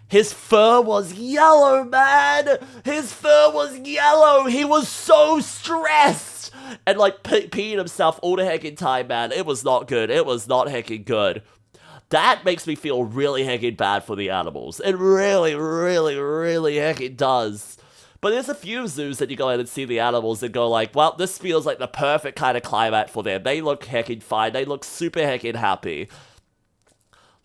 His fur was yellow, man! His fur was yellow! He was so stressed! And, like, peeing himself all the heckin' time, man. It was not good. It was not heckin' good. That makes me feel really heckin' bad for the animals. It really, really, really heckin' does. But there's a few zoos that you go in and see the animals and go like, well, this feels like the perfect kind of climate for them. They look heckin' fine. They look super heckin' happy.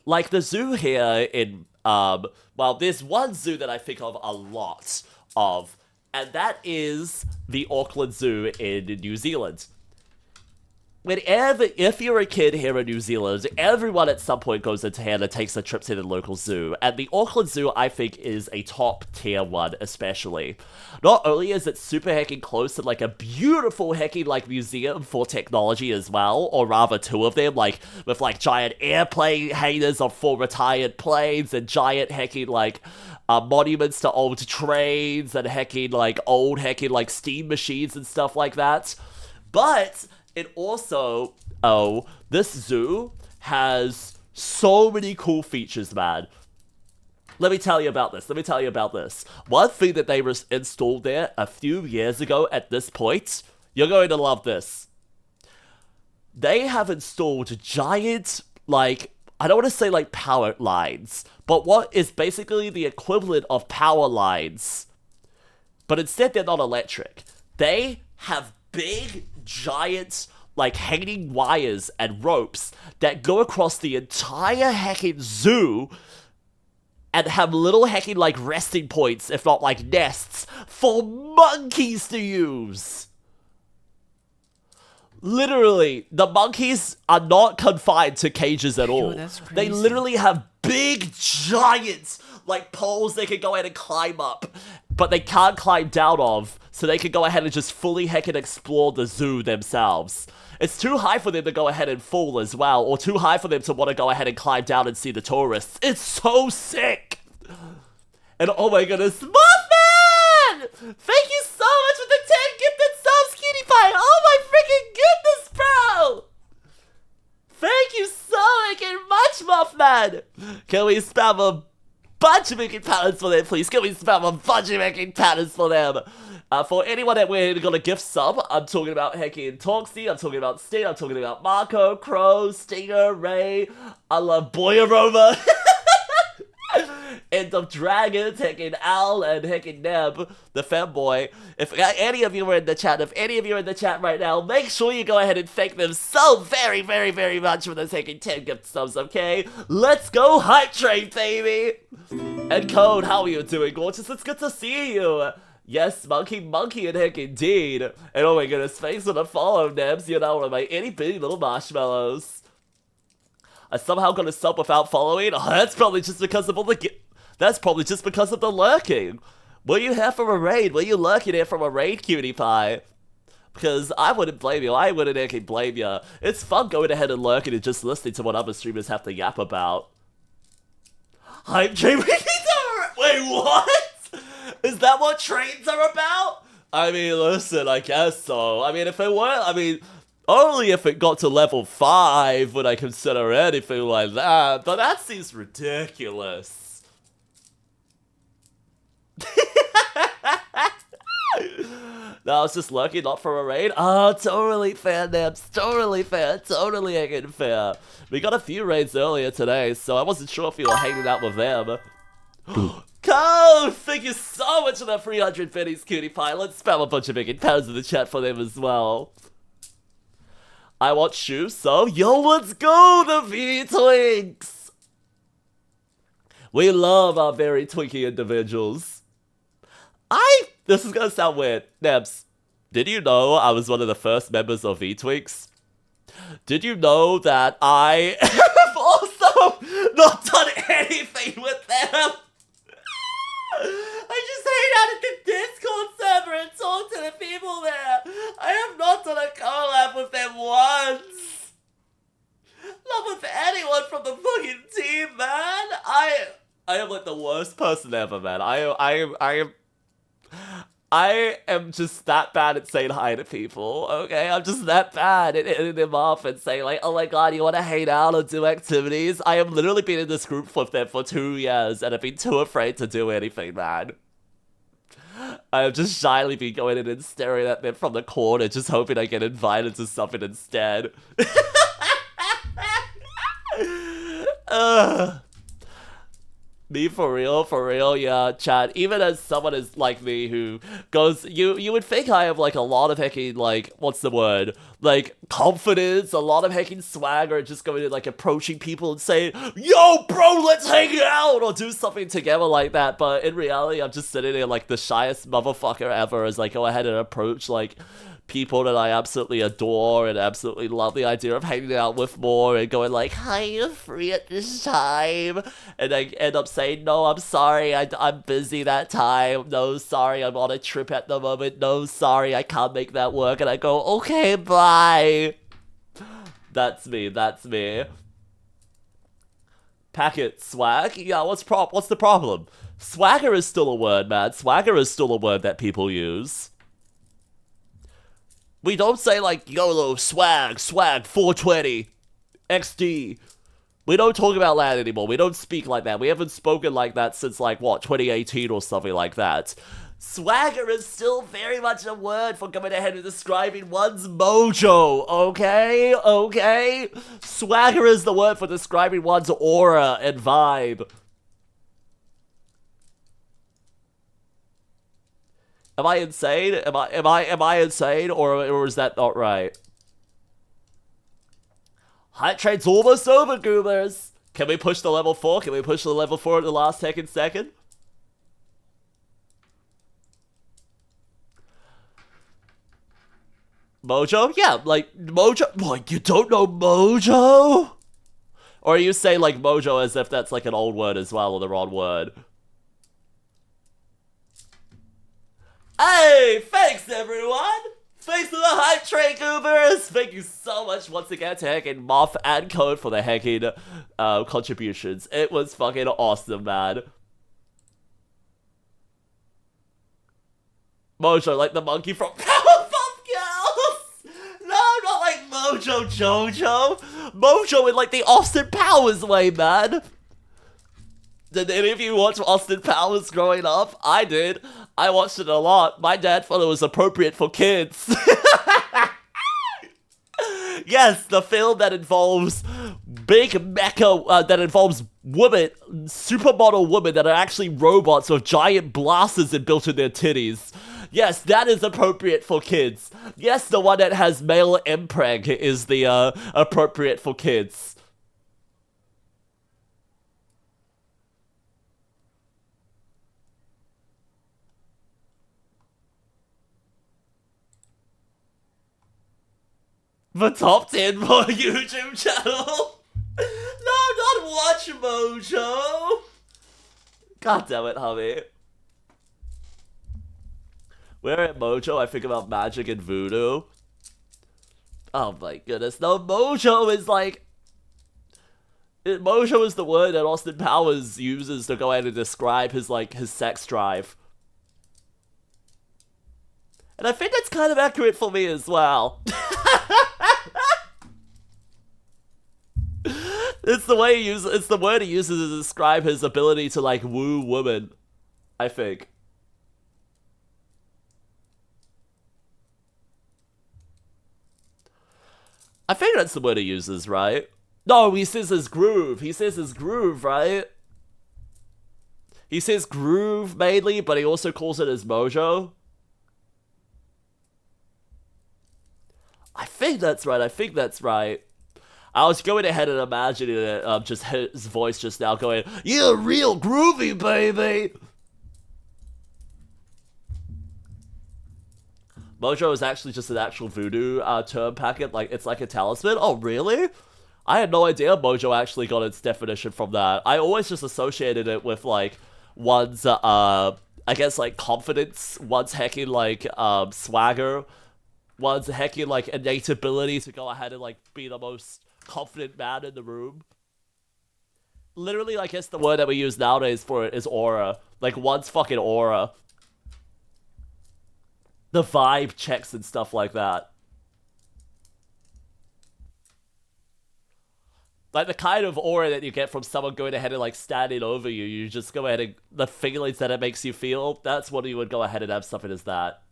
Like, the zoo here in, well, there's one zoo that I think of a lot of, and that is the Auckland Zoo in New Zealand. If you're a kid here in New Zealand, everyone at some point goes into here and takes a trip to the local zoo. And the Auckland Zoo, I think, is a top tier one, especially. Not only is it super heckin' close to, like, a beautiful heckin', like, museum for technology as well, or rather two of them, like, with, like, giant airplane hangars for retired planes, and giant heckin', like, monuments to old trains, and heckin', like, old heckin', like, steam machines and stuff like that. But it also, this zoo has so many cool features, man. Let me tell you about this. One thing that they installed there a few years ago at this point, you're going to love this. They have installed giant, like, I don't want to say like power lines, but what is basically the equivalent of power lines. But instead they're not electric. They have big, giant, like, hanging wires and ropes that go across the entire heckin' zoo and have little heckin', like, resting points, if not, like, nests, for monkeys to use. Literally, the monkeys are not confined to cages at all. That's crazy. They literally have big, giant, like, poles they can go ahead and climb up, but they can't climb down of, so they can go ahead and just fully heckin' explore the zoo themselves. It's too high for them to go ahead and fall as well, or too high for them to want to go ahead and climb down and see the tourists. It's so sick! And oh my goodness, Mothman! Thank you so much for the 10 gifted subs, Cutie Pie! Oh my freaking goodness, bro! Thank you so freaking much, Mothman! Can we spam a bunch of making patterns for them, please? Can we spam a bunch of making patterns for them? For anyone that we're gonna gift sub, I'm talking about heckin' Toxie, I'm talking about Sting, I'm talking about Marco, Crow, Stinger, Ray, I love Boy Aroma. and the dragons, heckin' Al and heckin' Neb, the femboy. If any of you are in the chat, right now, make sure you go ahead and thank them so very, very, very much for the heckin' 10 gift subs, okay? Let's go hype train, baby! And Code, how are you doing, gorgeous? It's good to see you! Yes, monkey, and heck indeed. And oh my goodness, thanks for the follow, Nebs. You're now one of my itty bitty little marshmallows. I somehow got a sub without following? Oh, that's probably just because of all the lurking. Were you here for a raid? Were you lurking here from a raid, cutie pie? Because I wouldn't blame you. I wouldn't actually blame you. It's fun going ahead and lurking and just listening to what other streamers have to yap about. Hype train. Wait, what? Is that what trains are about? I mean, listen, I guess so. I mean, if it were, only if it got to level 5 would I consider anything like that, but that seems ridiculous. No, I was just lurking, not for a raid. Oh, totally fair, Nebs. Totally fair. Totally hanging fair. We got a few raids earlier today, so I wasn't sure if you were hanging out with them. Code! Thank you so much for that 300 pennies, cutie pie. Let's spam a bunch of big pounds in the chat for them as well. I want shoes, so yo, let's go, the V-Twinks! We love our very twinky individuals. This is gonna sound weird. Nebs, did you know I was one of the first members of V-Twinks? Did you know that I have also not done anything with them? I just hang out at the Discord server and talk to the people there. I have not done a collab with them once. Not with anyone from the fucking team, man. I am like the worst person ever, man. I am just that bad at saying hi to people, okay? I'm just that bad at hitting them off and saying like, oh my god, you want to hang out or do activities? I have literally been in this group with them for 2 years and I've been too afraid to do anything, man. I have just shyly been going in and staring at them from the corner, just hoping I get invited to something instead. Me for real, yeah, chat. Even as someone is like me who goes, you would think I have like a lot of hecking, like, what's the word? Like, confidence, a lot of hecking swagger, just going and like approaching people and saying, yo, bro, let's hang out, or do something together like that. But in reality, I'm just sitting there like the shyest motherfucker ever as I go ahead and approach like people that I absolutely adore and absolutely love the idea of hanging out with more and going like, hi, you free at this time? And I end up saying, no, I'm sorry, I'm busy that time. No, sorry, I'm on a trip at the moment. No, sorry, I can't make that work. And I go, okay, bye. That's me. Packet swag? Yeah, what's the problem? Swagger is still a word, man. Swagger is still a word that people use. We don't say like, YOLO, swag, 420, XD. We don't talk about that anymore. We don't speak like that. We haven't spoken like that since like, what, 2018 or something like that. Swagger is still very much a word for coming ahead and describing one's mojo, okay? Swagger is the word for describing one's aura and vibe. Am I insane? Am I insane, or is that not right? Hype train's almost over, goobers. Can we push the level 4? Can we push the level 4 at the last second? Mojo? Yeah, like, Mojo? Like, you don't know Mojo? Or you say, like, Mojo as if that's, like, an old word as well, or the wrong word. Hey, thanks everyone! Thanks to the hype train goobers! Thank you so much once again to heckin' Moth and Code for the heckin' contributions. It was fucking awesome, man. Mojo, like the monkey from Powerpuff Girls! No, not like Mojo Jojo! Mojo in like the Austin Powers way, man! Did any of you watch Austin Powers growing up? I did. I watched it a lot. My dad thought it was appropriate for kids. Yes, the film that involves big mecha, that involves women, supermodel women that are actually robots with giant blasters built in their titties. Yes, that is appropriate for kids. Yes, the one that has male impreg is the appropriate for kids. The top 10 for YouTube channel. No, not Watch Mojo. God damn it, Hubby. Where at Mojo, I think about magic and voodoo. Oh my goodness. No, Mojo is like... Mojo is the word that Austin Powers uses to go ahead and describe his, like, his sex drive. And I think that's kind of accurate for me as well. It's the way he uses, it's the word he uses to describe his ability to, like, woo women, I think. I think that's the word he uses, right? No, he says his groove. He says his groove, right? He says groove mainly, but he also calls it his mojo. I think that's right. I think that's right. I was going ahead and imagining it, just his voice just now going, "Yeah, real groovy, baby." Mojo is actually just an actual voodoo term packet. Like, it's like a talisman. Oh, really? I had no idea Mojo actually got its definition from that. I always just associated it with, like, one's, I guess, like, confidence, one's hecking, like, swagger, one's hecking, like, innate ability to go ahead and, like, be the most confident man in the room. Literally, I guess the word that we use nowadays for it is aura. Like, one's fucking aura. The vibe checks and stuff like that. Like, the kind of aura that you get from someone going ahead and, like, standing over you. You just go ahead and... The feelings that it makes you feel, that's what you would go ahead and have something as that.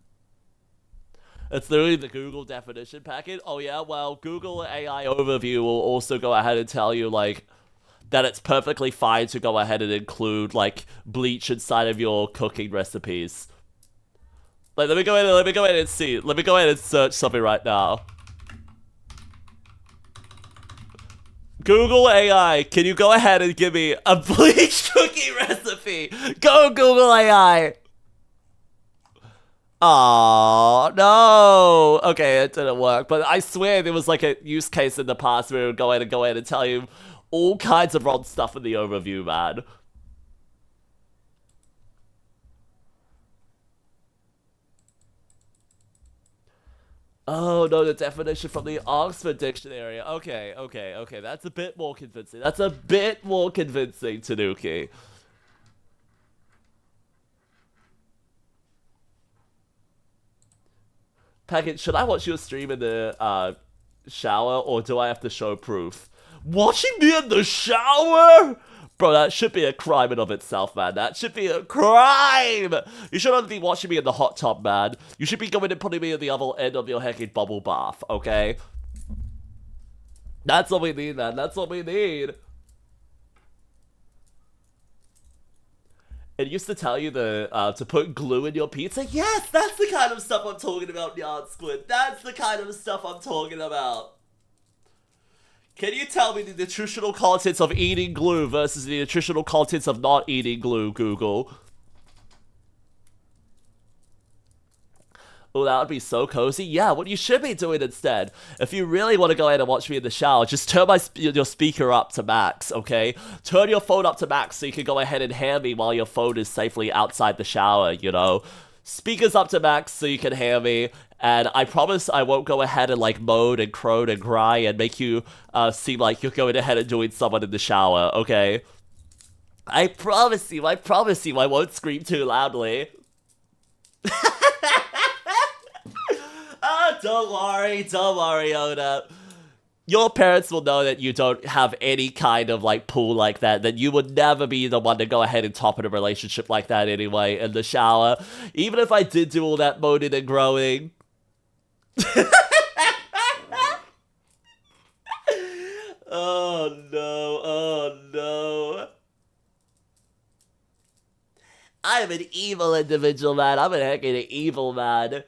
It's literally the Google definition packet. Oh yeah, well, Google AI Overview will also go ahead and tell you, like, that it's perfectly fine to go ahead and include, like, bleach inside of your cooking recipes. Like, let me go ahead and see. Let me go ahead and search something right now. Google AI, can you go ahead and give me a bleach cookie recipe? Go, Google AI! Oh no! Okay, it didn't work, but I swear there was like a use case in the past where it would go ahead and tell you all kinds of wrong stuff in the overview, man. Oh no, the definition from the Oxford Dictionary. Okay, that's a bit more convincing. That's a bit more convincing, Tanuki. Packet, should I watch your stream in the shower, or do I have to show proof? Watching me in the shower? Bro, that should be a crime in of itself, man. That should be a crime! You shouldn't be watching me in the hot tub, man. You should be going and putting me in the other end of your hecking bubble bath, okay? That's what we need, man. That's what we need. It used to tell you to put glue in your pizza. Yes, that's the kind of stuff I'm talking about, Yard Squid. That's the kind of stuff I'm talking about. Can you tell me the nutritional contents of eating glue versus the nutritional contents of not eating glue, Google? Oh, that would be so cozy. Yeah, what you should be doing instead, if you really want to go ahead and watch me in the shower, just turn your speaker up to max, okay? Turn your phone up to max so you can go ahead and hear me while your phone is safely outside the shower, you know? Speakers up to max so you can hear me, and I promise I won't go ahead and, like, moan and crone and cry and make you seem like you're going ahead and doing someone in the shower, okay? I promise you, I won't scream too loudly. Don't worry, Oda. Your parents will know that you don't have any kind of, like, pool like that you would never be the one to go ahead and top in a relationship like that anyway, in the shower. Even if I did do all that moaning and growing. Oh no. I'm an evil individual, man. I'm a heckin' evil man.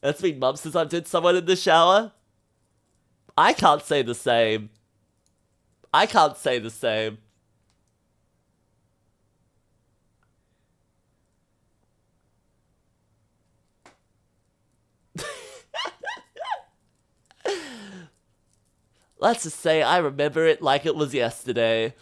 It's been months since I did someone in the shower. I can't say the same. I can't say the same. Let's just say I remember it like it was yesterday.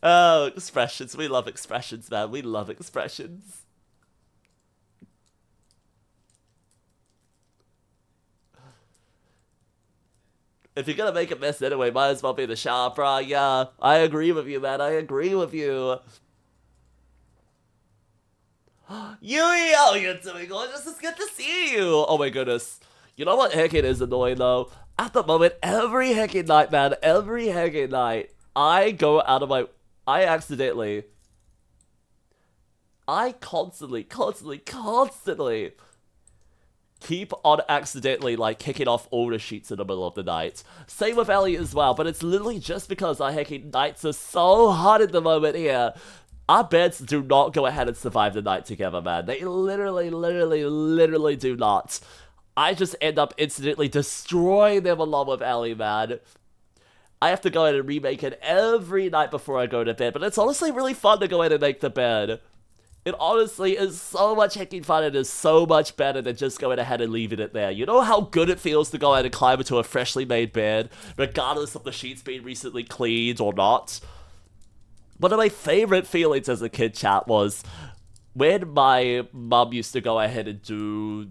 Oh, expressions. We love expressions, man. We love expressions. If you're gonna make a mess anyway, might as well be the shower, bruh. Yeah, I agree with you, man. I agree with you. Yui, how you doing, gorgeous? It's good to see you. Oh my goodness. You know what heckin' is annoying, though? At the moment, every heckin' night, man, every heckin' night, I go out of my... I constantly keep on accidentally, like, kicking off all the sheets in the middle of the night. Same with Ellie as well, but it's literally just because our heckin' nights are so hot at the moment here. Our beds do not go ahead and survive the night together, man. They literally do not. I just end up instantly destroying them along with Ellie, man. I have to go ahead and remake it every night before I go to bed, but it's honestly really fun to go ahead and make the bed. It honestly is so much heckin' fun. It is so much better than just going ahead and leaving it there. You know how good it feels to go ahead and climb into a freshly made bed, regardless of the sheets being recently cleaned or not? One of my favorite feelings as a kid, chat, was when my mum used to go ahead and do,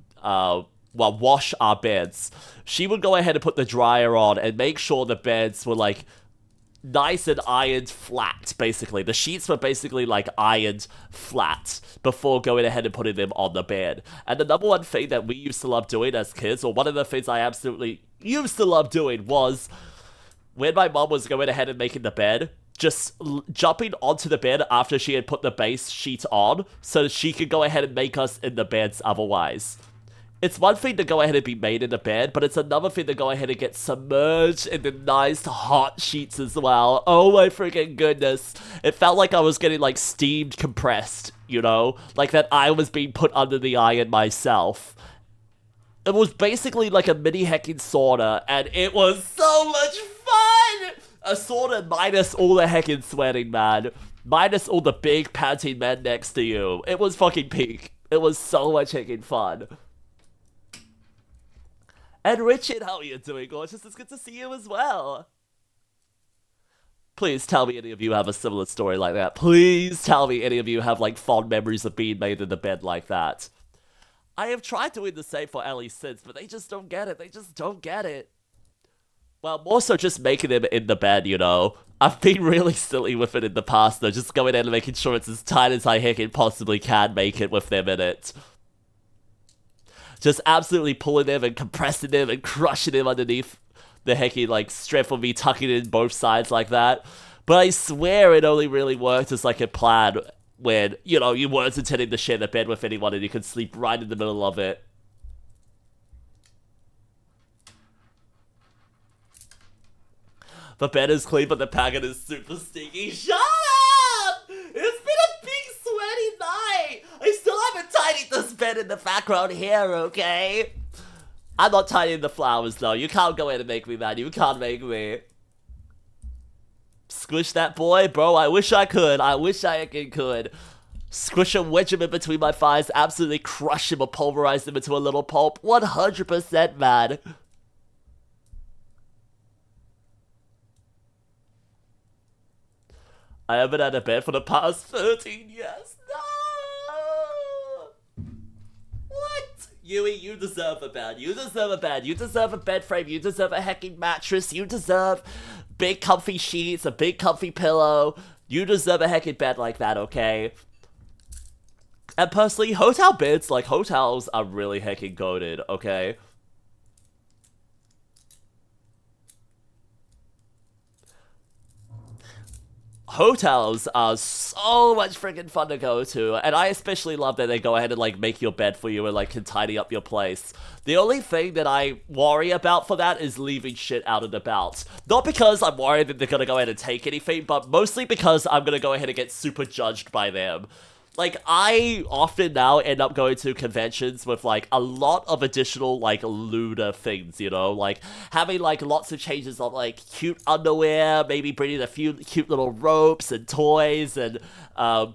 wash our beds. She would go ahead and put the dryer on and make sure the beds were, like, nice and ironed flat, basically. The sheets were basically, like, ironed flat before going ahead and putting them on the bed. And the number one thing that we used to love doing as kids, or one of the things I absolutely used to love doing, was when my mom was going ahead and making the bed, just jumping onto the bed after she had put the base sheet on so that she could go ahead and make us in the beds otherwise. It's one thing to go ahead and be made in the bed, but it's another thing to go ahead and get submerged in the nice hot sheets as well. Oh my freaking goodness. It felt like I was getting, like, steamed compressed, you know? Like that I was being put under the iron myself. It was basically like a mini heckin' sauna, and it was so much fun! A sauna minus all the heckin' sweating, man. Minus all the big panting men next to you. It was fucking peak. It was so much heckin' fun. And Richard, how are you doing, gorgeous? It's good to see you as well. Please tell me any of you have a similar story like that. Please tell me any of you have, like, fond memories of being made in the bed like that. I have tried doing the same for Ellie since, but they just don't get it. They just don't get it. Well, more so just making them in the bed, you know. I've been really silly with it in the past, though. Just going in and making sure it's as tight as I heckin' possibly can make it with them in it. Just absolutely pulling them and compressing them and crushing them underneath the heckin', like, strength of me tucking in both sides like that. But I swear it only really worked as, like, a plan when, you know, you weren't intending to share the bed with anyone and you could sleep right in the middle of it. The bed is clean, but the packet is super stinky. Shut up! It's been a big sweaty night! I still haven't tidied this bed in the background here, okay? I'm not tidying the flowers, though. You can't go in and make me mad. You can't make me. Squish that boy? Bro, I wish I could. I wish I could. Squish him, wedge him in between my thighs, absolutely crush him or pulverize him into a little pulp. 100%, man. I haven't had a bed for the past 13 years. No! What? Yui, you deserve a bed. You deserve a bed. You deserve a bed frame. You deserve a hecking mattress. You deserve big comfy sheets, a big comfy pillow. You deserve a hecking bed like that, okay? And personally, hotel beds, like, hotels are really hecking goated, okay? hotels are so much freaking fun to go to, and I especially love that they go ahead and like make your bed for you and like can tidy up your place. The only thing that I worry about for that is leaving shit out and about. Not because I'm worried that they're gonna go ahead and take anything, but mostly because I'm gonna go ahead and get super judged by them. Like, I often now end up going to conventions with, like, a lot of additional, like, looter things, you know? Like, having, like, lots of changes of, like, cute underwear, maybe bringing a few cute little ropes and toys, and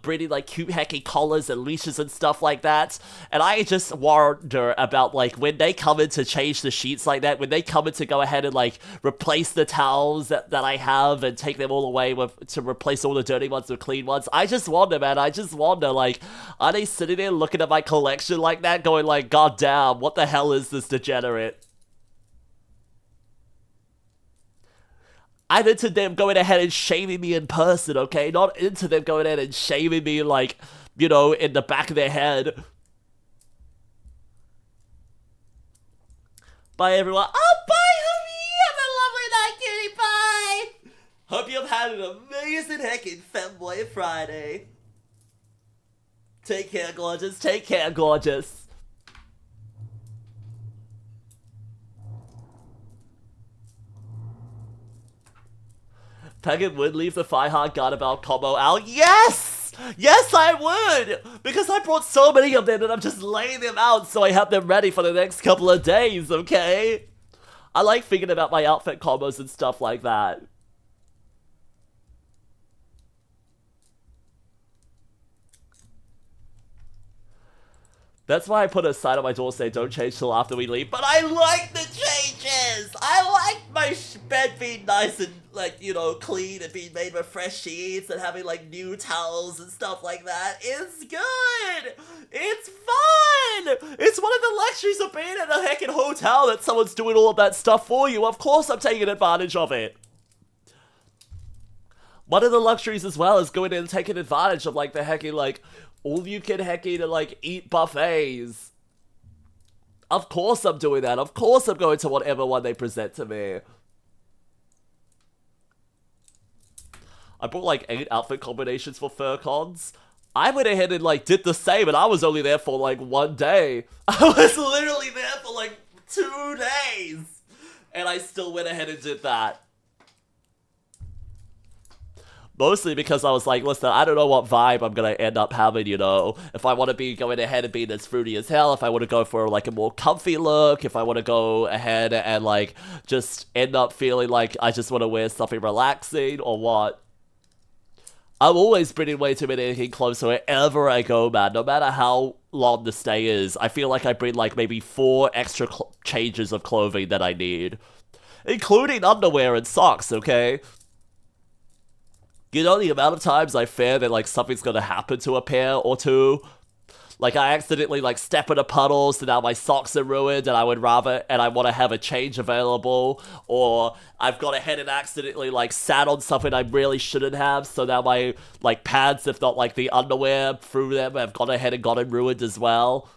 bringing, like, cute hacking collars and leashes and stuff like that. And I just wonder about, like, when they come in to change the sheets like that, when they come in to go ahead and, like, replace the towels that I have and take them all away to replace all the dirty ones with clean ones. I just wonder, man, I just wonder, like, are they sitting there looking at my collection like that, going like, God damn, what the hell is this degenerate? I'm into them going ahead and shaming me in person, okay? Not into them going ahead and shaming me, like, you know, in the back of their head. Bye, everyone. Oh, bye, honey! Have a lovely night, cutie pie! Hope you've had an amazing heckin' Femboy Friday. Take care, gorgeous. Take care, gorgeous. Pagan would leave the Firehard Guard about combo out. Yes! Yes, I would! Because I brought so many of them and I'm just laying them out so I have them ready for the next couple of days, okay? I like thinking about my outfit combos and stuff like that. That's why I put a sign on my door saying don't change till after we leave. But I like the changes! I like my bed being nice and, like, you know, clean and being made with fresh sheets and having, like, new towels and stuff like that. It's good! It's fun! It's one of the luxuries of being at a heckin' hotel that someone's doing all of that stuff for you. Of course I'm taking advantage of it. One of the luxuries as well is going in and taking advantage of, like, the heckin', like, all you can heckin' and, like, eat buffets. Of course I'm doing that. Of course I'm going to whatever one they present to me. I bought, like, 8 outfit combinations for FurCons. I went ahead and, like, did the same, and I was only there for, like, 1 day. I was literally there for, like, 2 days. And I still went ahead and did that. Mostly because I was like, listen, I don't know what vibe I'm gonna end up having, you know? If I want to be going ahead and being as fruity as hell, if I want to go for, like, a more comfy look, if I want to go ahead and, like, just end up feeling like I just want to wear something relaxing, or what. I'm always bringing way too many clothes wherever I go, man. No matter how long the stay is, I feel like I bring, like, maybe 4 extra changes of clothing that I need. Including underwear and socks, okay? You know the amount of times I fear that, like, something's gonna happen to a pair or two? Like, I accidentally, like, step in a puddle, so now my socks are ruined, and I want to have a change available, or I've gone ahead and accidentally, like, sat on something I really shouldn't have, so now my, like, pads, if not, like, the underwear through them, have gone ahead and gotten ruined as well.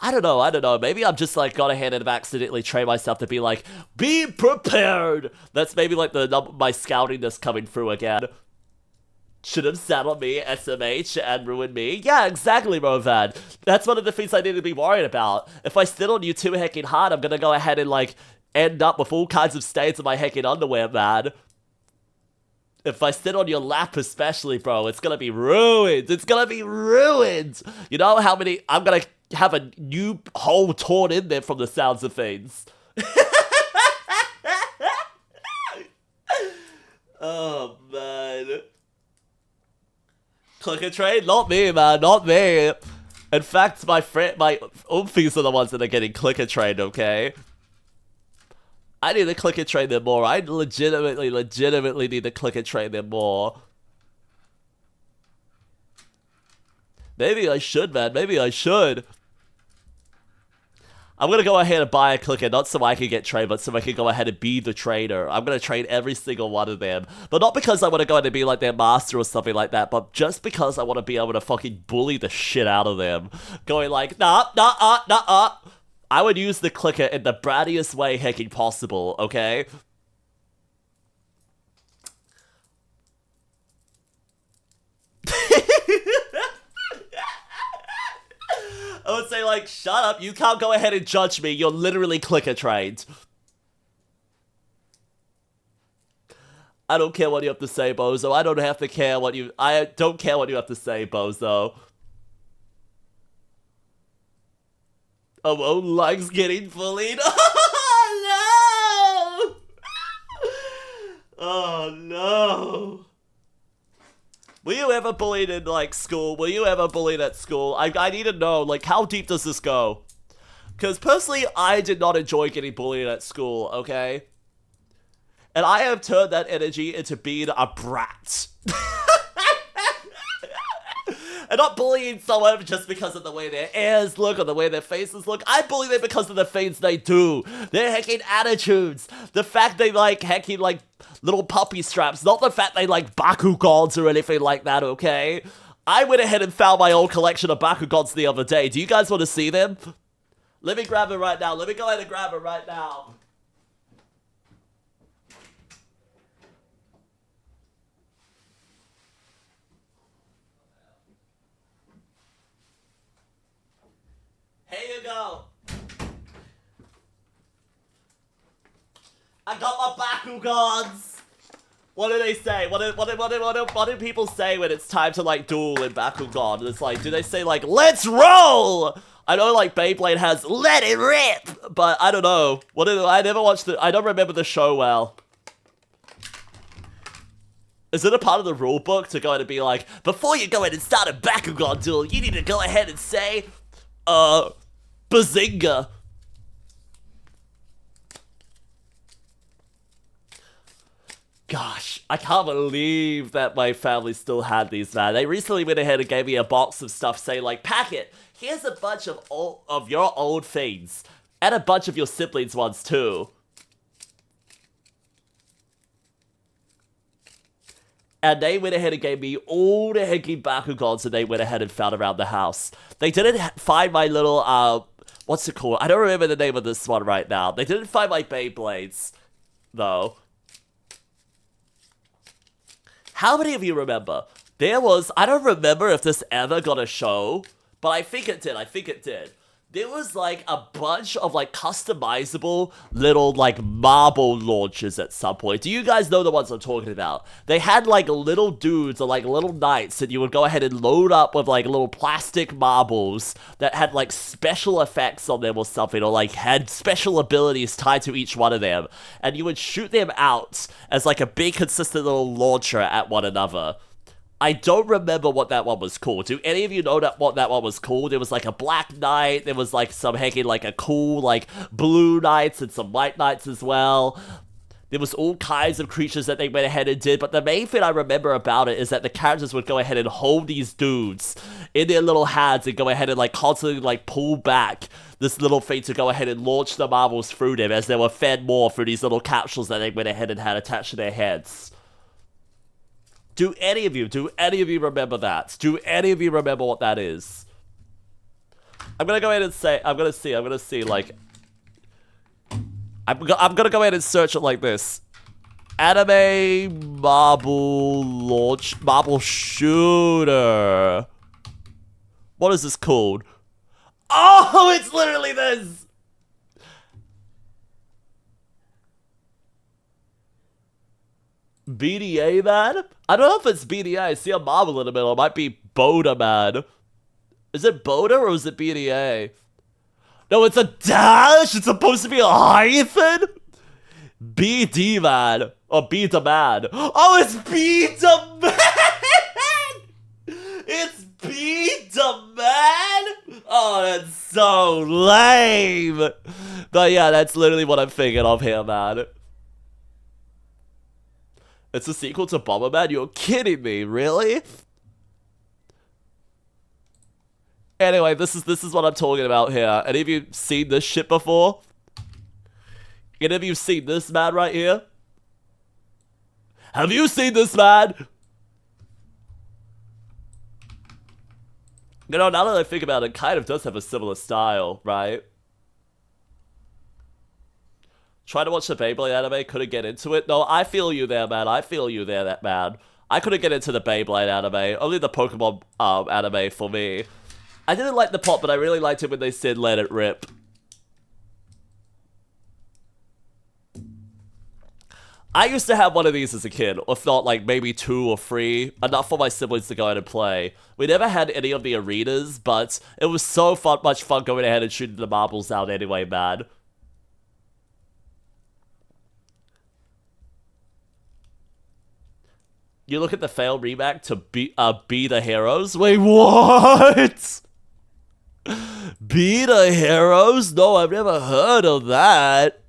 I don't know, maybe I'm just, like, gone ahead and have accidentally trained myself to be like, be prepared! That's maybe, like, my scoutingness coming through again. Should have sat on me, SMH, and ruined me. Yeah, exactly, Rovan. That's one of the things I need to be worried about. If I sit on you too heckin' hard, I'm gonna go ahead and, like, end up with all kinds of stains of my heckin' underwear, man. If I sit on your lap especially, bro, it's gonna be ruined. It's gonna be ruined. You know how many... I'm gonna have a new hole torn in there from the sounds of things. Oh, man. Click and trade? Not me, man. Not me. In fact, my oomfies are the ones that are getting click and trade, okay? I need to click and trade them more. I legitimately need to click and trade them more. Maybe I should, man. Maybe I should. I'm gonna go ahead and buy a clicker, not so I can get trade, but so I can go ahead and be the trader. I'm gonna trade every single one of them. But not because I want to go ahead and be like their master or something like that, but just because I want to be able to fucking bully the shit out of them. Going like, nah. I would use the clicker in the brattiest way hecking possible, okay? I would say, like, shut up, you can't go ahead and judge me, you're literally clicker trained. I don't care what you have to say, Bozo. I don't have to care what you... I don't care what you have to say, Bozo. Oh, Lug's getting bullied. Oh, no! Oh, no. Were you ever bullied in, like, school? Were you ever bullied at school? I need to know, like, how deep does this go? Because, personally, I did not enjoy getting bullied at school, okay? And I have turned that energy into being a brat. And not bullying someone just because of the way their ears look or the way their faces look. I bully them because of the things they do. Their hecking attitudes. The fact they like hecking like little puppy straps. Not the fact they like Bakugans or anything like that, okay? I went ahead and found my old collection of Bakugans the other day. Do you guys want to see them? Let me grab them right now. Let me go ahead and grab them right now. Here you go. I got my Bakugans. What do they say? What do people say when it's time to like duel in Bakugan? It's like, do they say like, let's roll? I know like Beyblade has let it rip, but I don't know. I never watched I don't remember the show well. Is it a part of the rule book to go ahead and be like, before you go ahead and start a Bakugan duel, you need to go ahead and say, Bazinga. Gosh, I can't believe that my family still had these, man. They recently went ahead and gave me a box of stuff saying like, Packet, here's a bunch of your old things. And a bunch of your siblings' ones too. And they went ahead and gave me all the hecking Bakugans that they went ahead and found around the house. They didn't find my little, what's it called? I don't remember the name of this one right now. They didn't find my Beyblades, though. How many of you remember? There was, I don't remember if this ever got a show, but I think it did. There was like a bunch of like customizable little like marble launchers at some point. Do you guys know the ones I'm talking about? They had like little dudes or like little knights that you would go ahead and load up with like little plastic marbles that had like special effects on them or something, or like had special abilities tied to each one of them. And you would shoot them out as like a big consistent little launcher at one another. I don't remember what that one was called. Do any of you know what that one was called? There was like a black knight, there was like some hecking like a cool like blue knights and some white knights as well. There was all kinds of creatures that they went ahead and did, but the main thing I remember about it is that the characters would go ahead and hold these dudes in their little hands and go ahead and like constantly like pull back this little thing to go ahead and launch the marbles through them as they were fed more through these little capsules that they went ahead and had attached to their heads. Do any of you remember that? Do any of you remember what that is? I'm gonna go ahead and say, I'm gonna see, like, I'm gonna go ahead and search it like this. Anime marble shooter. What is this called? Oh, it's literally this! BDA, man? I don't know if it's BDA. I see a marble in the middle. It might be Boda, man. Is it Boda or is it BDA? No, it's a dash. It's supposed to be a hyphen. BD, man. Or Beta, man. Oh, it's Beta, man. It's Beta, man. Oh, that's so lame. But yeah, that's literally what I'm thinking of here, man. It's a sequel to Bomberman? You're kidding me, really? Anyway, this is what I'm talking about here. Any of you seen this shit before? Any of you seen this man right here? Have you seen this man? You know, now that I think about it, it kind of does have a similar style, right? Trying to watch the Beyblade anime, couldn't get into it. No, I feel you there, man. I feel you there, that man. I couldn't get into the Beyblade anime. Only the Pokemon anime for me. I didn't like the plot, but I really liked it when they said let it rip. I used to have one of these as a kid, if not like maybe 2 or 3, enough for my siblings to go out and play. We never had any of the arenas, but it was so much fun going ahead and shooting the marbles out anyway, man. You look at the failed remake to Be the Heroes? Wait, what? Be the Heroes? No, I've never heard of that.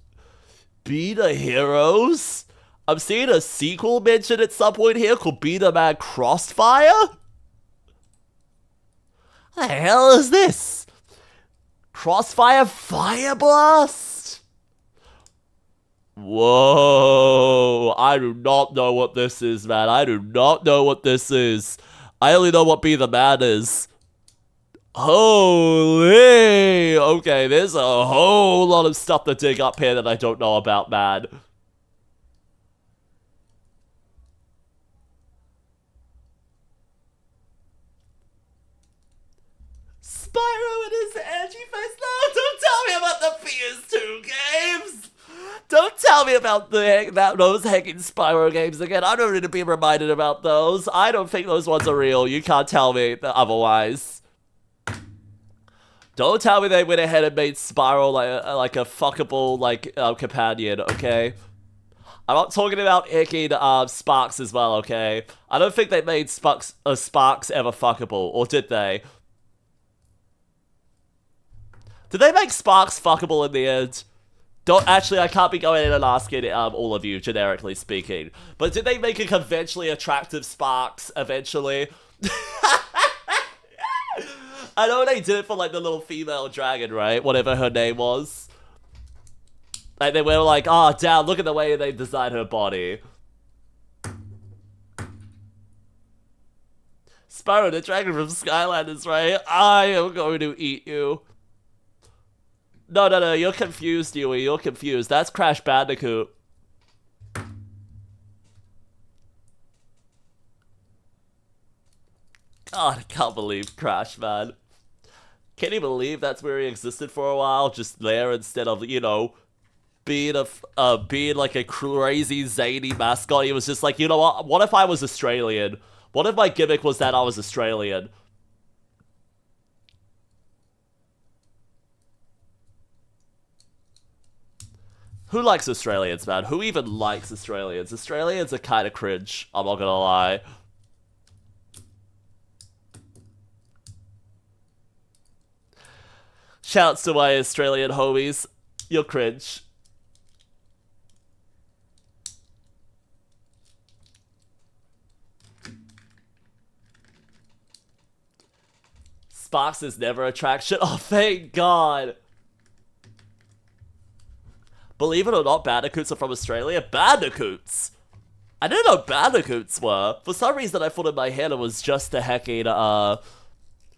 Be the Heroes? I'm seeing a sequel mentioned at some point here called Be the Man Crossfire? What the hell is this? Crossfire Fire Blast? Whoa, I do not know what this is, man. I do not know what this is. I only know what Be the Man is. Holy! Okay, there's a whole lot of stuff to dig up here that I don't know about, man. Spyro and his edgy face. No, don't tell me about the PS2 games! Don't tell me about those heckin' Spyro games again. I don't need to be reminded about those. I don't think those ones are real. You can't tell me otherwise. Don't tell me they went ahead and made Spyro like a fuckable companion, okay? I'm not talking about heckin' Sparks as well, okay? I don't think they made Sparks ever fuckable, or did they? Did they make Sparks fuckable in the end? Actually, I can't be going in and asking all of you, generically speaking. But did they make a conventionally attractive Sparks, eventually? I know they did it for, like, the little female dragon, right? Whatever her name was. Like, they were like, oh, damn, look at the way they designed her body. Spyro the Dragon from Skylanders, right? I am going to eat you. No, you're confused, Yui, you're confused. That's Crash Bandicoot. God, I can't believe Crash, man. Can you believe that's where he existed for a while? Just there instead of, you know, being like a crazy, zany mascot. He was just like, you know what if I was Australian? What if my gimmick was that I was Australian? Who likes Australians, man? Who even likes Australians? Australians are kind of cringe, I'm not gonna lie. Shouts to my Australian homies. You're cringe. Sparks is never attraction. Oh, thank God. Believe it or not, bandicoots are from Australia. Bandicoots! I didn't know bandicoots were. For some reason, I thought in my head it was just the heckin',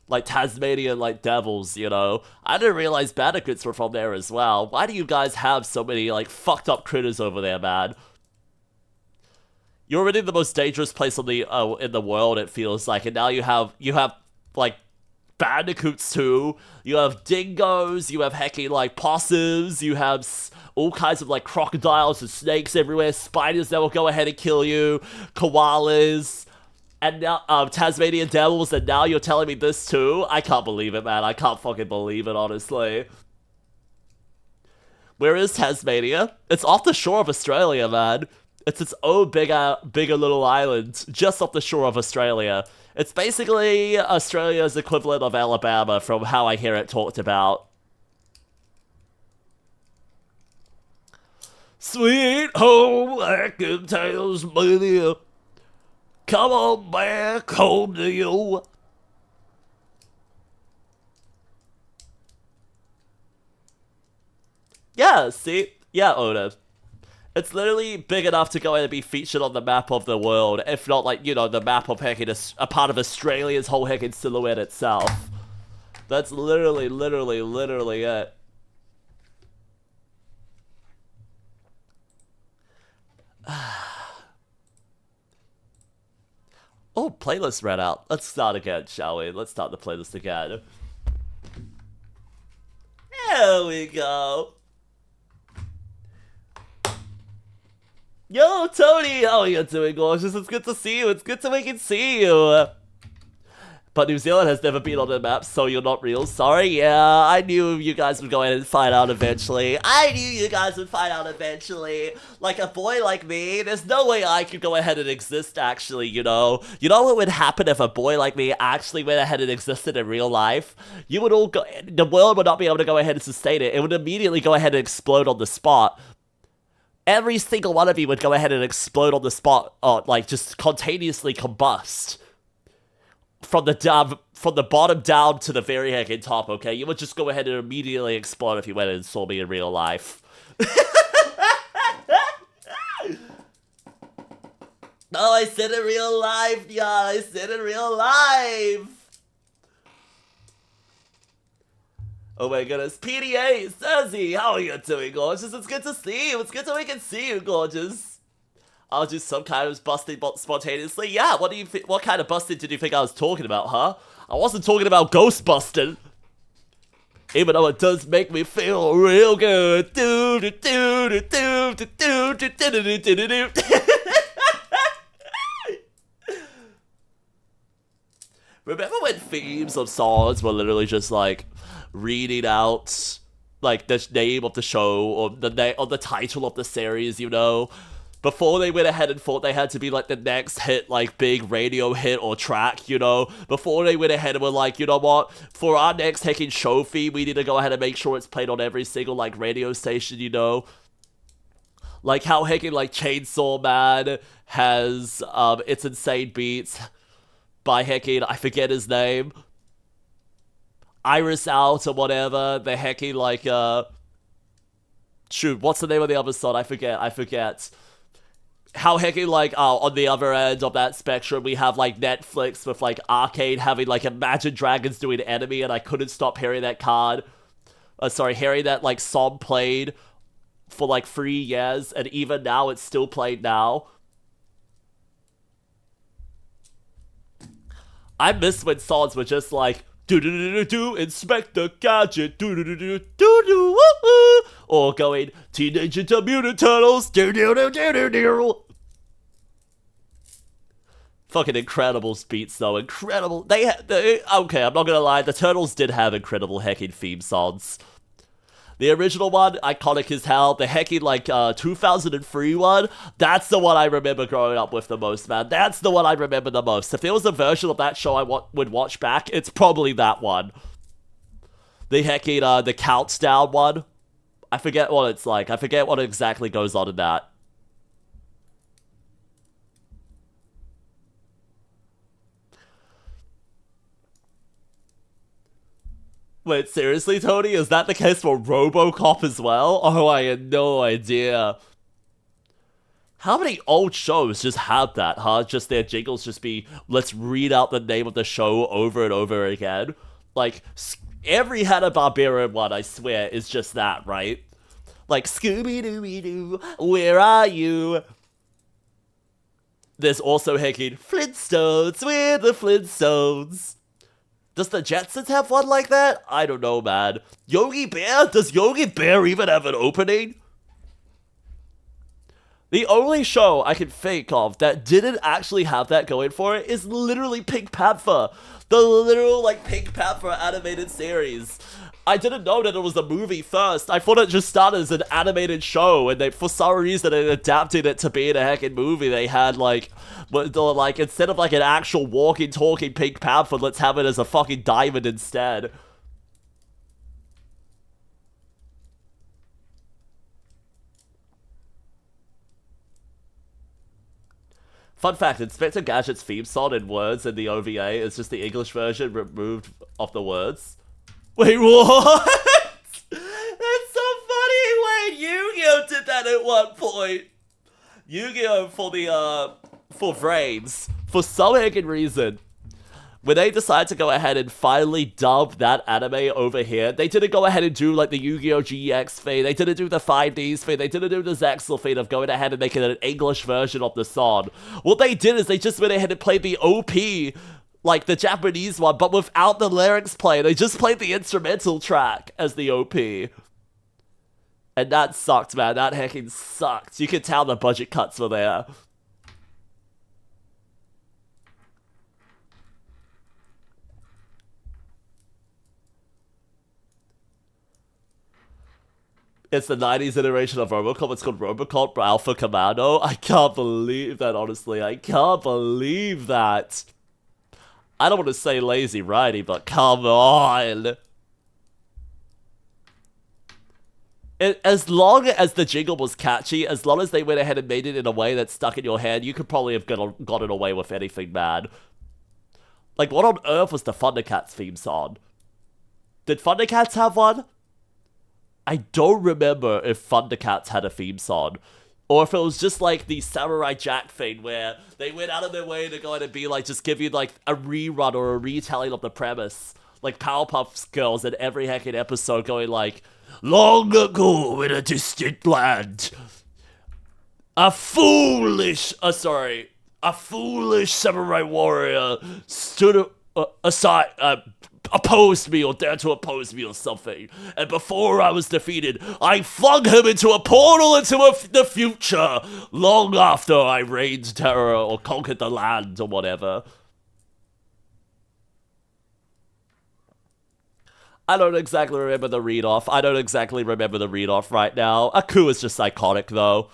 like, Tasmanian, like, devils, you know? I didn't realize bandicoots were from there as well. Why do you guys have so many, like, fucked up critters over there, man? You're already the most dangerous place in the world, it feels like, and now you have, like, bandicoots too. You have dingoes, you have heckin' like possums, you have all kinds of like crocodiles and snakes everywhere, spiders that will go ahead and kill you, koalas, and now Tasmanian devils, and now you're telling me this too? I can't believe it, man. I can't fucking believe it, honestly. Where is Tasmania? It's off the shore of Australia, man. It's its own bigger little island, just off the shore of Australia. It's basically Australia's equivalent of Alabama, from how I hear it talked about. Sweet home Atkintail's Mania. Come on back home to you. Yeah, see? Yeah, Oda. It's literally big enough to go in and be featured on the map of the world, if not, like, you know, the map of heckin' a part of Australia's whole heckin' silhouette itself. That's literally it. Oh, playlist ran out. Let's start again, shall we? Let's start the playlist again. There we go. Yo, Tony! How are you doing, gorgeous? It's good to see you. It's good to we can see you. But New Zealand has never been on the map, so you're not real. Sorry, yeah, I knew you guys would go ahead and find out eventually. Like a boy like me, there's no way I could go ahead and exist, actually, you know? You know what would happen if a boy like me actually went ahead and existed in real life? You would all go- the world would not be able to go ahead and sustain it. It would immediately go ahead and explode on the spot. Every single one of you would go ahead and explode on the spot, like, just spontaneously combust. From the bottom down to the very heckin' top, okay? You would just go ahead and immediately explode if you went and saw me in real life. Oh, I said in real life, yeah, I said in real life. Oh my goodness, PDA, Cersei, how are you doing, gorgeous? It's good to see you, it's good that we can see you, gorgeous. I'll do some kind of busting spontaneously. Yeah, what kind of busting did you think I was talking about, huh? I wasn't talking about ghost busting. Even though it does make me feel real good. Remember when themes of songs were literally just like reading out like the name of the show or the title of the series, you know? Before they went ahead and thought they had to be like the next hit, like big radio hit or track, you know? Before they went ahead and were like, you know what? For our next heckin' show feed, we need to go ahead and make sure it's played on every single like radio station, you know? Like how heckin' like Chainsaw Man has It's Insane Beats by heckin', I forget his name. Iris Out or whatever. The heckin' like shoot, what's the name of the other song? I forget. How heckin' like on the other end of that spectrum we have like Netflix with like Arcade having like Imagine Dragons doing Enemy, and I couldn't stop hearing that hearing that like song played for like 3 years, and even now it's still played now. I miss when songs were just like do Inspector Gadget do or going Teenage Mutant Turtles do. Fucking incredible beats though, incredible. Okay, I'm not gonna lie, the Turtles did have incredible heckin' theme songs. The original one, iconic as hell. The heckin' like 2003 one, that's the one I remember growing up with the most, man. That's the one I remember the most. If there was a version of that show I would watch back, it's probably that one. The heckin' the countdown one. I forget what it's like. I forget what exactly goes on in that. Wait, seriously, Tony? Is that the case for RoboCop as well? Oh, I had no idea. How many old shows just have that, huh? Just their jingles just be, let's read out the name of the show over and over again. Like, every Hanna-Barbera one, I swear, is just that, right? Like, Scooby-Dooby-Doo, where are you? There's also heckin' Flintstones, we're the Flintstones. Does the Jetsons have one like that? I don't know, man. Yogi Bear? Does Yogi Bear even have an opening? The only show I can think of that didn't actually have that going for it is literally Pink Panther. The literal, like, Pink Panther animated series. I didn't know that it was a movie first. I thought it just started as an animated show, and they, for some reason, they adapted it to being a heckin' movie. They had, like, instead of, like, an actual walking, talking Pink Panther, let's have it as a fucking diamond instead. Fun fact, Inspector Gadget's theme song in words in the OVA is just the English version removed of the words. Wait, what? That's so funny. Wait, Yu-Gi-Oh did that at one point. Yu-Gi-Oh for the, for brains. For some heckin' reason. when they decided to go ahead and finally dub that anime over here, they didn't go ahead and do like the Yu-Gi-Oh! GX thing, they didn't do the 5Ds thing, they didn't do the 𝐋𝐈𝐎𝐍 thing of going ahead and making an English version of the song. What they did is they just went ahead and played the OP, like the Japanese one, but without the lyrics playing. They just played the instrumental track as the OP. And that sucked, man. That hecking sucked. You could tell the budget cuts were there. It's the 90s iteration of Robocop. It's called Robocop Alpha Commando. I can't believe that, honestly. I can't believe that. I don't want to say lazy writing, but come on. As long as the jingle was catchy, as long as they went ahead and made it in a way that stuck in your head, you could probably have gotten away with anything, man. Like, what on earth was the Thundercats theme song? Did Thundercats have one? I don't remember if Thundercats had a theme song, or if it was just like the Samurai Jack thing where they went out of their way to go ahead and be like, just give you like a rerun or a retelling of the premise. Like Powerpuff Girls in every heckin' episode going like, long ago in a distant land, a foolish samurai warrior stood aside, opposed me or dared to oppose me or something. And before I was defeated, I flung him into a portal into the future, long after I reigned terror or conquered the land or whatever. I don't exactly remember the read-off. I don't exactly remember the read-off right now. Aku is just iconic, though.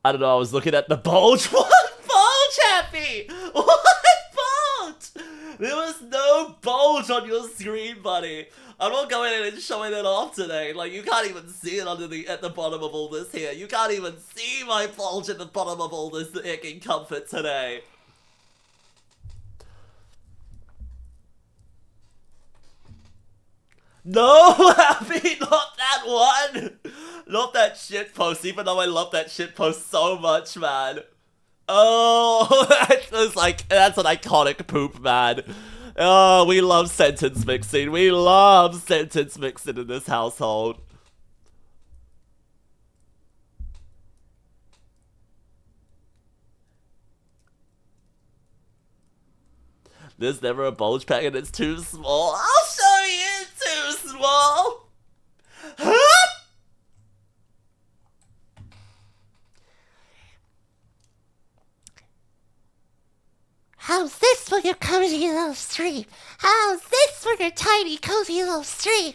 I don't know, I was looking at the bulge. What bulge, Happy? What bulge? There was no bulge on your screen, buddy. I'm not going in and showing it off today. Like, you can't even see it at the bottom of all this here. You can't even see my bulge at the bottom of all this hicking comfort today. No, Happy, not that one. Not that shit post, even though I love that shit post so much, man. Oh, that's an iconic poop, man. Oh, we love sentence mixing. We love sentence mixing in this household. There's never a bulge pack and it's too small. I'll show you it's too small. Huh? How's this for your cozy little stream? How's this for your tiny cozy little stream?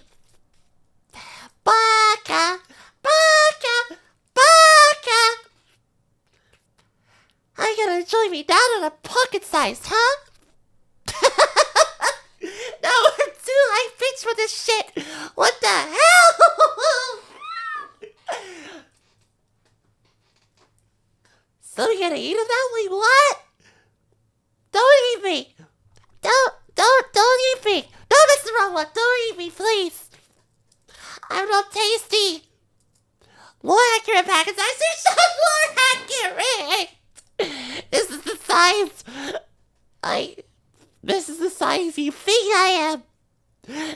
Baka, baka, baka. Are you gonna join me down in a pocket size, huh? No, we're too high pitched for this shit. What the hell? So you're gonna eat it that way? What? Don't eat me. Don't eat me. No, that's the wrong one. Don't eat me, please. I'm not tasty. More accurate package size. More accurate. This is the size. This is the size you think I am.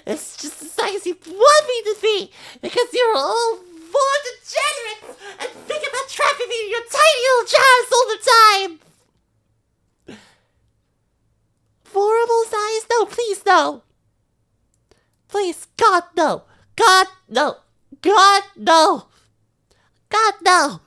It's just the size you want me to be. Because you're all more degenerate and think about trapping me in your tiny little jars all the time. Horrible size? No, please, no. Please, God, no. God, no. God, no. God, no.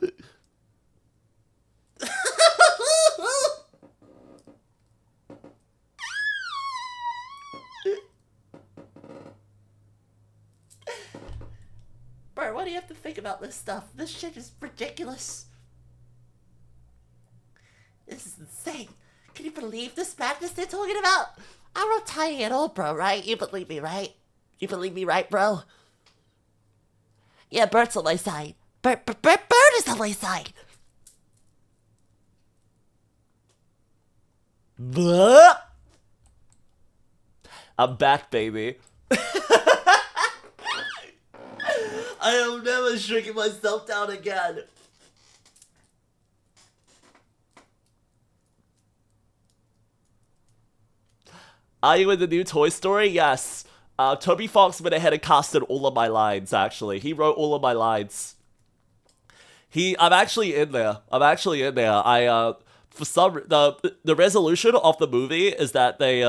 Bro, what do you have to think about this stuff? This shit is ridiculous. This is insane. Can you believe this madness they're talking about? I'm not tiny at all, bro, right? You believe me, right? You believe me, right, bro? Yeah, Bert's on my side. Bert is on my side. I'm back, baby. I am never shrinking myself down again. Are you in the new Toy Story? Yes. Toby Fox went ahead and casted all of my lines, actually. He wrote all of my lines. I'm actually in there. For some, the resolution of the movie is that they,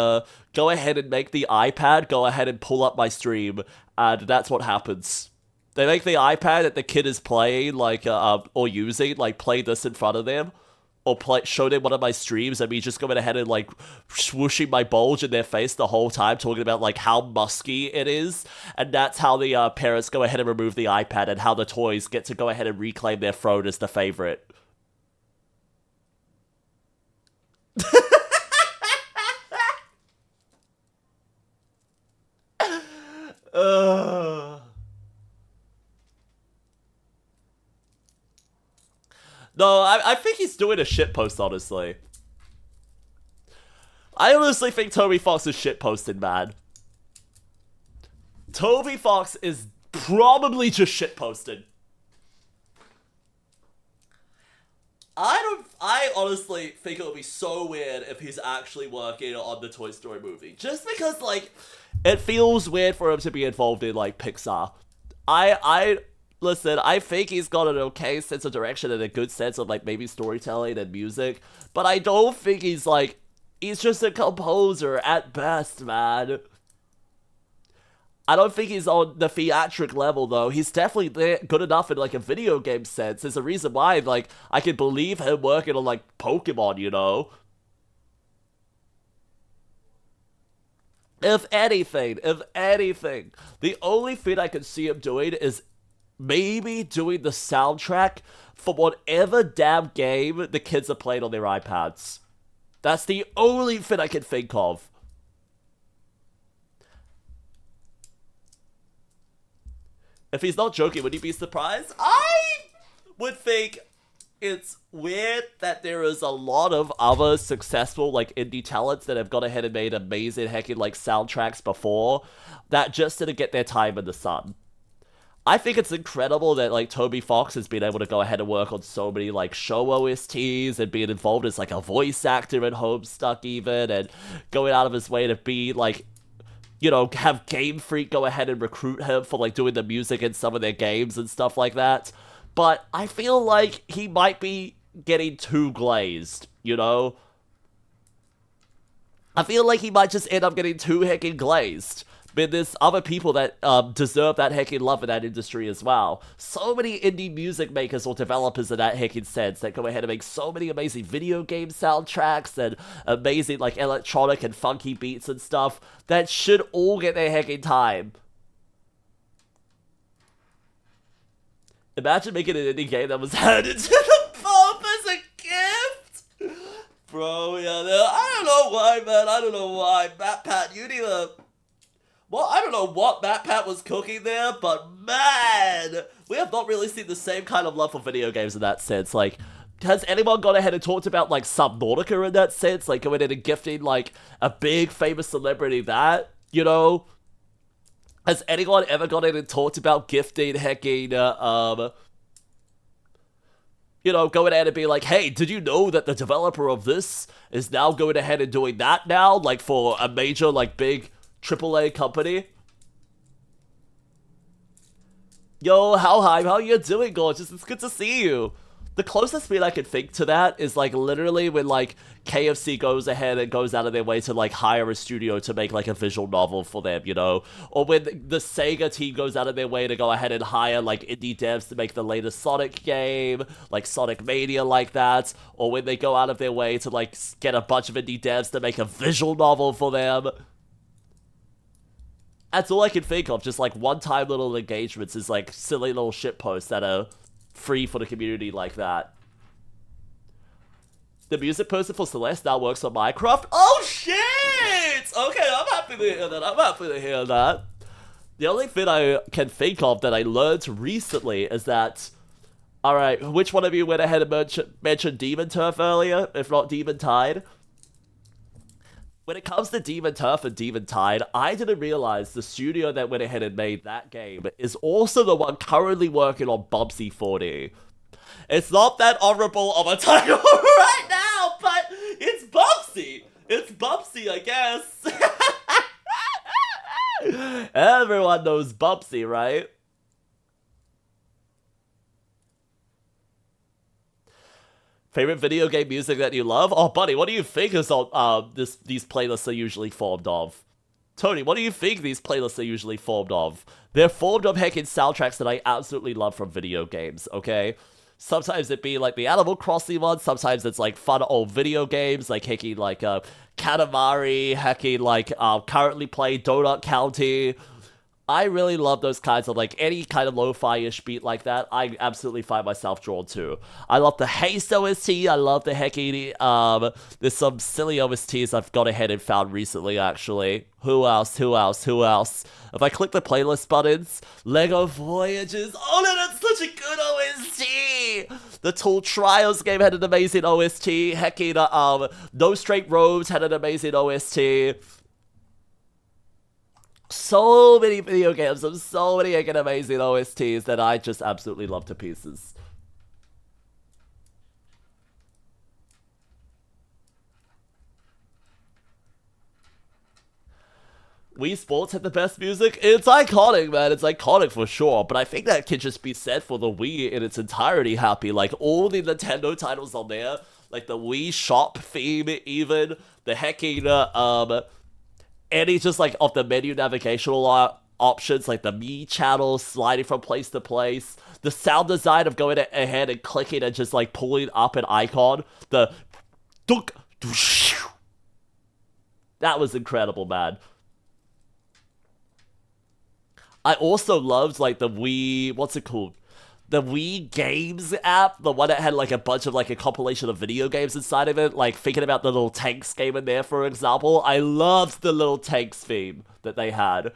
go ahead and make the iPad go ahead and pull up my stream, and that's what happens. They make the iPad that the kid is playing, like, or using, like, play this in front of them, or show them one of my streams, and me just going ahead and, like, swooshing my bulge in their face the whole time, talking about, like, how musky it is, and that's how the parents go ahead and remove the iPad, and how the toys get to go ahead and reclaim their throne as the favorite. No, I think he's doing a shitpost, honestly. I honestly think Toby Fox is shitposting, man. Toby Fox is probably just shitposting. I honestly think it would be so weird if he's actually working on the Toy Story movie. Just because, like, it feels weird for him to be involved in, like, Pixar. Listen, I think he's got an okay sense of direction and a good sense of, like, maybe storytelling and music. But I don't think he's, like, he's just a composer at best, man. I don't think he's on the theatric level, though. He's definitely good enough in, like, a video game sense. There's a reason why, like, I can believe him working on, like, Pokemon, you know? If anything, the only thing I can see him doing is maybe doing the soundtrack for whatever damn game the kids are playing on their iPads. That's the only thing I can think of. If he's not joking, would you be surprised? I would think it's weird that there is a lot of other successful, like, indie talents that have gone ahead and made amazing heckin', like, soundtracks before that just didn't get their time in the sun. I think it's incredible that, like, Toby Fox has been able to go ahead and work on so many, like, show OSTs and being involved as, like, a voice actor in Homestuck even, and going out of his way to be, like, you know, have Game Freak go ahead and recruit him for, like, doing the music in some of their games and stuff like that. But I feel like he might be getting too glazed, you know? I feel like he might just end up getting too heckin' glazed. But there's other people that deserve that heckin' love in that industry as well. So many indie music makers or developers in that heckin' sense that go ahead and make so many amazing video game soundtracks and amazing, like, electronic and funky beats and stuff that should all get their heckin' time. Imagine making an indie game that was handed to the Pope as a gift! Bro, yeah, I don't know why, man. I don't know why. Matt Pat, you need a... Well, I don't know what Matt Pat was cooking there, but man, we have not really seen the same kind of love for video games in that sense. Like, has anyone gone ahead and talked about, like, Subnautica in that sense? Like, going in and gifting, like, a big famous celebrity that, you know? Has anyone ever gone in and talked about gifting hecking, you know, going ahead and be like, hey, did you know that the developer of this is now going ahead and doing that now? Like, for a major, like, big AAA company? Yo, 𝐋𝐈𝐎𝐍, how you doing, gorgeous? It's good to see you. The closest thing I could think to that is, like, literally when, like, KFC goes ahead and goes out of their way to, like, hire a studio to make, like, a visual novel for them, you know? Or when the Sega team goes out of their way to go ahead and hire, like, indie devs to make the latest Sonic game, like Sonic Mania like that. Or when they go out of their way to, like, get a bunch of indie devs to make a visual novel for them. That's all I can think of, just, like, one-time little engagements is, like, silly little shitposts that are free for the community like that. The music person for Celeste now works on Minecraft? Oh, shit! Okay, I'm happy to hear that. The only thing I can think of that I learned recently is that... Alright, which one of you went ahead and mentioned Demon Turf earlier, if not Demon Tide? When it comes to Demon Turf and Demon Tide, I didn't realize the studio that went ahead and made that game is also the one currently working on Bubsy 4D. It's not that honorable of a title right now, but it's Bubsy. It's Bubsy, I guess. Everyone knows Bubsy, right? Favorite video game music that you love? Oh, buddy, what do you think is on these playlists are usually formed of? Tony, what do you think these playlists are usually formed of? They're formed of heckin' soundtracks that I absolutely love from video games, okay? Sometimes it be like the Animal Crossing ones, sometimes it's like fun old video games, like heckin' like Katamari, heckin' like currently play Donut County. I really love those kinds of, like, any kind of lo-fi-ish beat like that, I absolutely find myself drawn to. I love the Haste OST, I love the heckin', there's some silly OSTs I've gone ahead and found recently, actually. Who else? If I click the playlist buttons, Lego Voyages, oh no, that's such a good OST! The Tool Trials game had an amazing OST, heckin', No Straight Roads had an amazing OST. So many video games and so many amazing OSTs that I just absolutely love to pieces. Wii Sports had the best music? It's iconic, man. It's iconic for sure. But I think that can just be said for the Wii in its entirety, Happy. Like, all the Nintendo titles on there, like the Wii Shop theme even, the heckin', any just like of the menu navigational options, like the Me channel sliding from place to place, the sound design of going ahead and clicking and just like pulling up an icon, the dunk, that was incredible, man. I also loved like the Wii, what's it called? The Wii Games app, the one that had like a bunch of like a compilation of video games inside of it, like thinking about the little tanks game in there, for example. I loved the little tanks theme that they had.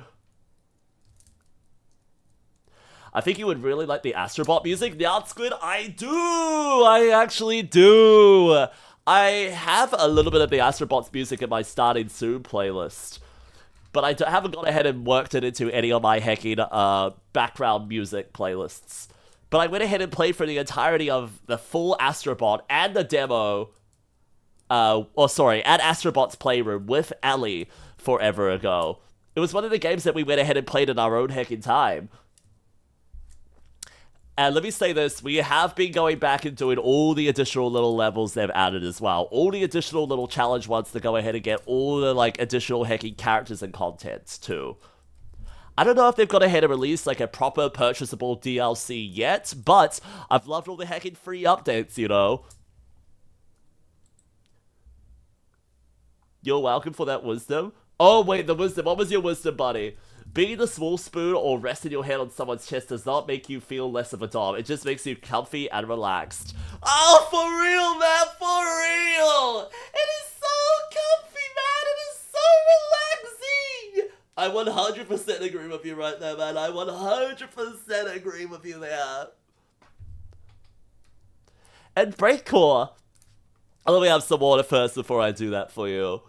I think you would really like the Astrobot music, the Squid. I do! I actually do! I have a little bit of the Astrobot's music in my Starting Soon playlist, but I haven't gone ahead and worked it into any of my heckin' background music playlists. But I went ahead and played for the entirety of the full Astrobot and the demo, and Astrobot's Playroom with Ellie forever ago. It was one of the games that we went ahead and played in our own heckin' time. And let me say this, we have been going back and doing all the additional little levels they've added as well. All the additional little challenge ones to go ahead and get all the, like, additional heckin' characters and contents, too. I don't know if they've gone ahead and released like a proper purchasable DLC yet, but I've loved all the heckin' free updates, you know. You're welcome for that wisdom. Oh wait, the wisdom. What was your wisdom, buddy? Being the small spoon or resting your head on someone's chest does not make you feel less of a dom. It just makes you comfy and relaxed. Oh, for real, man, for real! It is so comfy, man. It is so relaxing. I 100% agree with you right there, man. I 100% agree with you there. And Breakcore. Let me have some water first before I do that for you.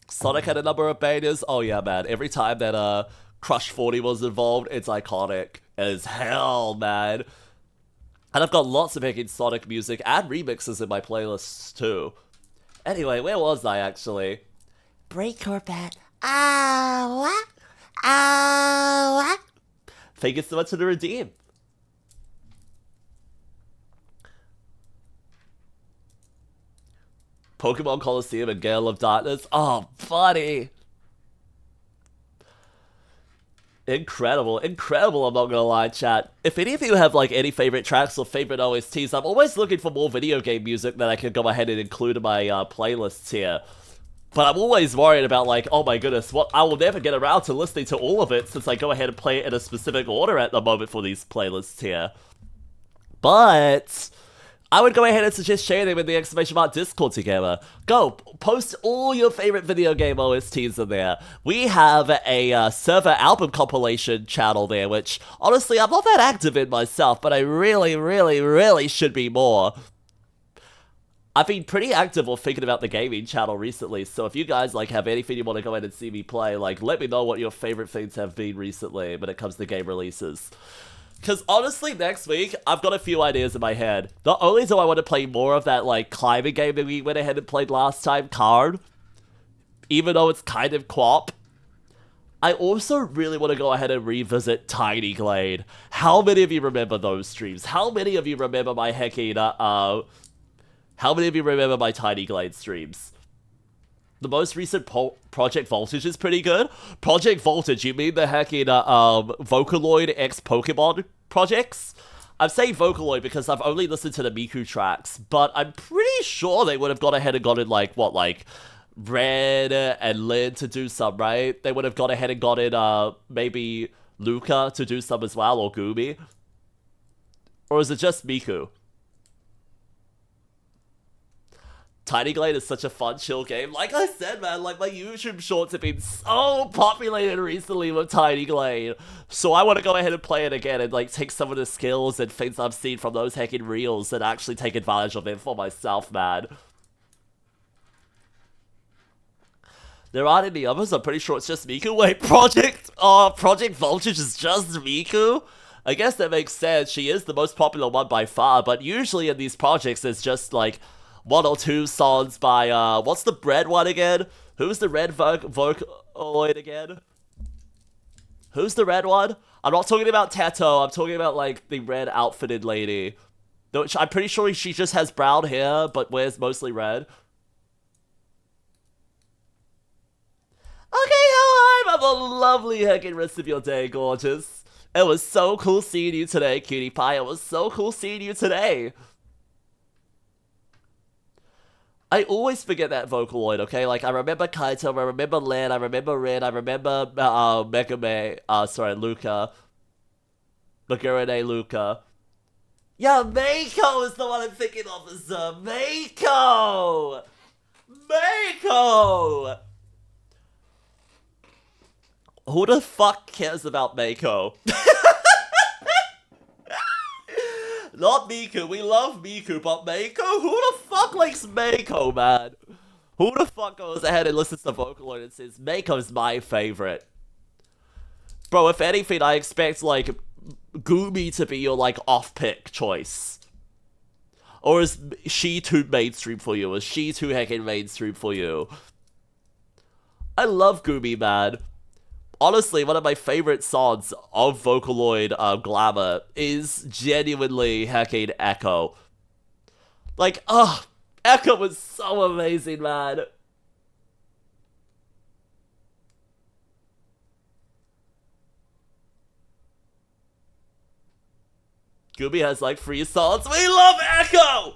Sonic had a number of bangers. Oh yeah, man. Every time that Crush 40 was involved, it's iconic as hell, man. And I've got lots of heckin' Sonic music and remixes in my playlists, too. Anyway, where was I, actually? Breakcore bat. Ah, Thank you so much for the redeem. Pokemon Coliseum and Gale of Darkness. Oh, buddy. Incredible, incredible, I'm not gonna lie, chat. If any of you have, like, any favorite tracks or favorite OSTs, I'm always looking for more video game music that I can go ahead and include in my playlists here. But I'm always worried about, like, oh my goodness, what I will never get around to listening to all of it since I go ahead and play it in a specific order at the moment for these playlists here. But I would go ahead and suggest sharing them in the exclamation mark Discord together. Go, post all your favorite video game OSTs in there. We have a server album compilation channel there, which, honestly, I'm not that active in myself, but I really, really, really should be more. I've been pretty active on thinking about the gaming channel recently, so if you guys, like, have anything you want to go in and see me play, like, let me know what your favorite things have been recently when it comes to game releases. Because honestly, next week, I've got a few ideas in my head. Not only do I want to play more of that, like, climbing game that we went ahead and played last time, Card, even though it's kind of co-op, I also really want to go ahead and revisit Tiny Glade. How many of you remember those streams? How many of you remember my hecking, how many of you remember my Tiny Glade streams? The most recent Project Voltage is pretty good. Project Voltage, you mean the hecking Vocaloid X Pokemon projects? I'm saying Vocaloid because I've only listened to the Miku tracks, but I'm pretty sure they would have gone ahead and gotten, like, what, like, Red and Lin to do some, right? They would have gone ahead and gotten, maybe Luca to do some as well, or Gumi. Or is it just Miku? Tiny Glade is such a fun, chill game. Like I said, man, like, my YouTube shorts have been so populated recently with Tiny Glade. So I want to go ahead and play it again and, like, take some of the skills and things I've seen from those heckin' reels and actually take advantage of it for myself, man. There aren't any others? I'm pretty sure it's just Miku. Wait, Project Voltage is just Miku? I guess that makes sense. She is the most popular one by far, but usually in these projects, it's just, like, one or two songs by, what's the red one again? Who's the red Vocaloid again? Who's the red one? I'm not talking about Tato, I'm talking about, like, the red outfitted lady. Which I'm pretty sure she just has brown hair, but wears mostly red. Okay, hello, have a lovely heckin' rest of your day, gorgeous. It was so cool seeing you today, cutie pie. It was so cool seeing you today. I always forget that Vocaloid, okay? Like, I remember Kaito, I remember Len, I remember Rin, I remember, Luca. Magurine Luca. Yeah, Mako is the one I'm thinking of, is, Mako! Mako! Who the fuck cares about Mako? Not Miku, we love Miku, but Mako? Who the fuck likes Mako, man? Who the fuck goes ahead and listens to Vocaloid and says, Mako's my favorite? Bro, if anything, I expect, like, Gumi to be your, like, off-pick choice. Or is she too mainstream for you? Is she too heckin' mainstream for you? I love Gumi, man. Honestly, one of my favorite songs of Vocaloid Glamour is genuinely heckin' Echo. Like, Echo was so amazing, man. Gumi has, like, 3 songs. We love Echo!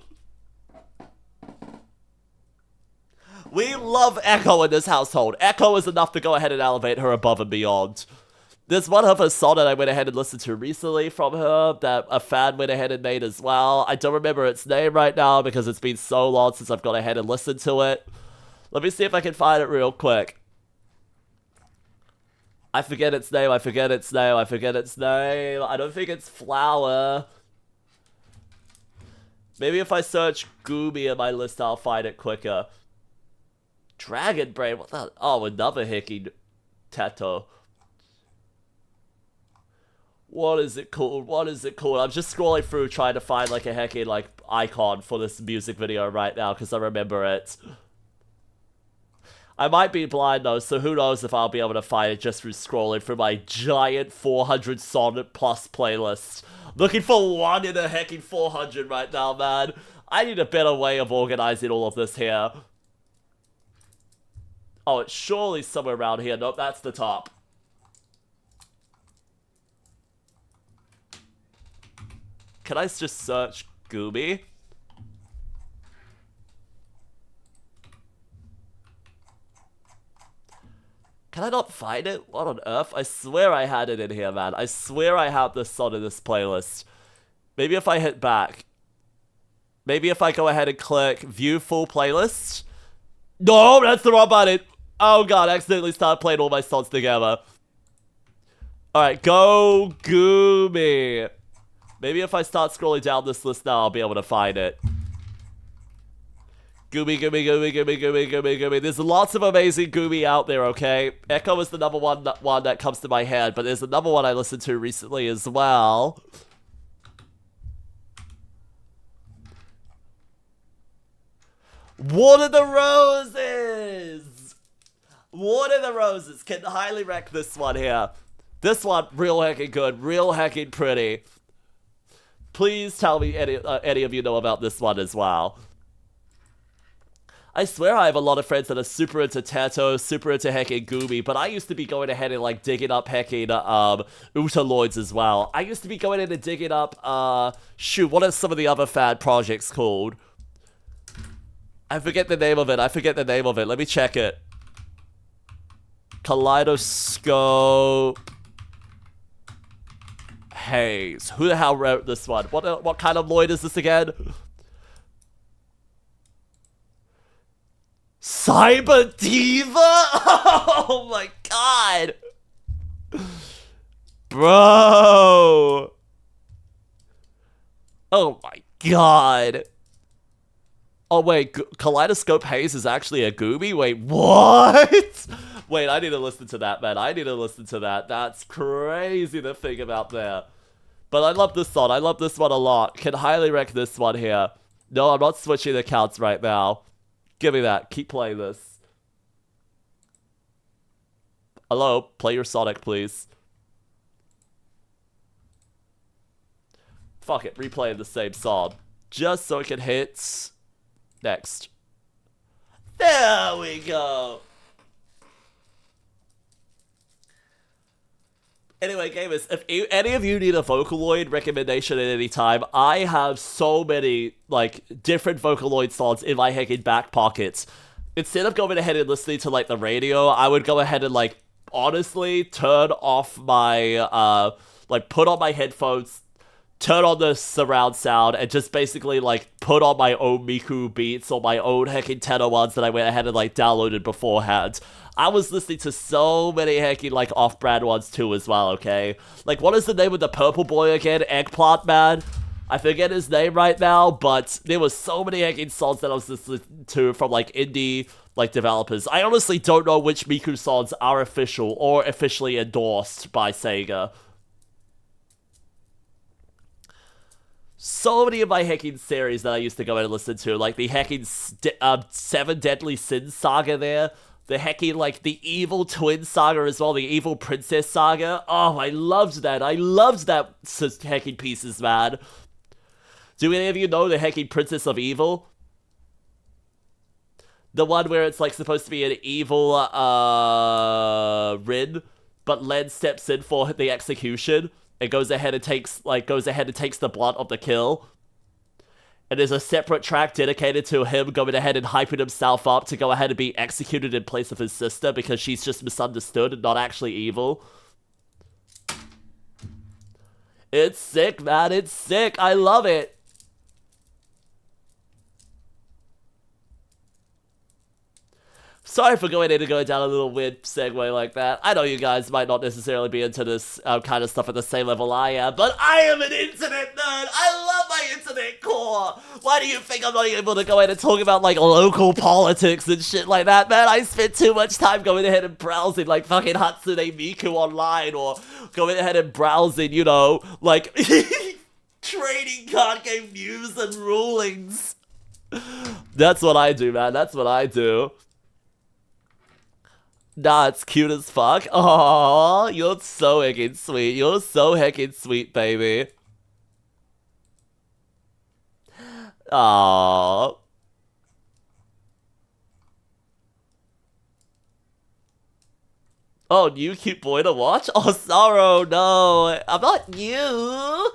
We love Echo in this household. Echo is enough to go ahead and elevate her above and beyond. There's one of her songs that I went ahead and listened to recently from her that a fan went ahead and made as well. I don't remember its name right now because it's been so long since I've gone ahead and listened to it. Let me see if I can find it real quick. I forget its name, I forget its name, I forget its name. I don't think it's Flower. Maybe if I search Gumi in my list, I'll find it quicker. Dragon Brain, what the? Oh, another hickey Tato. What is it called? What is it called? I'm just scrolling through trying to find, like, a heckin', like, icon for this music video right now because I remember it. I might be blind though, so who knows if I'll be able to find it just through scrolling through my giant 400 song plus playlist. Looking for one in a heckin' 400 right now, man. I need a better way of organizing all of this here. Oh, it's surely somewhere around here. Nope, that's the top. Can I just search Gumi? Can I not find it? What on earth? I swear I had it in here, man. I swear I had this song in this playlist. Maybe if I hit back. Maybe if I go ahead and click view full playlist. No, that's the wrong button. Oh god, I accidentally started playing all my songs together. Alright, go Goomy. Maybe if I start scrolling down this list now, I'll be able to find it. Goomy, goomy, goomy, goomy, goomy, goomy, goomy. There's lots of amazing Goomy out there, okay? Echo is the number one that comes to my head, but there's another one I listened to recently as well. Water the Roses! Water the Roses. Can highly rec this one here. This one, real heckin' good, real heckin' pretty. Please tell me any of you know about this one as well. I swear I have a lot of friends that are super into Teto, super into heckin' Goomy, but I used to be going ahead and like digging up heckin' Utaloids as well. I used to be going in and digging up, shoot, what are some of the other fan projects called? I forget the name of it, let me check it. Kaleidoscope Haze. Who the hell wrote this one? What kind of Lloyd is this again? Cyber Diva? Oh my god. Bro. Oh my god. Oh wait, Kaleidoscope Haze is actually a Goomy? Wait, what? Wait, I need to listen to that, man. I need to listen to that. That's crazy to think about there. But I love this song. I love this one a lot. Can highly rec this one here. No, I'm not switching accounts right now. Give me that. Keep playing this. Hello? Play your Sonic, please. Fuck it. Replaying the same song. Just so it can hit... Next. There we go. Anyway, gamers, if any of you need a Vocaloid recommendation at any time, I have so many, like, different Vocaloid songs in my heckin' back pockets. Instead of going ahead and listening to, like, the radio, I would go ahead and, like, honestly turn off my, like, put on my headphones, turn on the surround sound, and just basically, like, put on my own Miku beats or my own heckin' tenor ones that I went ahead and, like, downloaded beforehand. I was listening to so many heckin' like off-brand ones too as well, okay? Like, what is the name of the purple boy again? Eggplant Man? I forget his name right now, but there was so many heckin' songs that I was listening to from like indie like developers. I honestly don't know which Miku songs are official or officially endorsed by Sega. So many of my heckin' series that I used to go and listen to, like the heckin' Seven Deadly Sins saga there. The heckin', like, the Evil Twin saga as well, the Evil Princess saga. Oh, I loved that. I loved that heckin' pieces, man. Do any of you know the heckin' Princess of Evil? The one where it's, like, supposed to be an evil, Rin, but Len steps in for the execution and goes ahead and takes the blunt of the kill. And there's a separate track dedicated to him going ahead and hyping himself up to go ahead and be executed in place of his sister because she's just misunderstood and not actually evil. It's sick, man. It's sick. I love it. Sorry for going in and going down a little weird segue like that. I know you guys might not necessarily be into this kind of stuff at the same level I am, but I am an internet nerd. I love my internet core. Why do you think I'm not able to go in and talk about, like, local politics and shit like that, man? I spent too much time going ahead and browsing, like, fucking Hatsune Miku online, or going ahead and browsing, you know, like, trading card game news and rulings. That's what I do, man. That's what I do. Nah, it's cute as fuck. Aww, you're so heckin' sweet. You're so heckin' sweet, baby. Aww. Oh, new cute boy to watch? Oh, sorrow, no. I'm not new.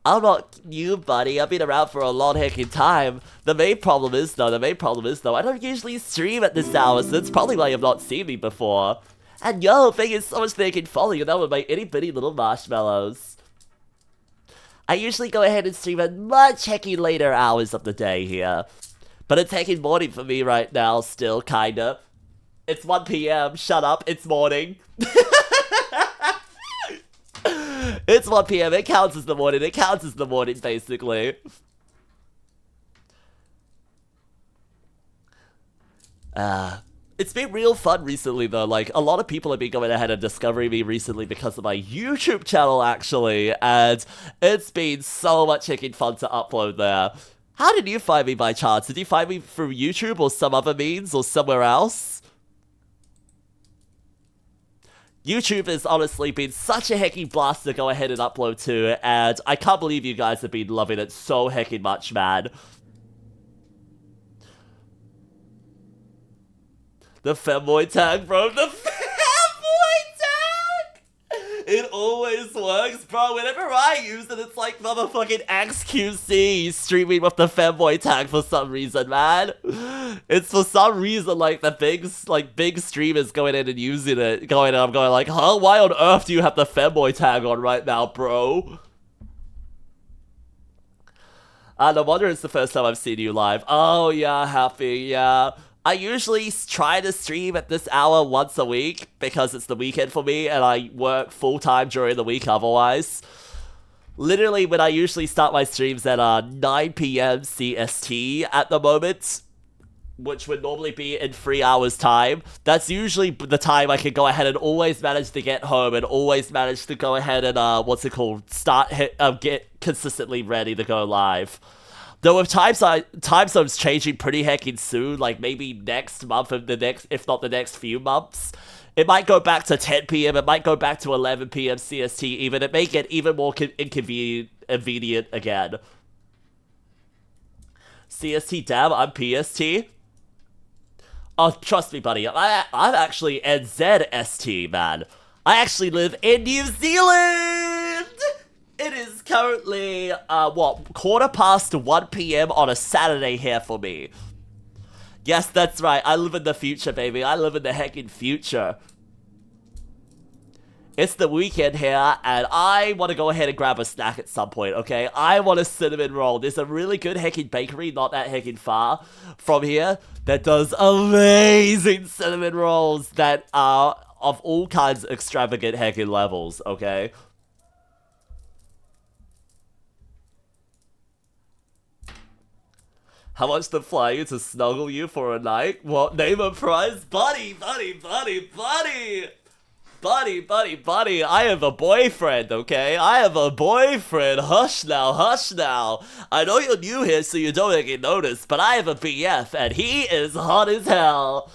I'm not new, buddy. I've been around for a long heckin' time. The main problem is, though, I don't usually stream at this hour, so that's probably why you've not seen me before. And yo, thank you so much for heckin' following that with my itty bitty little marshmallows. I usually go ahead and stream at much hecky later hours of the day here. But it's heckin' morning for me right now, still, kinda. It's 1 PM, shut up, it's morning. It's 1 PM, it counts as the morning, basically. It's been real fun recently, though. Like, a lot of people have been going ahead and discovering me recently because of my YouTube channel, actually. And it's been so much heckin' fun to upload there. How did you find me by chance? Did you find me through YouTube or some other means or somewhere else? YouTube has honestly been such a heckin' blast to go ahead and upload to, and I can't believe you guys have been loving it so heckin' much, man. The femboy tag, bro. The femboy tag! It always works, bro. Whenever I use it, it's like motherfucking 𝐋𝐈𝐻 streaming with the femboy tag for some reason, man. It's for some reason like the big streamers going in and using it. I'm going like, huh? Why on earth do you have the femboy tag on right now, bro? No wonder it's the first time I've seen you live. Oh, yeah, happy, yeah. I usually try to stream at this hour once a week because it's the weekend for me and I work full-time during the week otherwise. Literally, when I usually start my streams at 9 PM CST at the moment, which would normally be in 3 hours time, that's usually the time I can go ahead and always manage to get home and always manage to go ahead and, get consistently ready to go live. Though with time zones changing pretty heckin' soon, like maybe next month if not the next few months, it might go back to 10 PM, it might go back to 11 PM CST even, it may get even more inconvenient again. CST, damn, I'm PST? Oh, trust me, buddy, I'm actually NZST, man. I actually live in New Zealand! It is currently, 1 PM on a Saturday here for me. Yes, that's right, I live in the future, baby. I live in the heckin' future. It's the weekend here, and I want to go ahead and grab a snack at some point, okay? I want a cinnamon roll. There's a really good heckin' bakery, not that heckin' far from here, that does amazing cinnamon rolls that are of all kinds of extravagant heckin' levels, okay? How much to fly you to snuggle you for a night? What? Name a prize? Buddy! I have a boyfriend, okay? I have a boyfriend. Hush now. I know you're new here, so you don't get noticed, but I have a BF, and he is hot as hell.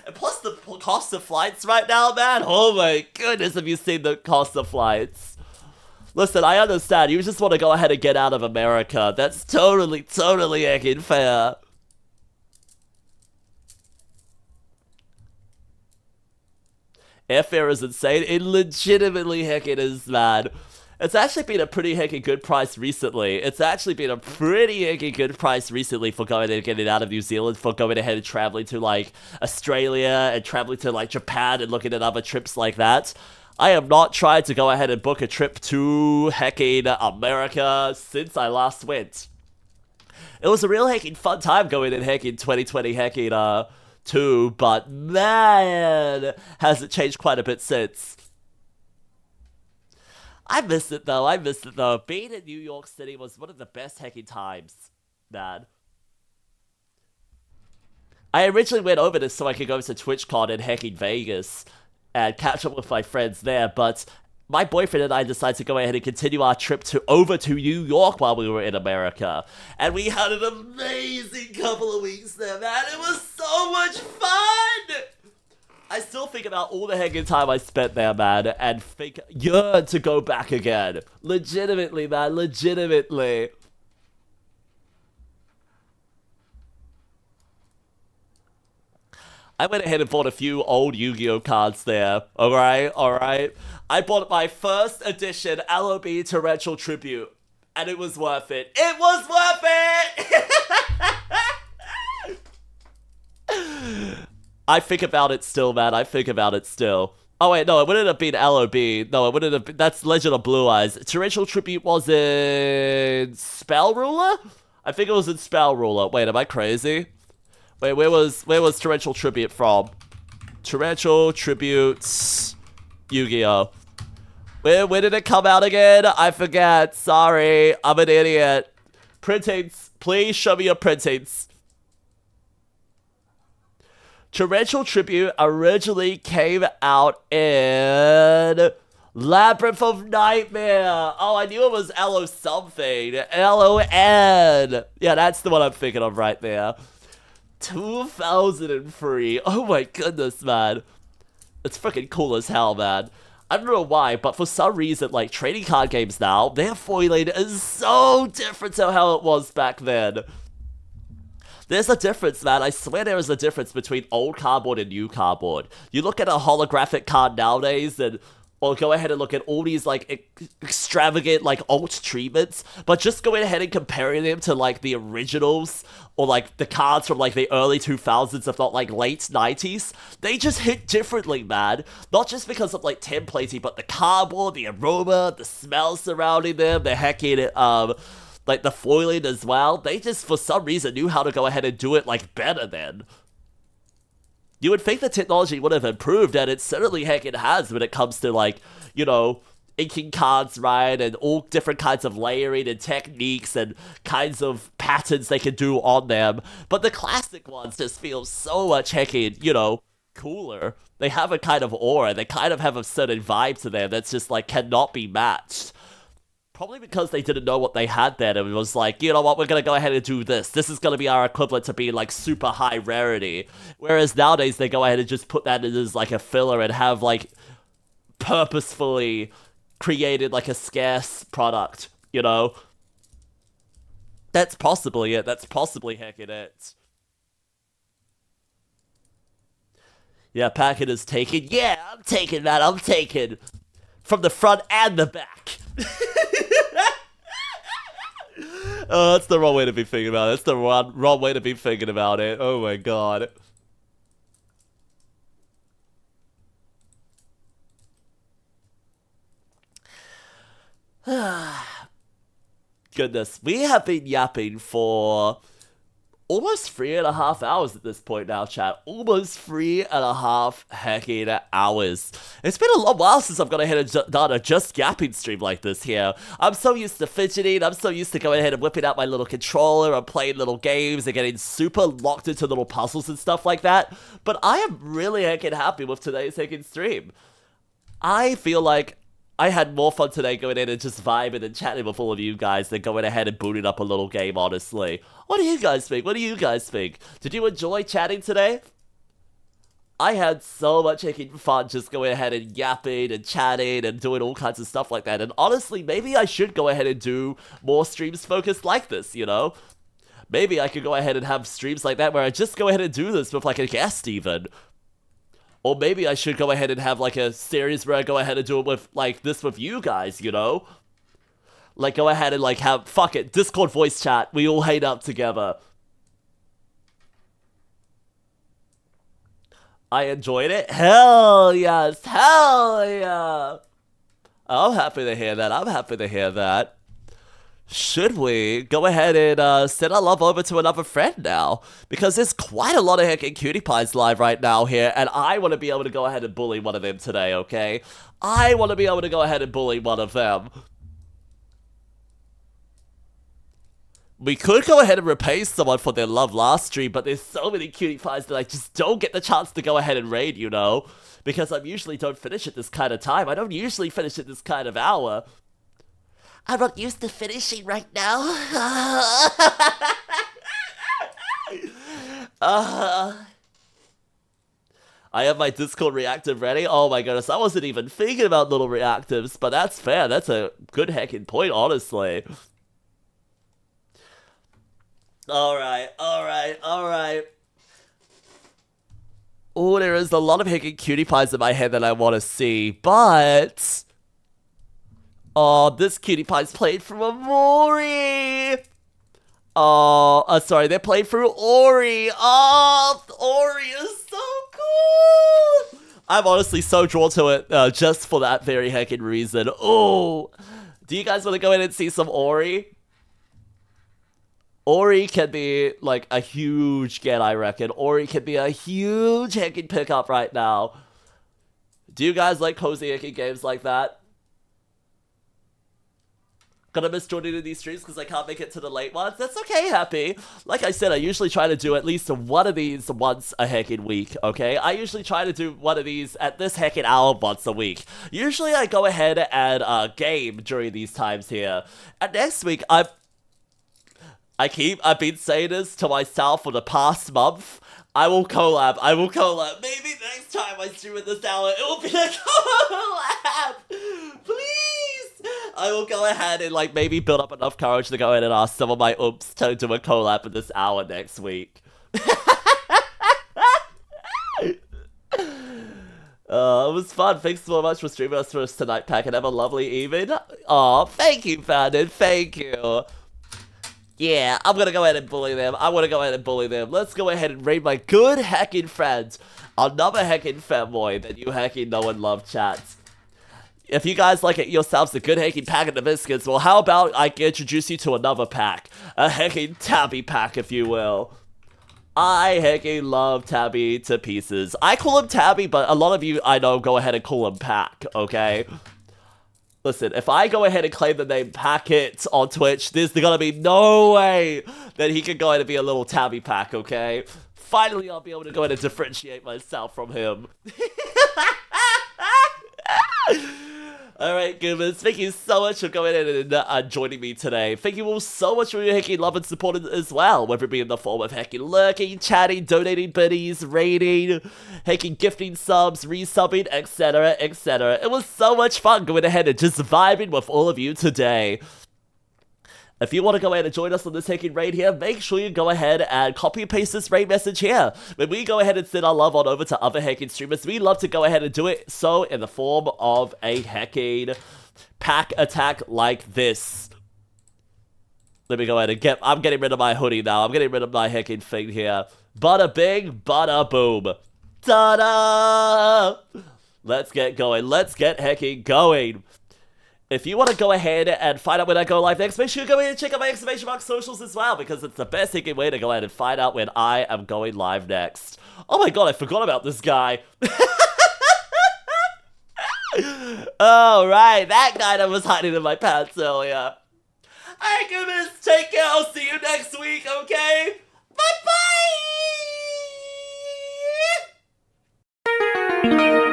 And plus the cost of flights right now, man. Oh my goodness, have you seen the cost of flights? Listen, I understand. You just want to go ahead and get out of America. That's totally heckin' fair. Airfare is insane. It legitimately heckin' is, man. It's actually been a pretty heckin' good price recently. For going and getting out of New Zealand, for going ahead and traveling to, like, Australia and traveling to, like, Japan and looking at other trips like that. I have not tried to go ahead and book a trip to heckin' America since I last went. It was a real heckin' fun time going in heckin' 2020 heckin' too, but man, has it changed quite a bit since. I miss it though. Being in New York City was one of the best heckin' times, man. I originally went over this so I could go to TwitchCon in heckin' Vegas and catch up with my friends there, but my boyfriend and I decided to go ahead and continue our trip over to New York while we were in America. And we had an amazing couple of weeks there, man. It was so much fun! I still think about all the heckin' time I spent there, man, and yearn to go back again. Legitimately, man, legitimately. I went ahead and bought a few old Yu-Gi-Oh cards there. Alright. I bought my first edition LOB Torrential Tribute. And it was worth it. It was worth it! I think about it still, man. Oh wait, no, it wouldn't have been LOB. No, it wouldn't have been. That's Legend of Blue Eyes. Torrential Tribute was in Spell Ruler? I think it was in Spell Ruler. Wait, am I crazy? Wait, where was Torrential Tribute from? Torrential Tributes Yu-Gi-Oh! Where did it come out again? I forget. Sorry, I'm an idiot. Printings. Please show me your printings. Torrential Tribute originally came out in Labyrinth of Nightmare. Oh, I knew it was LO something. LON. Yeah, that's the one I'm thinking of right there. 2003. Oh my goodness, man. It's freaking cool as hell, man. I don't know why, but for some reason, like, trading card games now, their foiling is so different to how it was back then. There's a difference, man. I swear there is a difference between old cardboard and new cardboard. You look at a holographic card nowadays, or go ahead and look at all these, like, extravagant, like, alt treatments, but just going ahead and comparing them to, like, the originals, or, like, the cards from, like, the early 2000s, if not, like, late 90s, they just hit differently, man. Not just because of, like, templating, but the cardboard, the aroma, the smell surrounding them, the heckin', like, the foiling as well. They just, for some reason, knew how to go ahead and do it, like, better then. You would think the technology would have improved, and it certainly heckin' has when it comes to, like, you know, inking cards right, and all different kinds of layering and techniques and kinds of patterns they can do on them. But the classic ones just feel so much heckin', you know, cooler. They have a kind of aura. They kind of have a certain vibe to them that's just, like, cannot be matched. Probably because they didn't know what they had then, and it was like, you know what, we're gonna go ahead and do this. This is gonna be our equivalent to being, like, super high rarity. Whereas nowadays, they go ahead and just put that in as, like, a filler and have, like, purposefully created, like, a scarce product, you know? That's possibly it. That's possibly heckin' it. Yeah, Packet is taken. Yeah, I'm taking that. I'm taking. From the front and the back. Oh, that's the wrong way to be thinking about it. That's the wrong way to be thinking about it. Oh my god. Goodness, we have been yapping for almost 3.5 hours at this point now, chat. Almost 3.5 heckin' hours. It's been a long while since I've gone ahead and done a just yapping stream like this here. I'm so used to fidgeting, I'm so used to going ahead and whipping out my little controller and playing little games and getting super locked into little puzzles and stuff like that. But I am really heckin' happy with today's heckin' stream. I feel like I had more fun today going in and just vibing and chatting with all of you guys than going ahead and booting up a little game, honestly. What do you guys think? What do you guys think? Did you enjoy chatting today? I had so much heckin' fun just going ahead and yapping and chatting and doing all kinds of stuff like that. And honestly, maybe I should go ahead and do more streams focused like this, you know? Maybe I could go ahead and have streams like that where I just go ahead and do this with, like, a guest even. Or maybe I should go ahead and have, like, a series where I go ahead and do it with, like, this with you guys, you know? Like, go ahead and, like, have, fuck it, Discord voice chat, we all hang out together. I enjoyed it? Hell yes, hell yeah! I'm happy to hear that, I'm happy to hear that. Should we go ahead and send our love over to another friend now? Because there's quite a lot of heckin' cutie pies live right now here, and I want to be able to go ahead and bully one of them today, okay? I want to be able to go ahead and bully one of them. We could go ahead and repay someone for their love last stream, but there's so many cutie pies that I just don't get the chance to go ahead and raid, you know? Because I usually don't finish at this kind of time. I don't usually finish at this kind of hour. I'm not used to finishing right now. I have my Discord reactive ready. Oh my goodness, I wasn't even thinking about little reactives, but that's fair. That's a good heckin' point, honestly. Alright. Oh, there is a lot of heckin' cutie pies in my head that I want to see, but... Oh, this cutie pie's played from Amori! Oh, sorry, they're played through Ori! Oh, Ori is so cool! I'm honestly so drawn to it just for that very heckin' reason. Oh, do you guys want to go in and see some Ori? Ori can be like a huge get, I reckon. Ori can be a huge heckin' pickup right now. Do you guys like cozy heckin' games like that? Gonna miss joining in these streams because I can't make it to the late ones. That's okay, Happy. Like I said, I usually try to do at least one of these once a heckin' week, okay? I usually try to do one of these at this heckin' hour once a week. Usually I go ahead and game during these times here. And next week, I've been saying this to myself for the past month. I will collab. Maybe next time I stream at this hour, it will be a collab. Please. I will go ahead and like maybe build up enough courage to go ahead and ask some of my oops to do a collab at this hour next week. It was fun. Thanks so much for streaming us for us tonight, Pack, and have a lovely evening. Aw, thank you, Fandon. Thank you. Yeah, I'm gonna go ahead and bully them. Let's go ahead and raid my good heckin' friends. Another heckin' fanboy that you heckin' know and love, chats. If you guys like it yourselves, a good heckin' pack of the biscuits, well, how about I introduce you to another pack? A heckin' tabby pack, if you will. I heckin' love Tabby to pieces. I call him Tabby, but a lot of you I know go ahead and call him Pack, okay? Listen, if I go ahead and claim the name Packet on Twitch, there's gonna be no way that he can go ahead and be a little Tabby Pack, okay? Finally, I'll be able to go ahead and differentiate myself from him. Alright, goobers, thank you so much for going in and joining me today. Thank you all so much for your heckin' love and support as well, whether it be in the form of heckin' lurking, chatting, donating biddies, raiding, heckin' gifting subs, resubbing, etc, etc. It was so much fun going ahead and just vibing with all of you today. If you want to go ahead and join us on this heckin' raid here, make sure you go ahead and copy and paste this raid message here. When we go ahead and send our love on over to other heckin' streamers, we love to go ahead and do it so in the form of a heckin' pack attack like this. Let me go ahead and I'm getting rid of my hoodie now. I'm getting rid of my heckin' thing here. Bada bing, bada boom. Ta-da! Let's get going. Let's get heckin' going. If you want to go ahead and find out when I go live next, make sure you go ahead and check out my exclamation mark socials as well, because it's the best heckin' way to go ahead and find out when I am going live next. Oh my god, I forgot about this guy. Oh, right, that guy that was hiding in my pants earlier. Alright, goodness, take care. I'll see you next week, okay? Bye-bye!